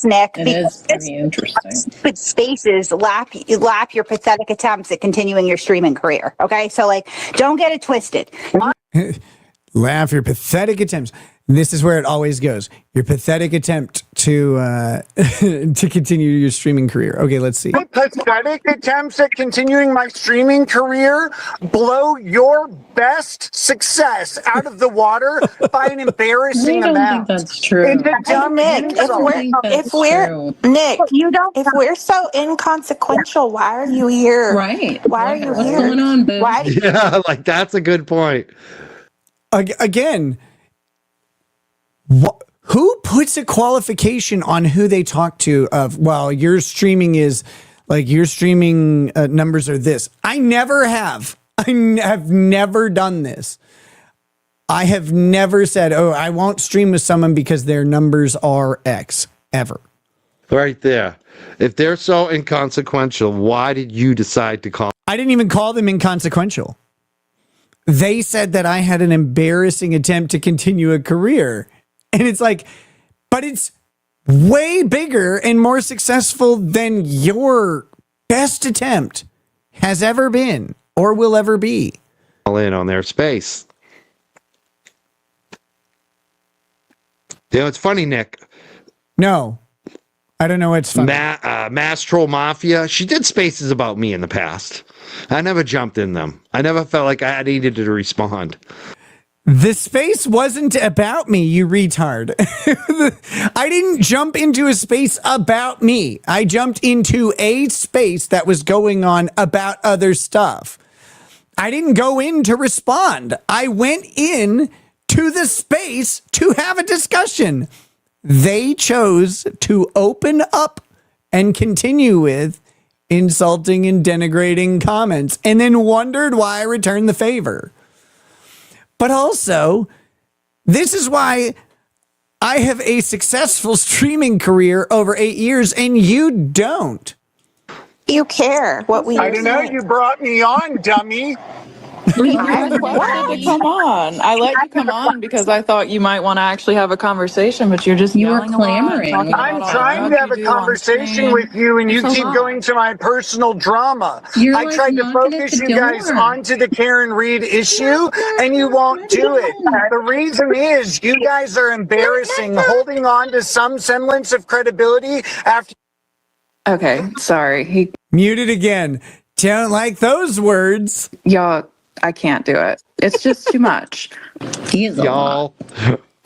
Nick, It is pretty interesting. But spaces lap your pathetic attempts at continuing your streaming career. Okay, so like, don't get it twisted. Laugh your pathetic attempts. This is where it always goes. Your pathetic attempt to to continue your streaming career. Okay, let's see. Pathetic attempts at continuing my streaming career blow your best success out of the water by an embarrassing I don't amount. think that's true. It's a dumb Nick, if we're so inconsequential, why are you here? Right. Why are you What's here? going on, boo? Why? Yeah, like that's a good point. Again, who puts a qualification on who they talk to of, well, your streaming is like your streaming numbers are this. I never have. Have never done this. I have never said, oh, I won't stream with someone because their numbers are X, ever. Right there. If they're so inconsequential, why did you decide to call? I didn't even call them inconsequential. They said that I had an embarrassing attempt to continue a career. And it's like, but it's way bigger and more successful than your best attempt has ever been or will ever be. All in on their space. You know, it's funny, Nick. No, I don't know what's funny. Mass Troll Mafia, she did spaces about me in the past. I never jumped in them. I never felt like I needed to respond. The space wasn't about me, you retard. I didn't jump into a space about me. I jumped into a space that was going on about other stuff. I didn't go in to respond. I went in to the space to have a discussion. They chose to open up and continue with insulting and denigrating comments and then wondered why I returned the favor. But also, this is why I have a successful streaming career over 8 years and you don't. You care what we I don't know. You brought me on, dummy. I requested to come on. I let you come on because I thought you might want to actually have a conversation, but you're just yelling a lot and clamoring. talking about I'm all the trying to drugs have you a do on conversation stream. with you, and you It's a keep lot. going to my personal drama. You're I like tried to knocking at focus the you guys door. onto the Karen Reed issue, and you won't do it. The reason is you guys are embarrassing, holding on to some semblance of credibility after. Okay, sorry. He Muted again. Don't like those words. y'all, I can't do it. It's just too much. He is a lot.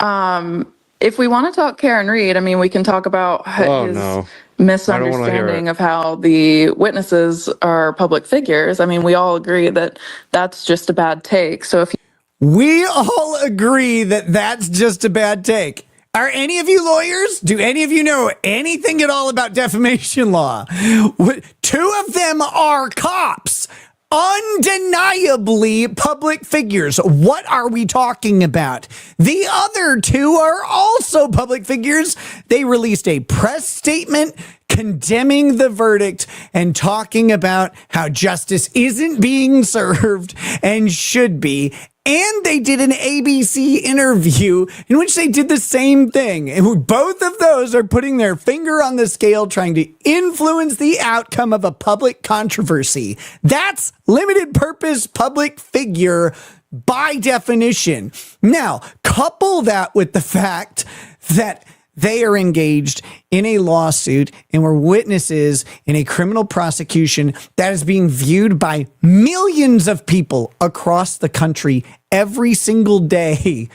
Y'all. If we want to talk Karen Reed, I mean, we can talk about his Oh, no. misunderstanding of how the witnesses are public figures. I mean, we all agree that that's just a bad take. So if We all agree that that's just a bad take. Are any of you lawyers? Do any of you know anything at all about defamation law? Two of them are cops. Undeniably public figures. What are we talking about? The other two are also public figures. They released a press statement condemning the verdict and talking about how justice isn't being served and should be. And they did an ABC interview in which they did the same thing. And both of those are putting their finger on the scale, trying to influence the outcome of a public controversy. That's limited purpose public figure by definition. Now, couple that with the fact that they are engaged in a lawsuit and were witnesses in a criminal prosecution that is being viewed by millions of people across the country every single day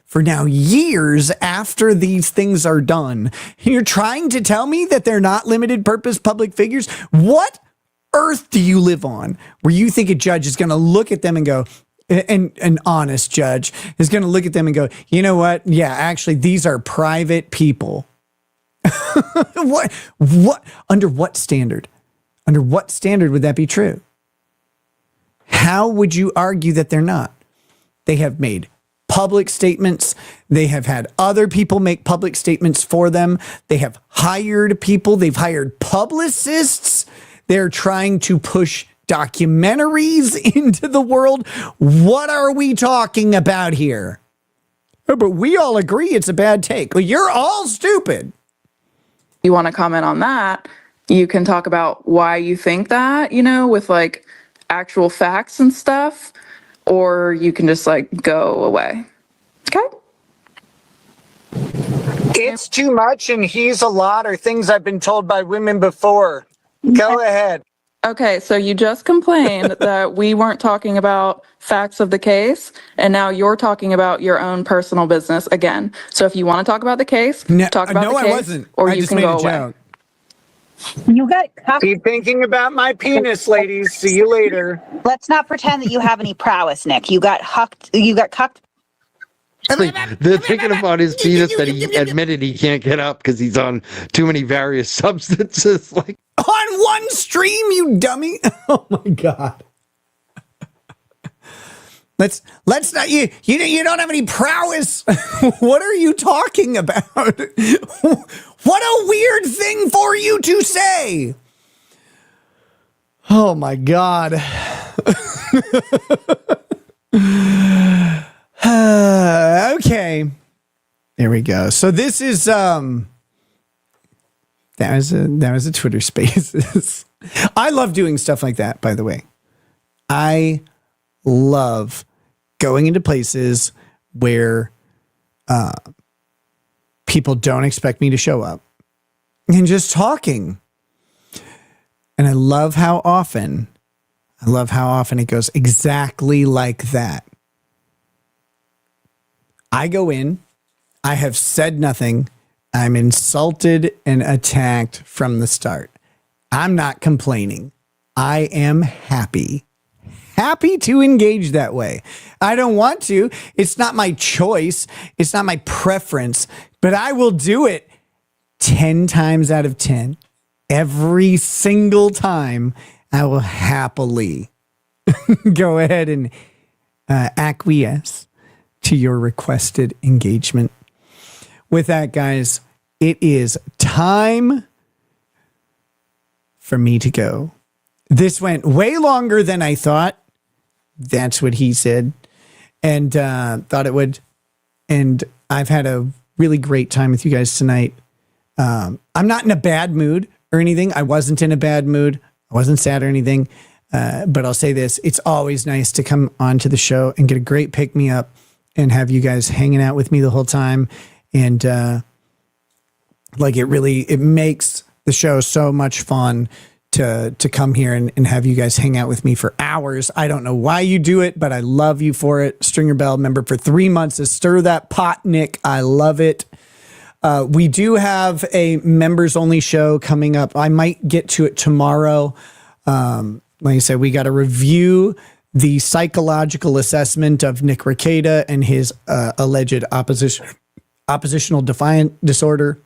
for now years after these things are done. And you're trying to tell me that they're not limited purpose public figures? What earth do you live on where you think a judge is going to look at them and go, and an honest judge is going to look at them and go, you know what? Yeah, actually, these are private people. What, under what standard? Under what standard would that be true? How would you argue that they're not? They have made public statements. They have had other people make public statements for them. They have hired people. They've hired publicists. They're trying to push documentaries into the world. What are we talking about here? Oh, but we all agree it's a bad take. Well, you're all stupid. you want to comment on that, you can talk about why you think that, you know, with like actual facts and stuff, or you can just like go away. Okay? It's too much and he's a lot are things I've been told by women before. Go ahead. Okay, so you just complained that we weren't talking about facts of the case, and now you're talking about your own personal business again. So if you want to talk about the case, talk about the case, I wasn't. or I you just can made go a away. joke. You got cuffed. Keep thinking about my penis, ladies. See you later. Let's not pretend that you have any prowess, Nick. You got hucked. You got cucked. They're thinking about his penis that he admitted he can't get up because he's on too many various substances. Like on one stream, you dummy! Oh my god! Let's not you don't have any prowess. What are you talking about? What a weird thing for you to say. Oh my god. Okay. There we go. So this is that was a Twitter Spaces. I love doing stuff like that, by the way. I love going into places where people don't expect me to show up and just talking. And I love how often it goes exactly like that. I go in, I have said nothing, I'm insulted and attacked from the start. I'm not complaining. I am happy to engage that way. I don't want to. It's not my choice. It's not my preference, but I will do it 10 times out of 10. Every single time, I will happily go ahead and acquiesce to your requested engagement. With that, guys, it is time for me to go. This went way longer than I thought. That's what he said. And thought it would. And I've had a really great time with you guys tonight. I'm not in a bad mood or anything. I wasn't in a bad mood. I wasn't sad or anything. But I'll say this. It's always nice to come onto the show and get a great pick-me-up and have you guys hanging out with me the whole time. And it makes the show so much fun to come here and have you guys hang out with me for hours. I don't know why you do it, but I love you for it. Stringer Bell member for 3 months to stir that pot, Nick. I love it. We do have a members only show coming up. I might get to it tomorrow. Like I said, we got to review the psychological assessment of Nick Rekieta and his alleged oppositional defiant disorder,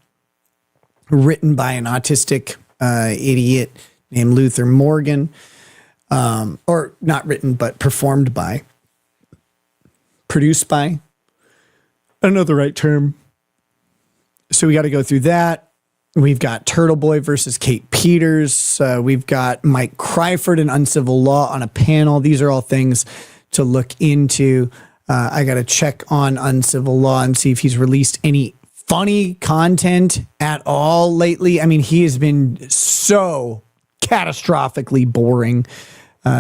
written by an autistic idiot named Luther Morgan, or not written, but performed by, produced by, I don't know the right term. So we got to go through that. We've got Turtle Boy versus Kate Peters. We've got Mike Cryford and Uncivil Law on a panel. These are all things to look into. I got to check on Uncivil Law and see if he's released any funny content at all lately. I mean, he has been so catastrophically boring.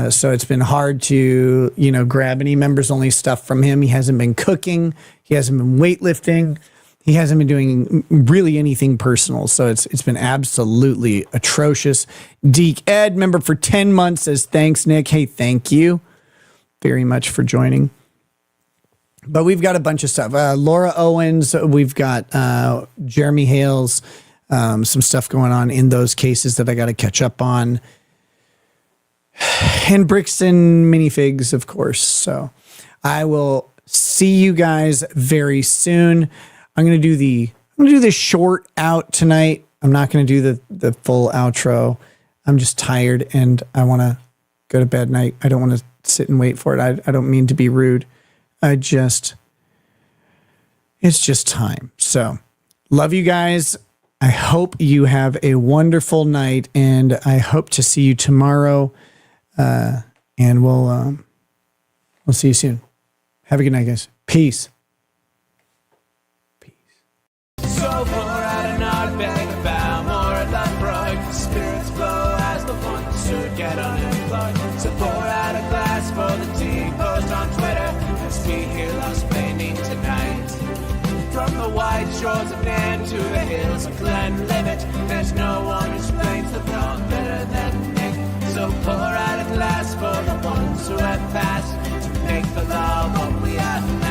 So it's been hard to, grab any members only stuff from him. He hasn't been cooking. He hasn't been weightlifting. He hasn't been doing really anything personal. So it's been absolutely atrocious. Deke Ed, member for 10 months, says, thanks, Nick. Hey, thank you very much for joining. But we've got a bunch of stuff. Laura Owens, we've got Jeremy Hales, some stuff going on in those cases that I got to catch up on. And Brixton minifigs, of course. So I will see you guys very soon. I'm gonna do the short out tonight. I'm not gonna do the full outro. I'm just tired and I want to go to bed. And I don't want to sit and wait for it. I don't mean to be rude. It's just time. So love you guys. I hope you have a wonderful night, and I hope to see you tomorrow. And we'll see you soon. Have a good night, guys. Peace. So pour out an odd bag of foul, more of that broad. Spirits flow as the ones who get unemployed. So pour out a glass for the tea, post on Twitter. Let's be here, lost painting tonight. From the white shores of Nan to the hills of Glenlivet. There's no one who explains the world better than Nick. So pour out a glass for the ones who have passed to make the law what we are.